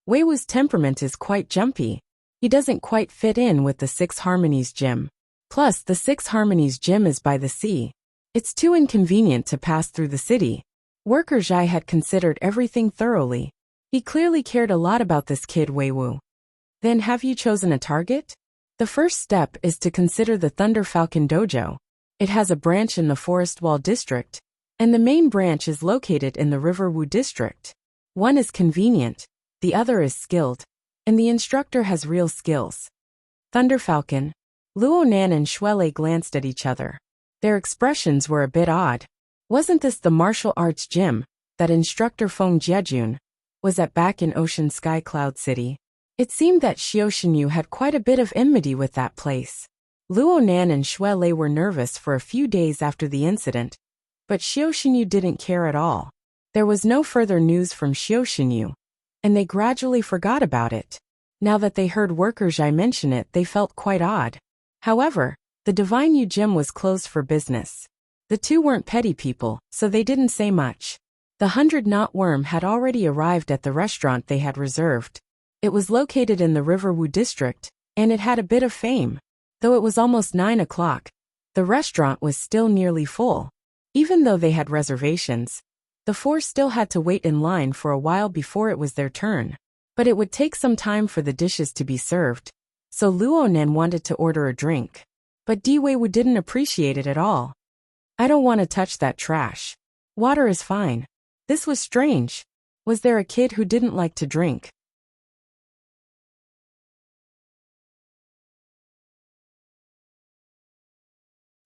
Weiwu's temperament is quite jumpy. He doesn't quite fit in with the Six Harmonies gym. Plus, the Six Harmonies gym is by the sea. It's too inconvenient to pass through the city. Worker Zhai had considered everything thoroughly. He clearly cared a lot about this kid Weiwu. Then have you chosen a target? The first step is to consider the Thunder Falcon Dojo. It has a branch in the Forest Wall district, and the main branch is located in the River Wu district. One is convenient, the other is skilled, and the instructor has real skills. Thunder Falcon. Luonan and Shuelei glanced at each other. Their expressions were a bit odd. Wasn't this the martial arts gym that instructor Feng Jiejun was at back in Ocean Sky Cloud City? It seemed that Xiaoxinyu had quite a bit of enmity with that place. Luonan and Shuelei were nervous for a few days after the incident, but Xiaoxinyu didn't care at all. There was no further news from Xiaoxinyu, and they gradually forgot about it. Now that they heard Worker Zhai mention it, they felt quite odd. However, the Divine Yu gym was closed for business. The two weren't petty people, so they didn't say much. The 100-knot worm had already arrived at the restaurant they had reserved. It was located in the River Wu district, and it had a bit of fame. Though it was almost 9 o'clock, the restaurant was still nearly full. Even though they had reservations, the four still had to wait in line for a while before it was their turn. But it would take some time for the dishes to be served, so Luonan wanted to order a drink. But Di Weiwu didn't appreciate it at all. I don't want to touch that trash. Water is fine. This was strange. Was there a kid who didn't like to drink?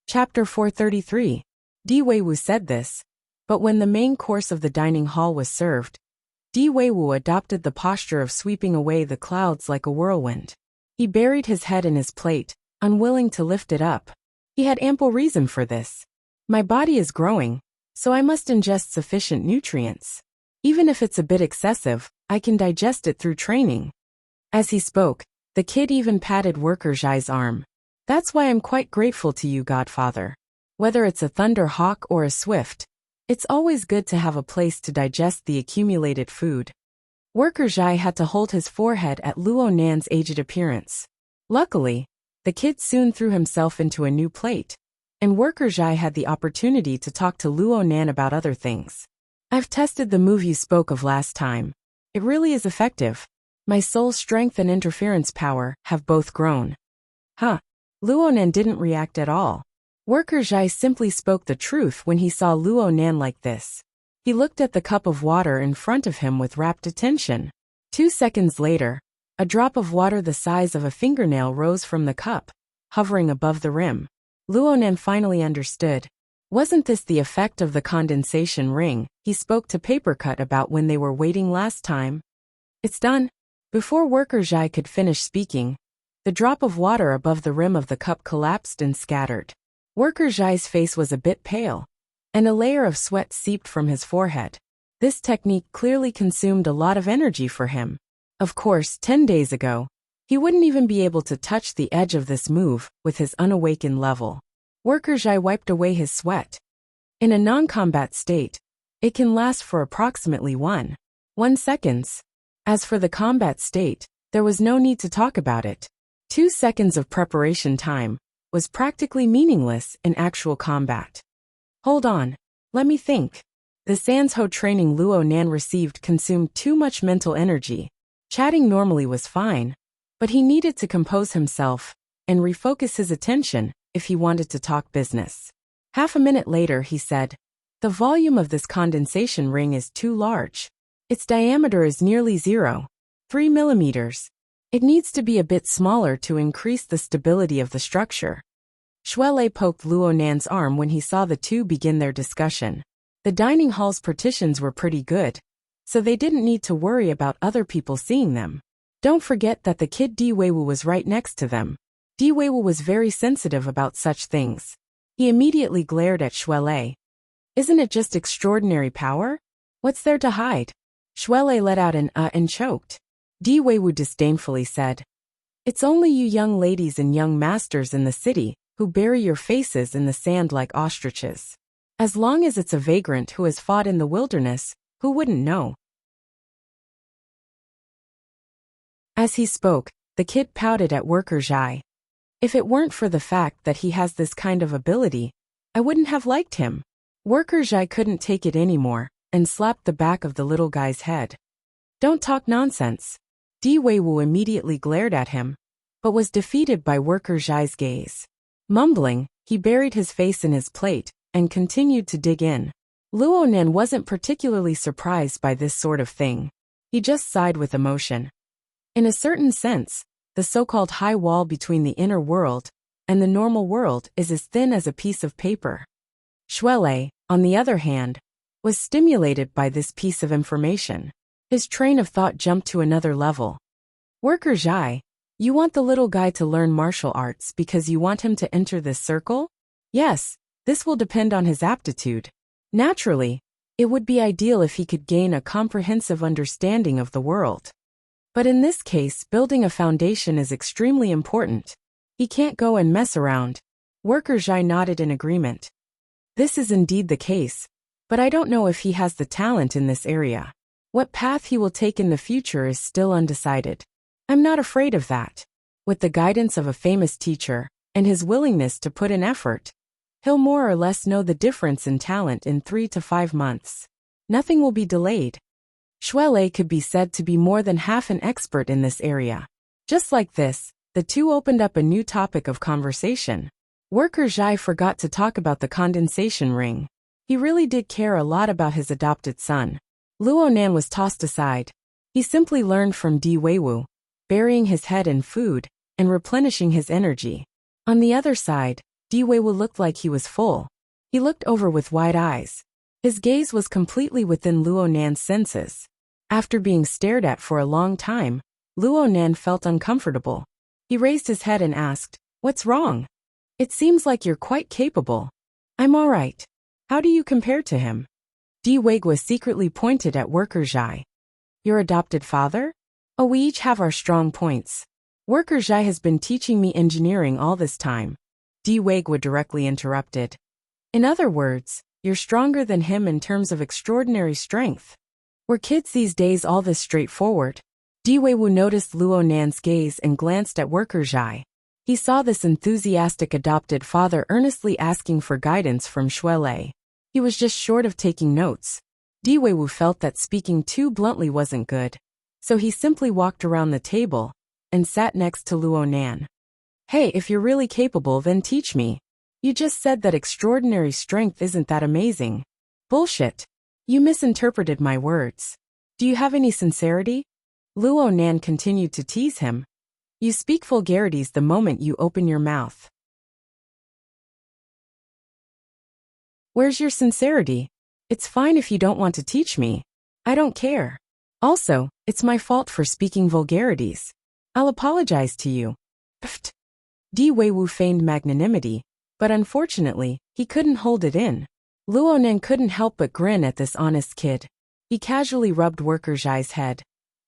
Chapter 433. Di Weiwu said this, but when the main course of the dining hall was served, Di Weiwu adopted the posture of sweeping away the clouds like a whirlwind. He buried his head in his plate, unwilling to lift it up. He had ample reason for this. My body is growing, so I must ingest sufficient nutrients. Even if it's a bit excessive, I can digest it through training. As he spoke, the kid even patted Worker Zhai's arm. That's why I'm quite grateful to you, Godfather. Whether it's a Thunder Hawk or a Swift, it's always good to have a place to digest the accumulated food. Worker Zhai had to hold his forehead at Luonan's aged appearance. Luckily, the kid soon threw himself into a new plate, and Worker Zhai had the opportunity to talk to Luonan about other things. I've tested the move you spoke of last time. It really is effective. My soul strength and interference power have both grown. Huh. Luonan didn't react at all. Worker Zhai simply spoke the truth when he saw Luonan like this. He looked at the cup of water in front of him with rapt attention. 2 seconds later, a drop of water the size of a fingernail rose from the cup, hovering above the rim. Luonan finally understood. Wasn't this the effect of the condensation ring he spoke to Papercut about when they were waiting last time? It's done. Before Worker Zhai could finish speaking, the drop of water above the rim of the cup collapsed and scattered. Worker Zhai's face was a bit pale, and a layer of sweat seeped from his forehead. This technique clearly consumed a lot of energy for him. Of course, 10 days ago, he wouldn't even be able to touch the edge of this move with his unawakened level. Worker Zhai wiped away his sweat. In a non-combat state, it can last for approximately 1 seconds. As for the combat state, there was no need to talk about it. 2 seconds of preparation time was practically meaningless in actual combat. Hold on, let me think. The Sanzhou training Luonan received consumed too much mental energy. Chatting normally was fine, but he needed to compose himself and refocus his attention if he wanted to talk business. Half a minute later he said, "The volume of this condensation ring is too large. Its diameter is nearly 0.3 millimeters. It needs to be a bit smaller to increase the stability of the structure." Shuelei poked Luonan's arm when he saw the two begin their discussion. The dining hall's partitions were pretty good, so they didn't need to worry about other people seeing them. Don't forget that the kid Di Weiwu was right next to them. Di Weiwu was very sensitive about such things. He immediately glared at Shuelei. "Isn't it just extraordinary power? What's there to hide?" Shuelei let out an and choked. Di Weiwu disdainfully said, "It's only you young ladies and young masters in the city who bury your faces in the sand like ostriches. As long as it's a vagrant who has fought in the wilderness, who wouldn't know?" As he spoke, the kid pouted at Worker Zhai. "If it weren't for the fact that he has this kind of ability, I wouldn't have liked him." Worker Zhai couldn't take it anymore and slapped the back of the little guy's head. "Don't talk nonsense." Di Weiwu immediately glared at him, but was defeated by Worker Zhai's gaze. Mumbling, he buried his face in his plate and continued to dig in. Luonan wasn't particularly surprised by this sort of thing. He just sighed with emotion. In a certain sense, the so-called high wall between the inner world and the normal world is as thin as a piece of paper. Shuelei, on the other hand, was stimulated by this piece of information. His train of thought jumped to another level. "Worker Zhai, you want the little guy to learn martial arts because you want him to enter this circle?" "Yes, this will depend on his aptitude. Naturally, it would be ideal if he could gain a comprehensive understanding of the world. But in this case, building a foundation is extremely important. He can't go and mess around." Worker Zhai nodded in agreement. "This is indeed the case, but I don't know if he has the talent in this area. What path he will take in the future is still undecided. I'm not afraid of that. With the guidance of a famous teacher and his willingness to put in effort, he'll more or less know the difference in talent in 3 to 5 months. Nothing will be delayed." Shuelei could be said to be more than half an expert in this area. Just like this, the two opened up a new topic of conversation. Worker Zhai forgot to talk about the condensation ring. He really did care a lot about his adopted son. Luonan was tossed aside. He simply learned from Di Weiwu, burying his head in food and replenishing his energy. On the other side, Di Weiwu looked like he was full. He looked over with wide eyes. His gaze was completely within Luonan's senses. After being stared at for a long time, Luonan felt uncomfortable. He raised his head and asked, "What's wrong? It seems like you're quite capable." "I'm all right. How do you compare to him?" Di Weiwu secretly pointed at Worker Zhai. "Your adopted father? Oh, we each have our strong points. Worker Zhai has been teaching me engineering all this time." Di Weiwu directly interrupted. "In other words, you're stronger than him in terms of extraordinary strength. Were kids these days all this straightforward?" Di Weiwu noticed Luonan's gaze and glanced at Worker Zhai. He saw this enthusiastic adopted father earnestly asking for guidance from Shuelei. He was just short of taking notes. Di Weiwu felt that speaking too bluntly wasn't good, so he simply walked around the table and sat next to Luonan. "Hey, if you're really capable, then teach me. You just said that extraordinary strength isn't that amazing." "Bullshit. You misinterpreted my words. Do you have any sincerity?" Luonan continued to tease him. "You speak vulgarities the moment you open your mouth." Where's your sincerity? It's fine if you don't want to teach me. I don't care. Also, it's my fault for speaking vulgarities. I'll apologize to you. Pfft. Di Weiwu feigned magnanimity, but unfortunately, he couldn't hold it in. Luonan couldn't help but grin at this honest kid. He casually rubbed Worker Zhai's head.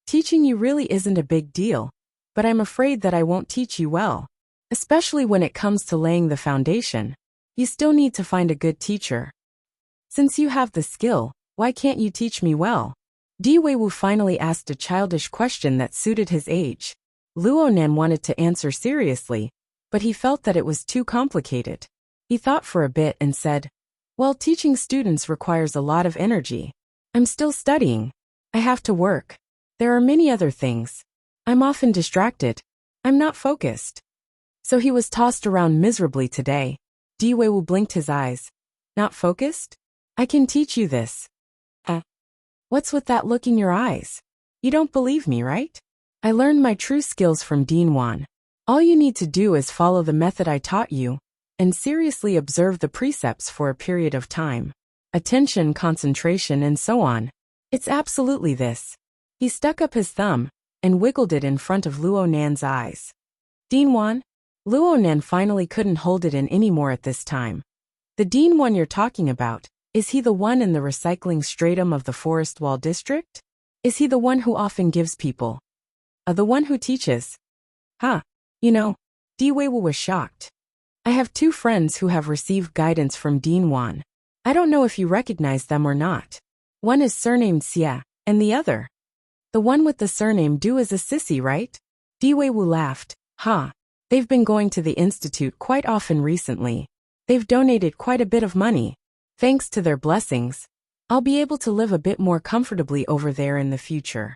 Teaching you really isn't a big deal, but I'm afraid that I won't teach you well. Especially when it comes to laying the foundation. You still need to find a good teacher. Since you have the skill, why can't you teach me well? Di Weiwu finally asked a childish question that suited his age. Luonan wanted to answer seriously, but he felt that it was too complicated. He thought for a bit and said, well, teaching students requires a lot of energy. I'm still studying. I have to work. There are many other things. I'm often distracted. I'm not focused. So he was tossed around miserably today. Di Weiwu blinked his eyes. Not focused? I can teach you this. What's with that look in your eyes? You don't believe me, right? I learned my true skills from Dean Wan. All you need to do is follow the method I taught you, and seriously observe the precepts for a period of time. Attention, concentration, and so on. It's absolutely this. He stuck up his thumb and wiggled it in front of Luonan's eyes. Dean Wan? Luonan finally couldn't hold it in anymore at this time. The Dean Wan you're talking about, is he the one in the recycling stratum of the Forest Wall District? Is he the one who often gives people? The one who teaches? Huh. You know, Di Weiwu was shocked. I have two friends who have received guidance from Dean Wan. I don't know if you recognize them or not. One is surnamed Xia, and the other. The one with the surname Du is a sissy, right? Di Weiwu laughed. They've been going to the institute quite often recently. They've donated quite a bit of money. Thanks to their blessings, I'll be able to live a bit more comfortably over there in the future.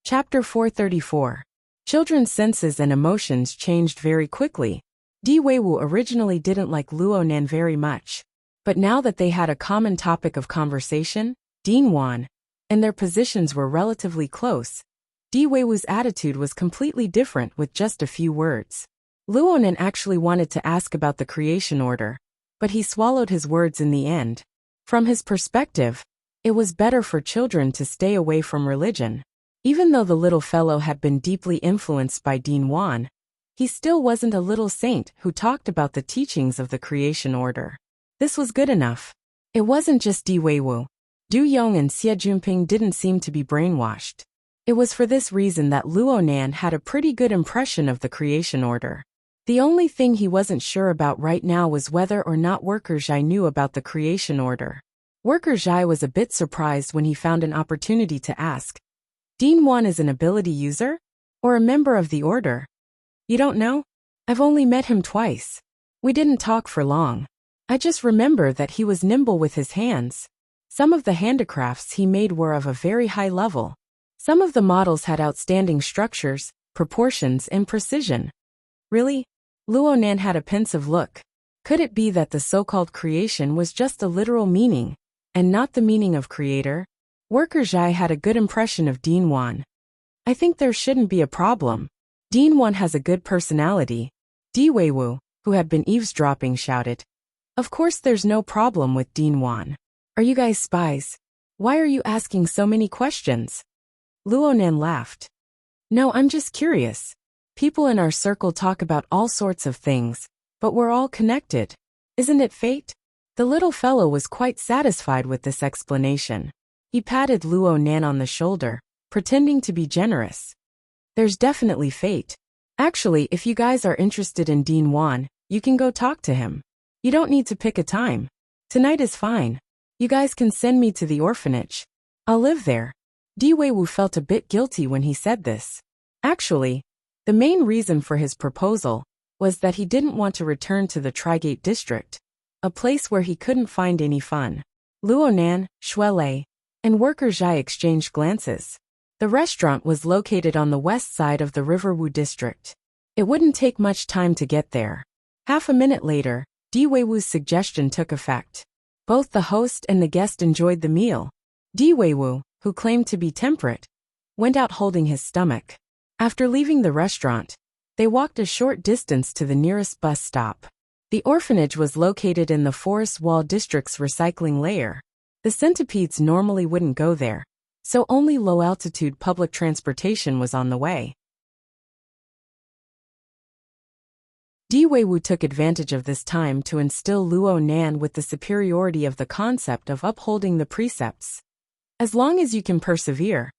Chapter 434. Children's senses and emotions changed very quickly. Di Weiwu originally didn't like Luonan very much, but now that they had a common topic of conversation, Dean Wan, and their positions were relatively close, Di Weiwu's attitude was completely different with just a few words. Luonan actually wanted to ask about the creation order, but he swallowed his words in the end. From his perspective, it was better for children to stay away from religion. Even though the little fellow had been deeply influenced by Dean Wan, he still wasn't a little saint who talked about the teachings of the creation order. This was good enough. It wasn't just Di Weiwu. Du Yong and Xie Junping didn't seem to be brainwashed. It was for this reason that Luonan had a pretty good impression of the creation order. The only thing he wasn't sure about right now was whether or not Worker Zhai knew about the creation order. Worker Zhai was a bit surprised when he found an opportunity to ask, Dean Wan is an ability user? Or a member of the order? You don't know? I've only met him twice. We didn't talk for long. I just remember that he was nimble with his hands. Some of the handicrafts he made were of a very high level. Some of the models had outstanding structures, proportions, and precision. Really? Luonan had a pensive look. Could it be that the so-called creation was just a literal meaning, and not the meaning of creator? Worker Zhai had a good impression of Dean Wan. I think there shouldn't be a problem. Dean Wan has a good personality. Di Weiwu, who had been eavesdropping, shouted. Of course there's no problem with Dean Wan. Are you guys spies? Why are you asking so many questions? Luonan laughed. No, I'm just curious. People in our circle talk about all sorts of things, but we're all connected. Isn't it fate? The little fellow was quite satisfied with this explanation. He patted Luonan on the shoulder, pretending to be generous. There's definitely fate. Actually, if you guys are interested in Dean Wan, you can go talk to him. You don't need to pick a time. Tonight is fine. You guys can send me to the orphanage. I'll live there. Di Weiwu felt a bit guilty when he said this. Actually, the main reason for his proposal was that he didn't want to return to the Trigate district, a place where he couldn't find any fun. Luonan, Shuelei, and Worker Zhai exchanged glances. The restaurant was located on the west side of the Riverwu district. It wouldn't take much time to get there. Half a minute later, Di Weiwu's suggestion took effect. Both the host and the guest enjoyed the meal. Di Weiwu, who claimed to be temperate, went out holding his stomach. After leaving the restaurant, They walked a short distance to the nearest bus stop. The orphanage was located in the Forest Wall District's recycling layer. The centipedes normally wouldn't go there, so only low-altitude public transportation was on the way. Diwewu took advantage of this time to instill Luo Nan with the superiority of the concept of upholding the precepts. As long as you can persevere,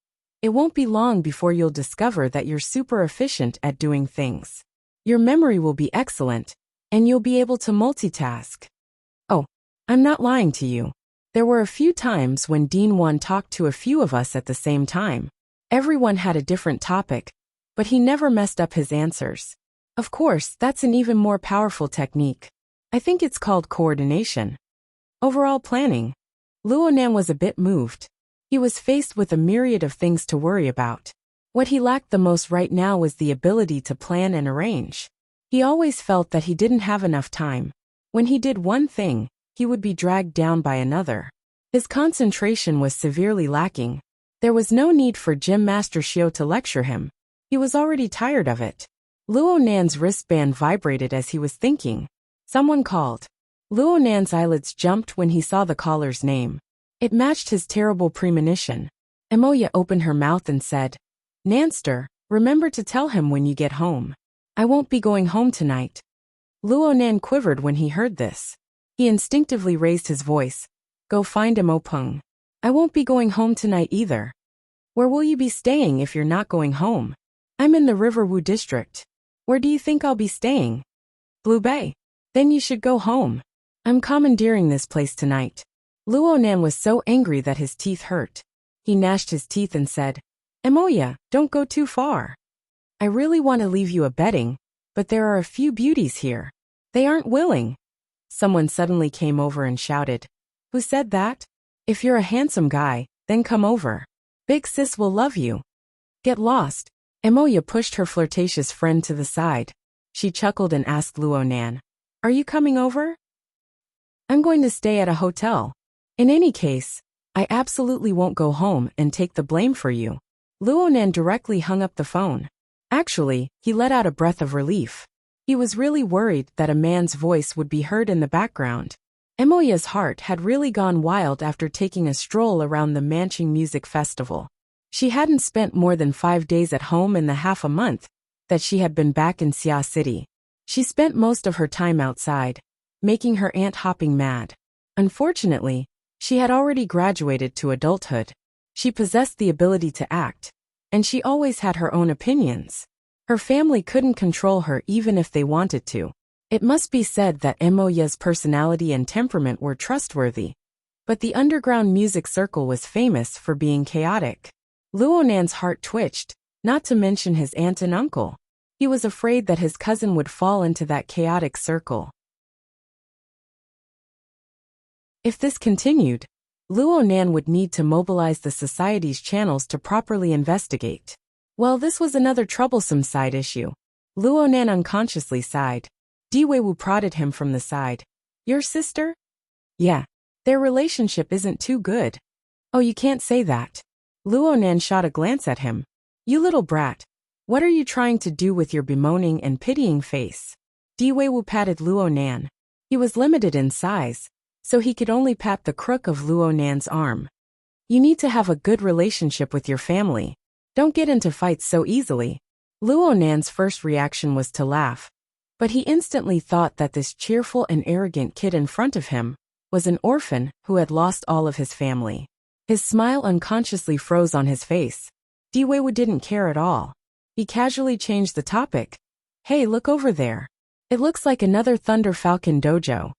it won't be long before you'll discover that you're super efficient at doing things. Your memory will be excellent, and you'll be able to multitask. Oh, I'm not lying to you. There were a few times when Dean Wan talked to a few of us at the same time. Everyone had a different topic, but he never messed up his answers. Of course, that's an even more powerful technique. I think it's called coordination. Overall planning. Luonan was a bit moved. He was faced with a myriad of things to worry about. What he lacked the most right now was the ability to plan and arrange. He always felt that he didn't have enough time. When he did one thing, he would be dragged down by another. His concentration was severely lacking. There was no need for Gym Master Xiao to lecture him. He was already tired of it. Luo Nan's wristband vibrated as he was thinking. Someone called. Luo Nan's eyelids jumped when he saw the caller's name. It matched his terrible premonition. Emoya opened her mouth and said, "Nanster, remember to tell him when you get home. I won't be going home tonight." Luo Nan quivered when he heard this. He instinctively raised his voice. "Go find Emo Peng. I won't be going home tonight either." "Where will you be staying if you're not going home?" "I'm in the Riverwu district." "Where do you think I'll be staying?" "Blue Bay." "Then you should go home. I'm commandeering this place tonight." Luo Nan was so angry that his teeth hurt. He gnashed his teeth and said, "Emoya, don't go too far. I really want to leave you a bedding, but there are a few beauties here. They aren't willing." Someone suddenly came over and shouted, "Who said that? If you're a handsome guy, then come over. Big sis will love you." "Get lost." Emoya pushed her flirtatious friend to the side. She chuckled and asked Luo Nan, "Are you coming over?" "I'm going to stay at a hotel. In any case, I absolutely won't go home and take the blame for you." Luo Nan directly hung up the phone. Actually, he let out a breath of relief. He was really worried that a man's voice would be heard in the background. Emoya's heart had really gone wild after taking a stroll around the Manching Music Festival. She hadn't spent more than 5 days at home in the half a month that she had been back in Xia City. She spent most of her time outside, making her aunt hopping mad. Unfortunately, she had already graduated to adulthood. She possessed the ability to act, and she always had her own opinions. Her family couldn't control her even if they wanted to. It must be said that Emoya's personality and temperament were trustworthy, but the underground music circle was famous for being chaotic. Luo Nan's heart twitched, not to mention his aunt and uncle. He was afraid that his cousin would fall into that chaotic circle. If this continued, Luo Nan would need to mobilize the society's channels to properly investigate. Well, this was another troublesome side issue. Luo Nan unconsciously sighed. Diwewu prodded him from the side. "Your sister?" "Yeah. Their relationship isn't too good." "Oh, you can't say that." Luo Nan shot a glance at him. "You little brat. What are you trying to do with your bemoaning and pitying face?" Diwewu patted Luo Nan. He was limited in size, so he could only pat the crook of Luo Nan's arm. "You need to have a good relationship with your family. Don't get into fights so easily." Luo Nan's first reaction was to laugh, but he instantly thought that this cheerful and arrogant kid in front of him was an orphan who had lost all of his family. His smile unconsciously froze on his face. Diwewu didn't care at all. He casually changed the topic. "Hey, look over there. It looks like another Thunder Falcon dojo."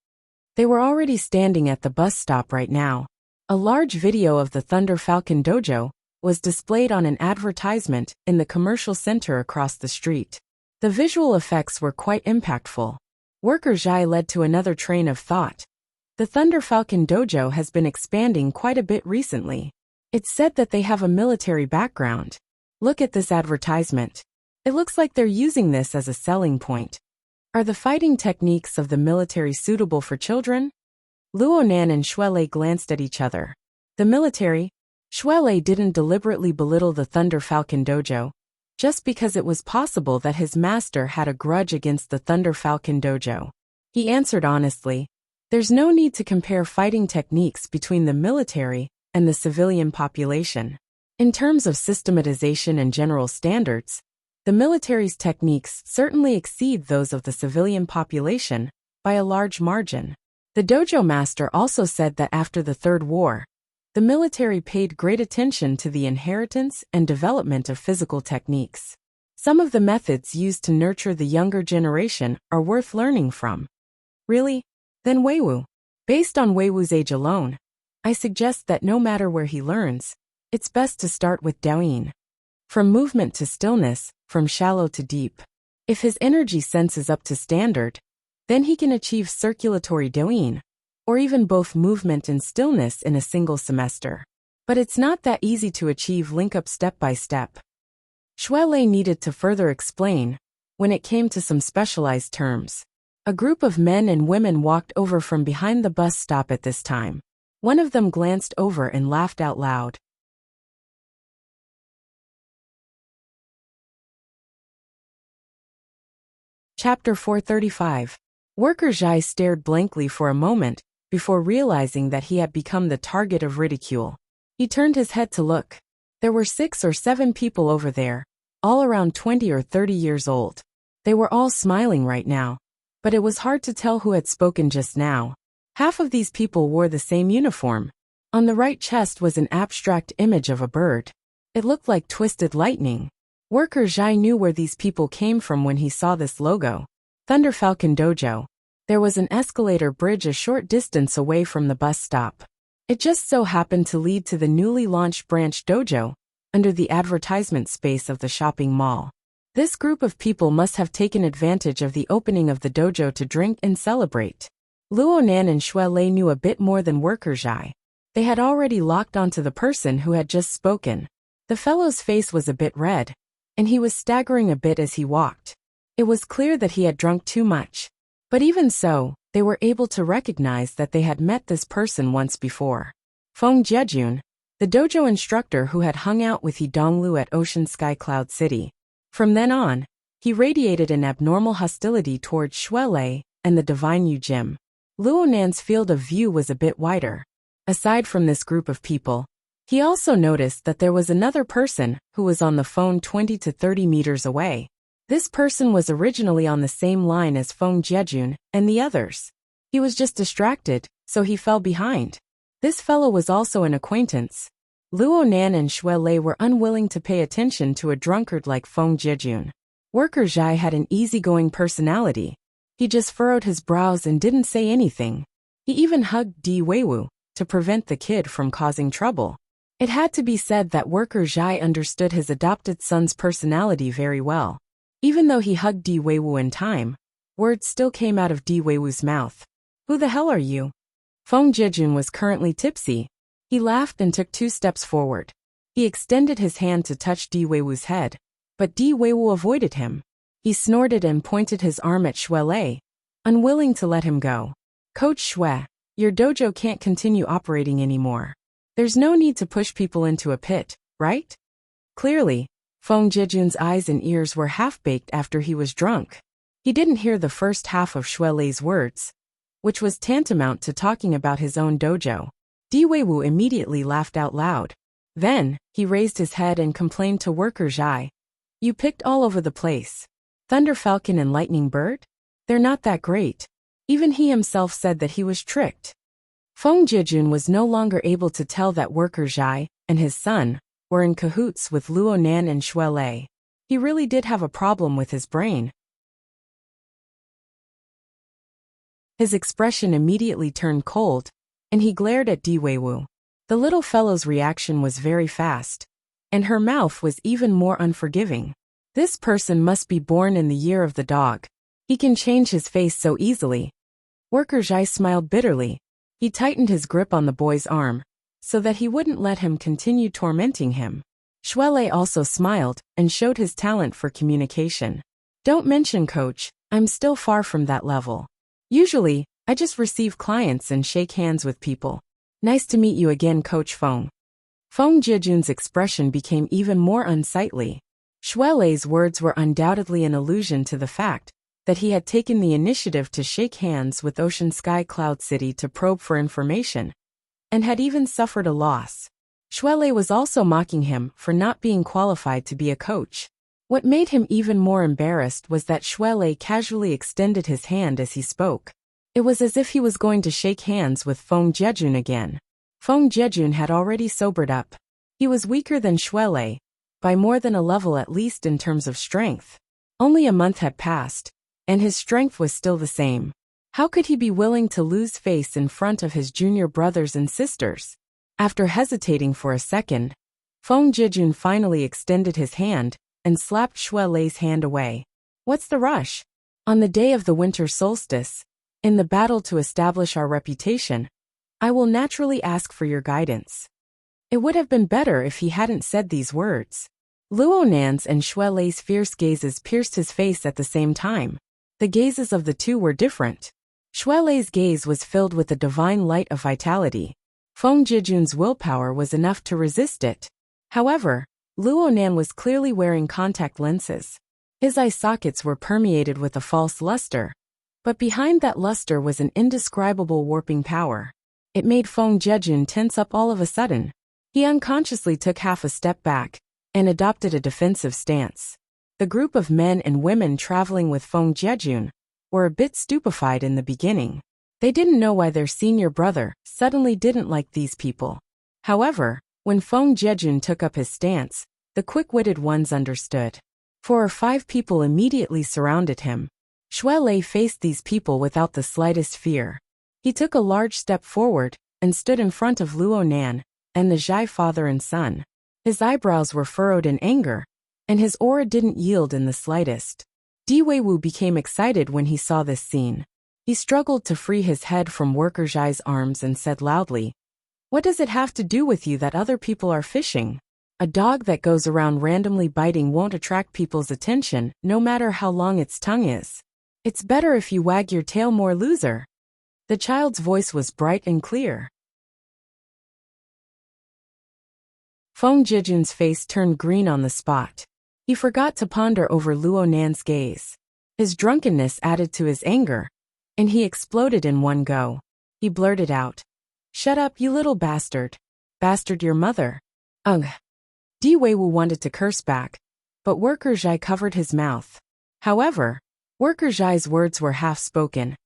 They were already standing at the bus stop right now. A large video of the Thunder Falcon dojo was displayed on an advertisement in the commercial center across the street. The visual effects were quite impactful. Worker Zhai led to another train of thought. The Thunder Falcon dojo has been expanding quite a bit recently. It's said that they have a military background. Look at this advertisement. It looks like they're using this as a selling point. Are the fighting techniques of the military suitable for children? Luo Nan and Shuelei glanced at each other. The military? Shuelei didn't deliberately belittle the Thunder Falcon dojo. just because it was possible that his master had a grudge against the Thunder Falcon dojo. He answered honestly, "There's no need to compare fighting techniques between the military and the civilian population. In terms of systematization and general standards, the military's techniques certainly exceed those of the civilian population by a large margin." The dojo master also said that after the Third War, the military paid great attention to the inheritance and development of physical techniques. Some of the methods used to nurture the younger generation are worth learning from. Really? Then Weiwu. Based on Weiwu's age alone, I suggest that no matter where he learns, it's best to start with Daoyin. From movement to stillness, from shallow to deep. If his energy sense is up to standard, then he can achieve circulatory Daoyin, or even both movement and stillness in a single semester. But it's not that easy to achieve link-up step by step. Xue Lei needed to further explain when it came to some specialized terms. A group of men and women walked over from behind the bus stop at this time. One of them glanced over and laughed out loud. Chapter 435. Worker Zhai stared blankly for a moment, before realizing that he had become the target of ridicule. He turned his head to look. There were 6 or 7 people over there, all around 20 or 30 years old. They were all smiling right now, but it was hard to tell who had spoken just now. Half of these people wore the same uniform. On the right chest was an abstract image of a bird. It looked like twisted lightning. Worker Zhai knew where these people came from when he saw this logo. Thunder Falcon Dojo. There was an escalator bridge a short distance away from the bus stop. It just so happened to lead to the newly launched branch dojo, under the advertisement space of the shopping mall. This group of people must have taken advantage of the opening of the dojo to drink and celebrate. Luonan and Xue Lei knew a bit more than Worker Zhai. They had already locked onto the person who had just spoken. The fellow's face was a bit red, and he was staggering a bit as he walked. It was clear that he had drunk too much. But even so, they were able to recognize that they had met this person once before. Feng Jiejun, the dojo instructor who had hung out with He Donglu at Ocean Sky Cloud City. From then on, he radiated an abnormal hostility towards Xue Lei and the Divine Yu Jim. Luonan's field of view was a bit wider. Aside from this group of people, he also noticed that there was another person who was on the phone 20 to 30 meters away. This person was originally on the same line as Feng Jiejun and the others. He was just distracted, so he fell behind. This fellow was also an acquaintance. Luonan and Xue Lei were unwilling to pay attention to a drunkard like Feng Jiejun. Worker Zhai had an easygoing personality. He just furrowed his brows and didn't say anything. He even hugged Di Weiwu to prevent the kid from causing trouble. It had to be said that Worker Zhai understood his adopted son's personality very well. Even though he hugged Di Weiwu in time, words still came out of Di Weiwu's mouth. "Who the hell are you?" Feng Jiejun was currently tipsy. He laughed and took 2 steps forward. He extended his hand to touch Di Weiwu's head, but Di Weiwu avoided him. He snorted and pointed his arm at Xue Lei, unwilling to let him go. "Coach Xue, your dojo can't continue operating anymore. There's no need to push people into a pit, right?" Clearly, Feng Jiejun's eyes and ears were half-baked after he was drunk. He didn't hear the first half of Xue Lei's words, which was tantamount to talking about his own dojo. Di Weiwu immediately laughed out loud. Then, he raised his head and complained to Worker Zhai. "You picked all over the place. Thunder Falcon and Lightning Bird? They're not that great." Even he himself said that he was tricked. Feng Jiejun was no longer able to tell that Worker Zhai and his son were in cahoots with Luonan and Xue Lei. He really did have a problem with his brain. His expression immediately turned cold, and he glared at Di Weiwu. The little fellow's reaction was very fast, and her mouth was even more unforgiving. This person must be born in the year of the dog. He can change his face so easily. Worker Zhai smiled bitterly. He tightened his grip on the boy's arm, so that he wouldn't let him continue tormenting him. Xue Lei also smiled and showed his talent for communication. "Don't mention, coach, I'm still far from that level. Usually, I just receive clients and shake hands with people. Nice to meet you again, Coach Feng." Feng Jiejun's expression became even more unsightly. Xuelei's words were undoubtedly an allusion to the fact that he had taken the initiative to shake hands with Ocean Sky Cloud City to probe for information, and had even suffered a loss. Xuelei was also mocking him for not being qualified to be a coach. What made him even more embarrassed was that Xuelei casually extended his hand as he spoke. It was as if he was going to shake hands with Feng Jejun again. Feng Jejun had already sobered up. He was weaker than Xuelei, by more than a level at least in terms of strength. Only a month had passed, and his strength was still the same. How could he be willing to lose face in front of his junior brothers and sisters? After hesitating for a second, Feng Jejun finally extended his hand and slapped Xuelei's hand away. What's the rush? On the day of the winter solstice, in the battle to establish our reputation, I will naturally ask for your guidance. It would have been better if he hadn't said these words. Luonan's and Xuelei's fierce gazes pierced his face at the same time. The gazes of the two were different. Xuelei's gaze was filled with the divine light of vitality. Feng Jejun's willpower was enough to resist it. However, Luonan was clearly wearing contact lenses. His eye sockets were permeated with a false luster, but behind that luster was an indescribable warping power. It made Feng Jejun tense up all of a sudden. He unconsciously took half a step back and adopted a defensive stance. The group of men and women traveling with Feng Jejun were a bit stupefied in the beginning. They didn't know why their senior brother suddenly didn't like these people. However, when Feng Jejun took up his stance, the quick-witted ones understood. 4 or 5 people immediately surrounded him. Xuelei faced these people without the slightest fear. He took a large step forward and stood in front of Luonan and the Zhai father and son. His eyebrows were furrowed in anger, and his aura didn't yield in the slightest. Di Weiwu became excited when he saw this scene. He struggled to free his head from Worker Zhai's arms and said loudly, "What does it have to do with you that other people are fishing? A dog that goes around randomly biting won't attract people's attention, no matter how long its tongue is. It's better if you wag your tail more, loser." The child's voice was bright and clear. Feng Jejun's face turned green on the spot. He forgot to ponder over Luonan's gaze. His drunkenness added to his anger, and he exploded in one go. He blurted out, "Shut up, you little bastard. Bastard your mother." Ugh. Di Weiwu wanted to curse back, but Worker Zhai covered his mouth. However, Worker Zhai's words were half-spoken,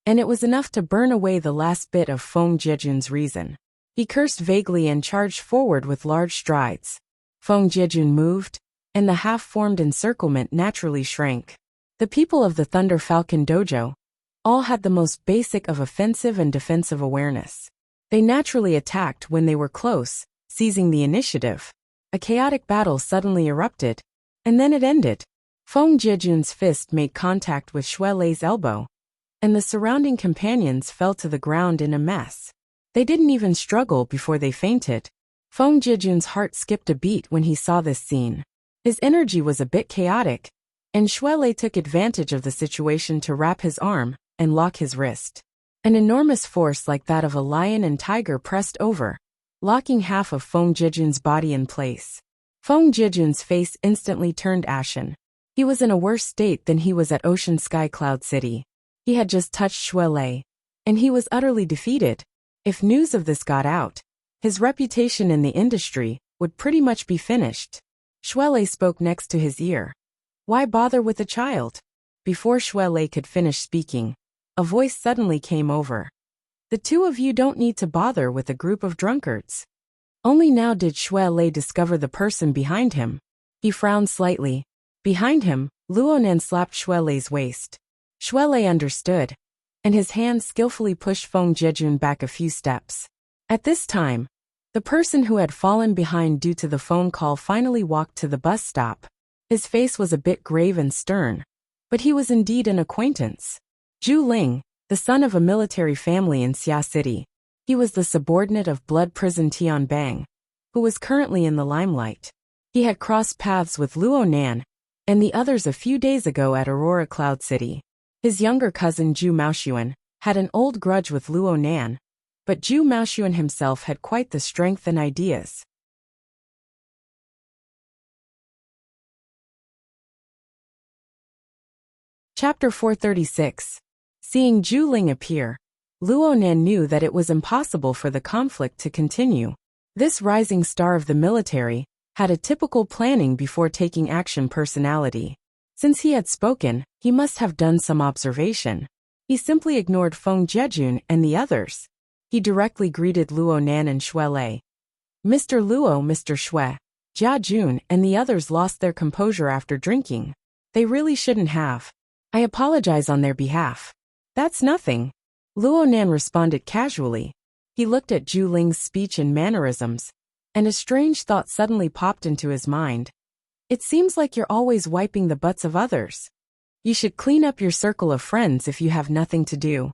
and it was enough to burn away the last bit of Feng Jejun's reason. He cursed vaguely and charged forward with large strides. Feng Jejun moved, and the half-formed encirclement naturally shrank. The people of the Thunder Falcon Dojo all had the most basic of offensive and defensive awareness. They naturally attacked when they were close, seizing the initiative. A chaotic battle suddenly erupted, and then it ended. Feng Jejun's fist made contact with Xuelei's elbow, and the surrounding companions fell to the ground in a mess. They didn't even struggle before they fainted. Feng Jejun's heart skipped a beat when he saw this scene. His energy was a bit chaotic, and Xuelei took advantage of the situation to wrap his arm and lock his wrist. An enormous force like that of a lion and tiger pressed over, locking half of Feng Jejun's body in place. Feng Jejun's face instantly turned ashen. He was in a worse state than he was at Ocean Sky Cloud City. He had just touched Xuelei, and he was utterly defeated. If news of this got out, his reputation in the industry would pretty much be finished. Xuelei spoke next to his ear. "Why bother with a child?" Before Xuelei could finish speaking, a voice suddenly came over. "The two of you don't need to bother with a group of drunkards." Only now did Xuelei discover the person behind him. He frowned slightly. Behind him, Luonan slapped Xuelei's waist. Xuelei understood, and his hand skillfully pushed Feng Jejun back a few steps. At this time, the person who had fallen behind due to the phone call finally walked to the bus stop. His face was a bit grave and stern, but he was indeed an acquaintance. Zhu Ling, the son of a military family in Xia City. He was the subordinate of Blood Prison Tian Bang, who was currently in the limelight. He had crossed paths with Luonan and the others a few days ago at Aurora Cloud City. His younger cousin Zhu Maoxuan had an old grudge with Luonan, but Zhu Maoxuan himself had quite the strength and ideas. Chapter 436. Seeing Zhu Ling appear, Luo Nan knew that it was impossible for the conflict to continue. This rising star of the military had a typical planning before taking action personality. Since he had spoken, he must have done some observation. He simply ignored Feng Jiejun and the others. He directly greeted Luo Nan and Xue Lei. Mr. Luo, Mr. Xue, Jia Jun, and the others lost their composure after drinking. They really shouldn't have. I apologize on their behalf. That's nothing. Luo Nan responded casually. He looked at Zhu Ling's speech and mannerisms, and a strange thought suddenly popped into his mind. It seems like you're always wiping the butts of others. You should clean up your circle of friends if you have nothing to do.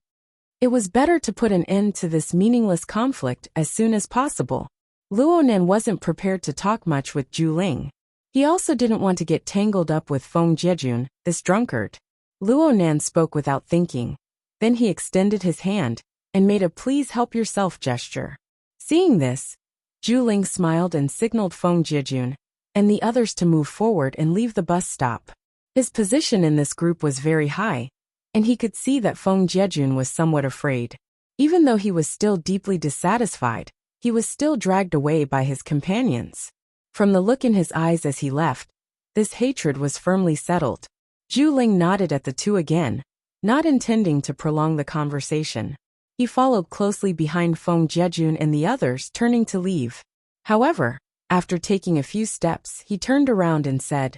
It was better to put an end to this meaningless conflict as soon as possible. Luo Nan wasn't prepared to talk much with Zhu Ling. He also didn't want to get tangled up with Feng Jiejun, this drunkard. Luo Nan spoke without thinking. Then he extended his hand and made a please help yourself gesture. Seeing this, Zhu Ling smiled and signaled Feng Jiejun and the others to move forward and leave the bus stop. His position in this group was very high, and he could see that Feng Jiejun was somewhat afraid. Even though he was still deeply dissatisfied, he was still dragged away by his companions. From the look in his eyes as he left, this hatred was firmly settled. Zhu Ling nodded at the two again, not intending to prolong the conversation. He followed closely behind Feng Jiejun and the others, turning to leave. However, after taking a few steps, he turned around and said,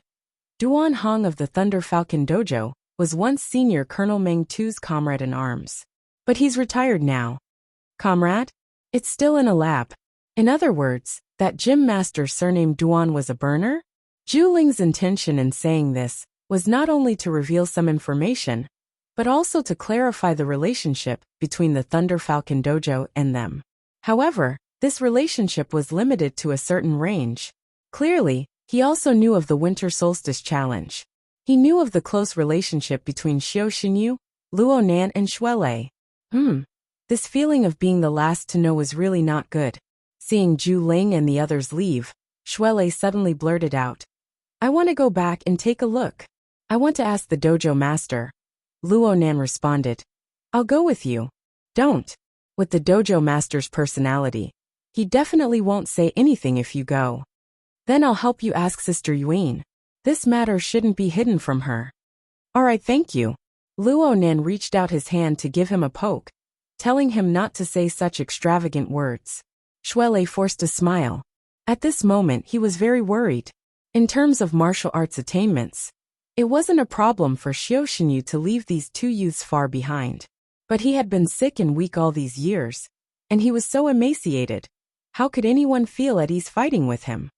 Duan Hong of the Thunder Falcon Dojo was once Senior Colonel Meng Tu's comrade in arms. But he's retired now. Comrade? It's still in a lab. In other words, that gym master surnamed Duan was a burner? Zhu Ling's intention in saying this was not only to reveal some information, but also to clarify the relationship between the Thunder Falcon Dojo and them. However, this relationship was limited to a certain range. Clearly, he also knew of the Winter Solstice Challenge. He knew of the close relationship between Xiao Xinyu, Luo Nan, and Xue Lei. This feeling of being the last to know was really not good. Seeing Zhu Ling and the others leave, Xue Lei suddenly blurted out, I want to go back and take a look. I want to ask the dojo master. Luo Nan responded, I'll go with you. Don't. With the dojo master's personality, he definitely won't say anything if you go. Then I'll help you ask Sister Yuan. This matter shouldn't be hidden from her. All right, thank you. Luo Nan reached out his hand to give him a poke, telling him not to say such extravagant words. Xue Lei forced a smile. At this moment he was very worried. In terms of martial arts attainments, it wasn't a problem for Xiao Xinyu to leave these two youths far behind. But he had been sick and weak all these years, and he was so emaciated. How could anyone feel at ease fighting with him?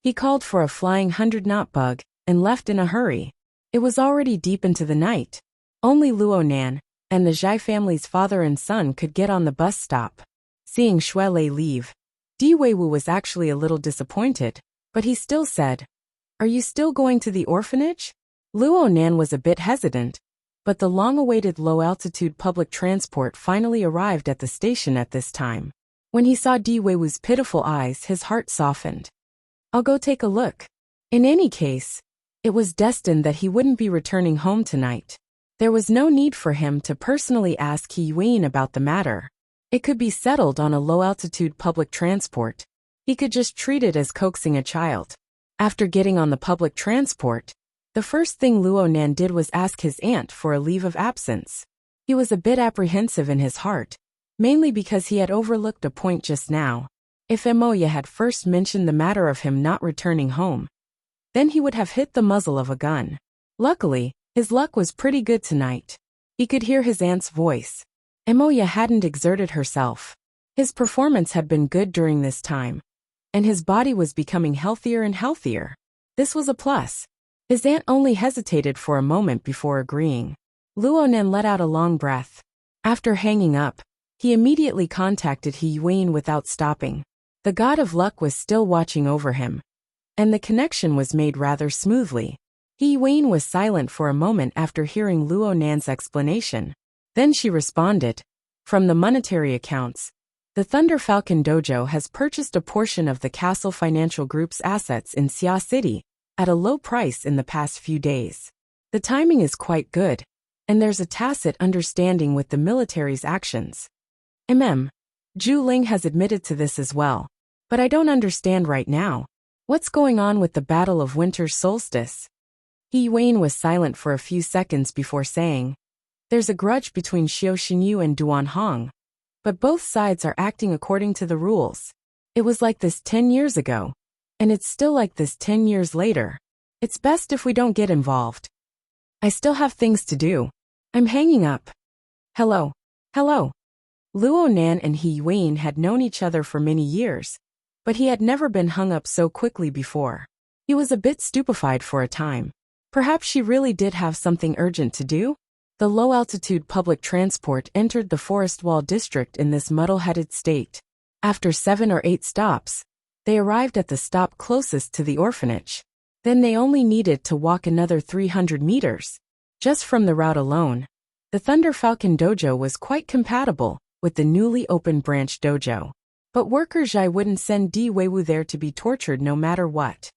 He called for a flying 100-knot bug and left in a hurry. It was already deep into the night. Only Luo Nan and the Zhai family's father and son could get on the bus stop. Seeing Xue Lei leave, Di Weiwu was actually a little disappointed, but he still said, Are you still going to the orphanage? Luo Nan was a bit hesitant, but the long-awaited low-altitude public transport finally arrived at the station at this time. When he saw Di Weiwu's pitiful eyes, his heart softened. I'll go take a look. In any case, it was destined that he wouldn't be returning home tonight. There was no need for him to personally ask He Yuan about the matter. It could be settled on a low-altitude public transport. He could just treat it as coaxing a child. After getting on the public transport, the first thing Luo Nan did was ask his aunt for a leave of absence. He was a bit apprehensive in his heart, mainly because he had overlooked a point just now. If Emoya had first mentioned the matter of him not returning home, then he would have hit the muzzle of a gun. Luckily, his luck was pretty good tonight. He could hear his aunt's voice. Emoya hadn't exerted herself. His performance had been good during this time, and his body was becoming healthier and healthier. This was a plus. His aunt only hesitated for a moment before agreeing. Luo Nan let out a long breath. After hanging up, he immediately contacted He Yuan without stopping. The god of luck was still watching over him, and the connection was made rather smoothly. He Yuan was silent for a moment after hearing Luo Nan's explanation. Then she responded, From the monetary accounts, the Thunder Falcon Dojo has purchased a portion of the Castle Financial Group's assets in Xia City. at a low price in the past few days. The timing is quite good, and there's a tacit understanding with the military's actions. Zhu Ling has admitted to this as well. But I don't understand right now. What's going on with the Battle of Winter's Solstice? He Wayne was silent for a few seconds before saying, there's a grudge between Xiao Xinyu and Duan Hong. But both sides are acting according to the rules. It was like this 10 years ago. And it's still like this 10 years later. It's best if we don't get involved. I still have things to do. I'm hanging up. Hello. Luo Nan and He Wayne had known each other for many years, but he had never been hung up so quickly before. He was a bit stupefied for a time. Perhaps she really did have something urgent to do? The low-altitude public transport entered the Forest Wall district in this muddle-headed state. After 7 or 8 stops, they arrived at the stop closest to the orphanage. Then they only needed to walk another 300 meters. Just from the route alone, the Thunder Falcon Dojo was quite compatible with the newly opened branch dojo. But worker Zhai wouldn't send Di Weiwu there to be tortured no matter what.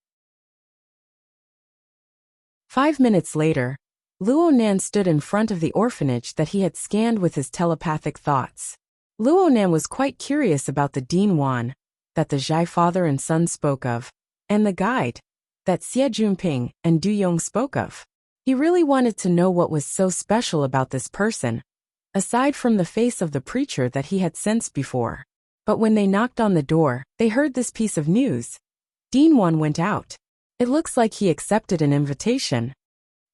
5 minutes later, Luo Nan stood in front of the orphanage that he had scanned with his telepathic thoughts. Luo Nan was quite curious about the Dean Wan that the Zhai father and son spoke of, and the guide that Xie Junping and Du Yong spoke of. He really wanted to know what was so special about this person, aside from the face of the preacher that he had sensed before. But when they knocked on the door, they heard this piece of news. Dean Wan went out. It looks like he accepted an invitation.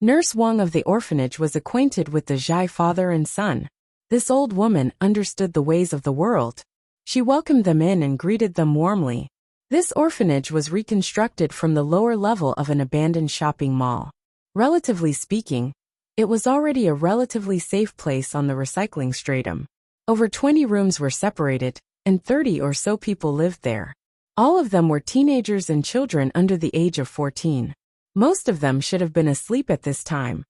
Nurse Wang of the orphanage was acquainted with the Zhai father and son. This old woman understood the ways of the world. She welcomed them in and greeted them warmly. This orphanage was reconstructed from the lower level of an abandoned shopping mall. Relatively speaking, it was already a relatively safe place on the recycling stratum. Over 20 rooms were separated, and 30 or so people lived there. All of them were teenagers and children under the age of 14. Most of them should have been asleep at this time.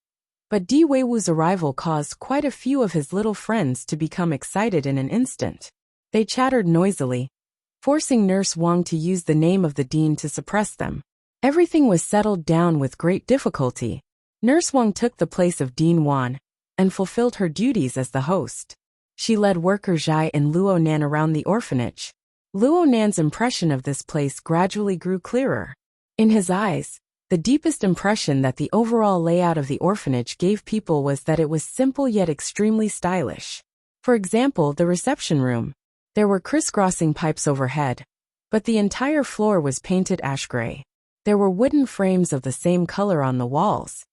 But Di Weiwu's arrival caused quite a few of his little friends to become excited in an instant. They chattered noisily, forcing Nurse Wang to use the name of the dean to suppress them. Everything was settled down with great difficulty. Nurse Wang took the place of Dean Wan and fulfilled her duties as the host. She led worker Zhai and Luo Nan around the orphanage. Luo Nan's impression of this place gradually grew clearer. In his eyes, the deepest impression that the overall layout of the orphanage gave people was that it was simple yet extremely stylish. For example, the reception room. There were crisscrossing pipes overhead, but the entire floor was painted ash gray. There were wooden frames of the same color on the walls,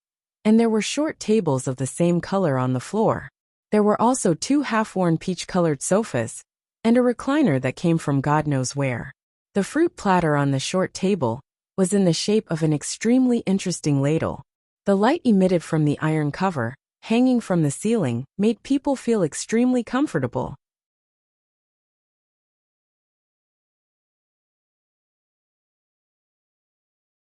and there were short tables of the same color on the floor. There were also 2 half-worn peach-colored sofas, and a recliner that came from God knows where. The fruit platter on the short table was in the shape of an extremely interesting ladle. The light emitted from the iron cover, hanging from the ceiling, made people feel extremely comfortable.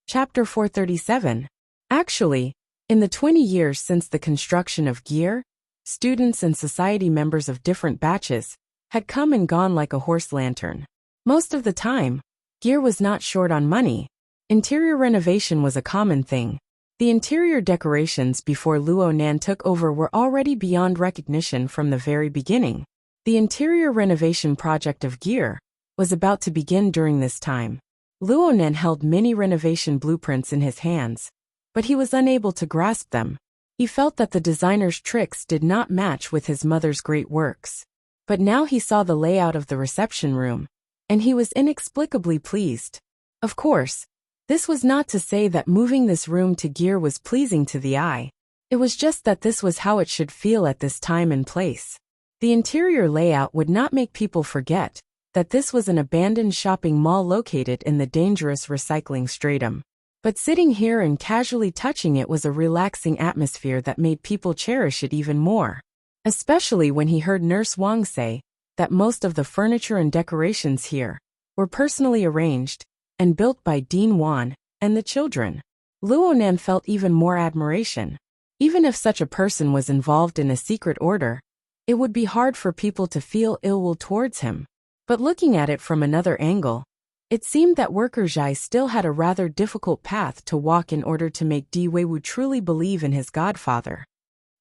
Chapter 437. Actually, in the 20 years since the construction of Gear, students and society members of different batches had come and gone like a horse lantern. Most of the time, Gear was not short on money. Interior renovation was a common thing. The interior decorations before Luo Nan took over were already beyond recognition from the very beginning. The interior renovation project of Gear was about to begin during this time. Luo Nan held many renovation blueprints in his hands, but he was unable to grasp them. He felt that the designer's tricks did not match with his mother's great works. But now he saw the layout of the reception room, and he was inexplicably pleased. Of course, this was not to say that moving this room to Gear was pleasing to the eye. It was just that this was how it should feel at this time and place. The interior layout would not make people forget that this was an abandoned shopping mall located in the dangerous recycling stratum. But sitting here and casually touching it was a relaxing atmosphere that made people cherish it even more. Especially when he heard Nurse Wang say that most of the furniture and decorations here were personally arranged and built by Dean Wan and the children. Luo Nan felt even more admiration. Even if such a person was involved in a secret order, it would be hard for people to feel ill will towards him. But looking at it from another angle, It seemed that worker Zhai still had a rather difficult path to walk in order to make Di Weiwu truly believe in his godfather.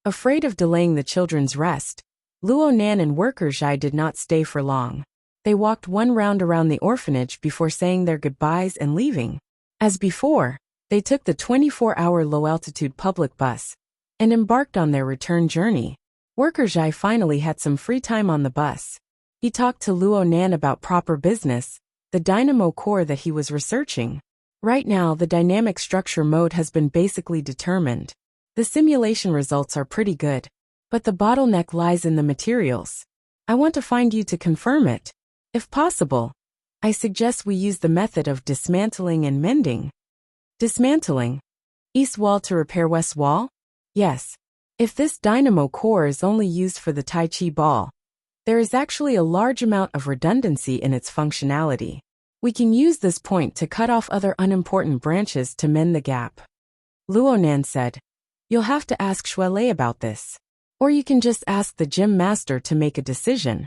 Afraid of delaying the children's rest, Luo Nan and worker Zhai did not stay for long. They walked one round around the orphanage before saying their goodbyes and leaving. As before, they took the 24-hour low-altitude public bus and embarked on their return journey. Worker Zhai finally had some free time on the bus. He talked to Luo Nan about proper business, the dynamo core that he was researching. Right now, the dynamic structure mode has been basically determined. The simulation results are pretty good, but the bottleneck lies in the materials. I want to find you to confirm it. If possible, I suggest we use the method of dismantling and mending. Dismantling? East wall to repair west wall? Yes. If this dynamo core is only used for the Tai Chi ball, there is actually a large amount of redundancy in its functionality. We can use this point to cut off other unimportant branches to mend the gap. Luo Nan said, "You'll have to ask Shuelei about this. Or you can just ask the gym master to make a decision."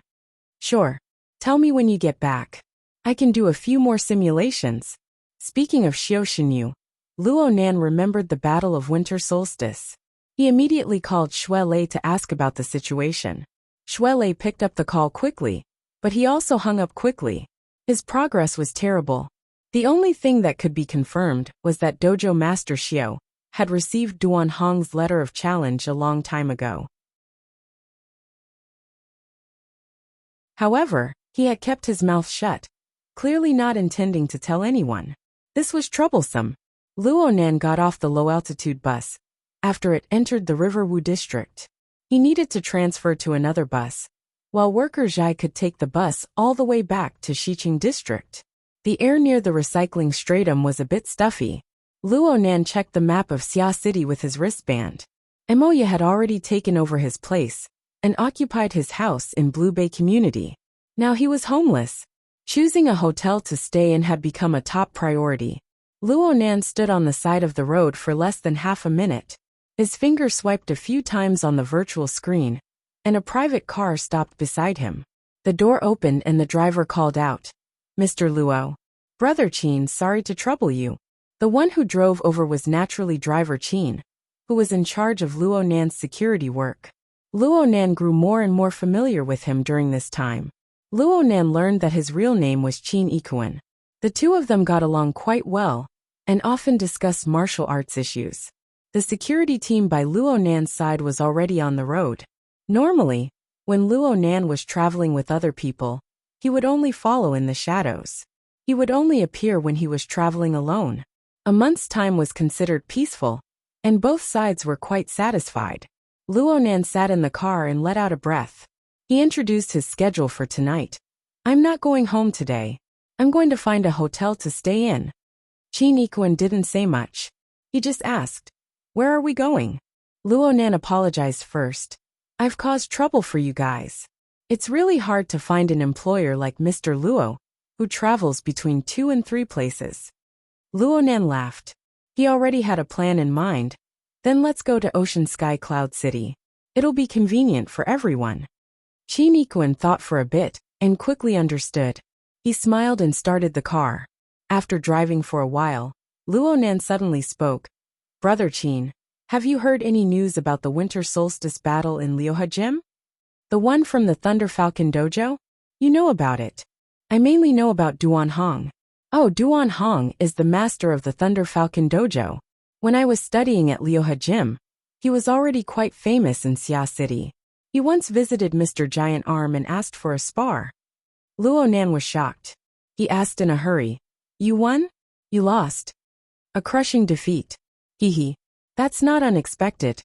"Sure. Tell me when you get back. I can do a few more simulations." Speaking of Xiao Xinyu, Luo Nan remembered the Battle of Winter Solstice. He immediately called Shuelei to ask about the situation. Shuelei picked up the call quickly, but he also hung up quickly. His progress was terrible. The only thing that could be confirmed was that Dojo Master Xiao had received Duan Hong's letter of challenge a long time ago. However, he had kept his mouth shut, clearly not intending to tell anyone. This was troublesome. Luo Nan got off the low-altitude bus after it entered the Riverwu district. He needed to transfer to another bus, while worker Zhai could take the bus all the way back to Xiqing district. The air near the recycling stratum was a bit stuffy. Luo Nan checked the map of Xia City with his wristband. Emoya had already taken over his place and occupied his house in Blue Bay community. Now he was homeless. Choosing a hotel to stay in had become a top priority. Luo Nan stood on the side of the road for less than half a minute. His finger swiped a few times on the virtual screen, and a private car stopped beside him. The door opened and the driver called out, "Mr. Luo. Brother Qin, sorry to trouble you." The one who drove over was naturally driver Qin, who was in charge of Luo Nan's security work. Luo Nan grew more and more familiar with him during this time. Luo Nan learned that his real name was Qin Ikuan. The two of them got along quite well, and often discussed martial arts issues. The security team by Luo Nan's side was already on the road. Normally, when Luo Nan was traveling with other people, he would only follow in the shadows. He would only appear when he was traveling alone. A month's time was considered peaceful, and both sides were quite satisfied. Luo Nan sat in the car and let out a breath. He introduced his schedule for tonight. "I'm not going home today. I'm going to find a hotel to stay in." Qin Ikuan didn't say much. He just asked, "Where are we going?" Luo Nan apologized first. "I've caused trouble for you guys. It's really hard to find an employer like Mr. Luo, who travels between 2 and 3 places." Luo Nan laughed. He already had a plan in mind. "Then let's go to Ocean Sky Cloud City. It'll be convenient for everyone." Qin Ikuan thought for a bit and quickly understood. He smiled and started the car. After driving for a while, Luo Nan suddenly spoke. "Brother Qin, have you heard any news about the winter solstice battle in Liuhe Gym? The one from the Thunder Falcon Dojo? You know about it." "I mainly know about Duan Hong." "Oh, Duan Hong is the master of the Thunder Falcon Dojo. When I was studying at Liuhe Gym, he was already quite famous in Xia City. He once visited Mr. Giant Arm and asked for a spar." Luo Nan was shocked. He asked in a hurry, "You won? You lost?" "A crushing defeat." Hee. "That's not unexpected."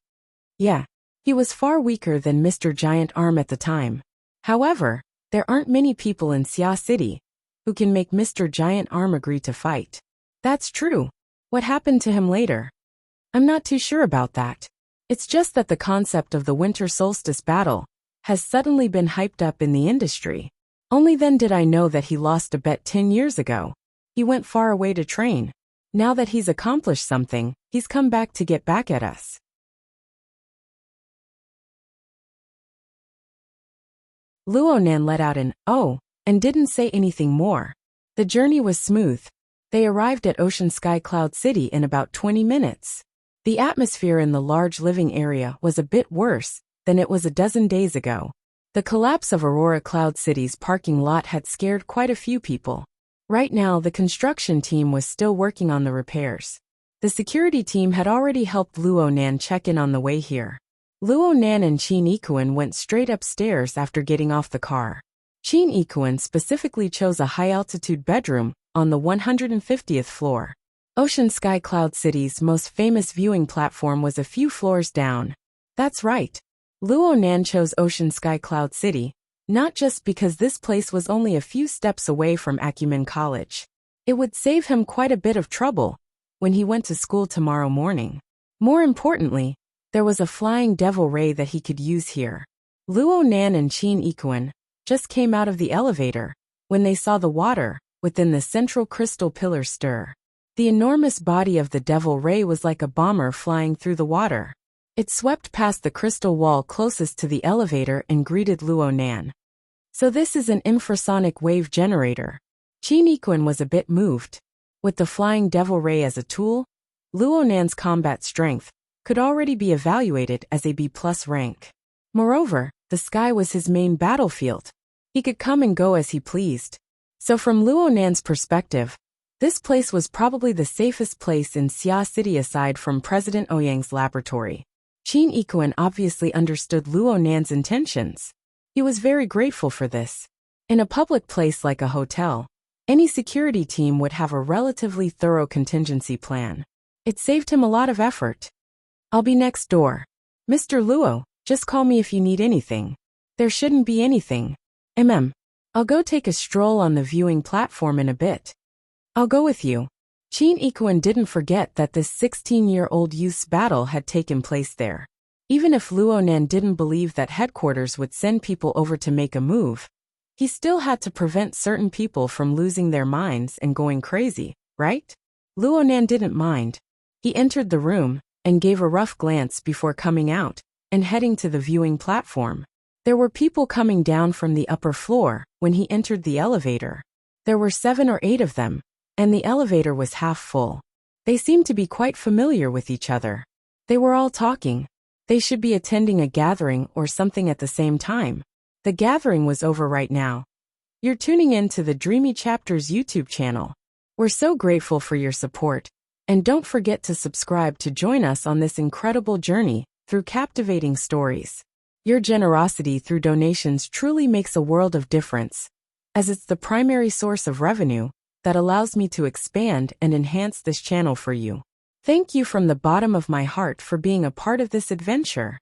Yeah, he was far weaker than Mr. Giant Arm at the time. However, there aren't many people in Xia City who can make Mr. Giant Arm agree to fight. "That's true. What happened to him later?" "I'm not too sure about that. It's just that the concept of the winter solstice battle has suddenly been hyped up in the industry. Only then did I know that he lost a bet 10 years ago. He went far away to train. Now that he's accomplished something, he's come back to get back at us." Luo Nan let out an "oh" and didn't say anything more. The journey was smooth. They arrived at Ocean Sky Cloud City in about 20 minutes. The atmosphere in the large living area was a bit worse than it was a dozen days ago. The collapse of Aurora Cloud City's parking lot had scared quite a few people. Right now, the construction team was still working on the repairs. The security team had already helped Luo Nan check in on the way here. Luo Nan and Chin Ikuan went straight upstairs after getting off the car. Chin Ikuan specifically chose a high-altitude bedroom on the 150th floor. Ocean Sky Cloud City's most famous viewing platform was a few floors down. That's right. Luo Nan chose Ocean Sky Cloud City, not just because this place was only a few steps away from Acumen College. It would save him quite a bit of trouble when he went to school tomorrow morning. More importantly, there was a flying devil ray that he could use here. Luo Nan and Chin Ikuan just came out of the elevator when they saw the water within the central crystal pillar stir. The enormous body of the devil ray was like a bomber flying through the water. It swept past the crystal wall closest to the elevator and greeted Luo Nan. So this is an infrasonic wave generator. Chin Ikuan was a bit moved. With the flying devil ray as a tool, Luo Nan's combat strength could already be evaluated as a B+ rank. Moreover, the sky was his main battlefield. He could come and go as he pleased. So from Luo Nan's perspective, this place was probably the safest place in Xia City aside from President Ouyang's laboratory. Chin Ikuan obviously understood Luo Nan's intentions. He was very grateful for this. In a public place like a hotel, any security team would have a relatively thorough contingency plan. It saved him a lot of effort. I'll be next door. Mr. Luo, just call me if you need anything. There shouldn't be anything. I'll go take a stroll on the viewing platform in a bit. I'll go with you. Chin Ikuan didn't forget that this 16-year-old youth's battle had taken place there. Even if Luo Nan didn't believe that headquarters would send people over to make a move, he still had to prevent certain people from losing their minds and going crazy, right? Luo Nan didn't mind. He entered the room and gave a rough glance before coming out and heading to the viewing platform. There were people coming down from the upper floor when he entered the elevator. There were 7 or 8 of them, and the elevator was half full. They seemed to be quite familiar with each other. They were all talking. They should be attending a gathering or something at the same time. The gathering was over right now. You're tuning in to the Dreamy Chapters YouTube channel. We're so grateful for your support, and don't forget to subscribe to join us on this incredible journey through captivating stories. Your generosity through donations truly makes a world of difference, as it's the primary source of revenue that allows me to expand and enhance this channel for you. Thank you from the bottom of my heart for being a part of this adventure.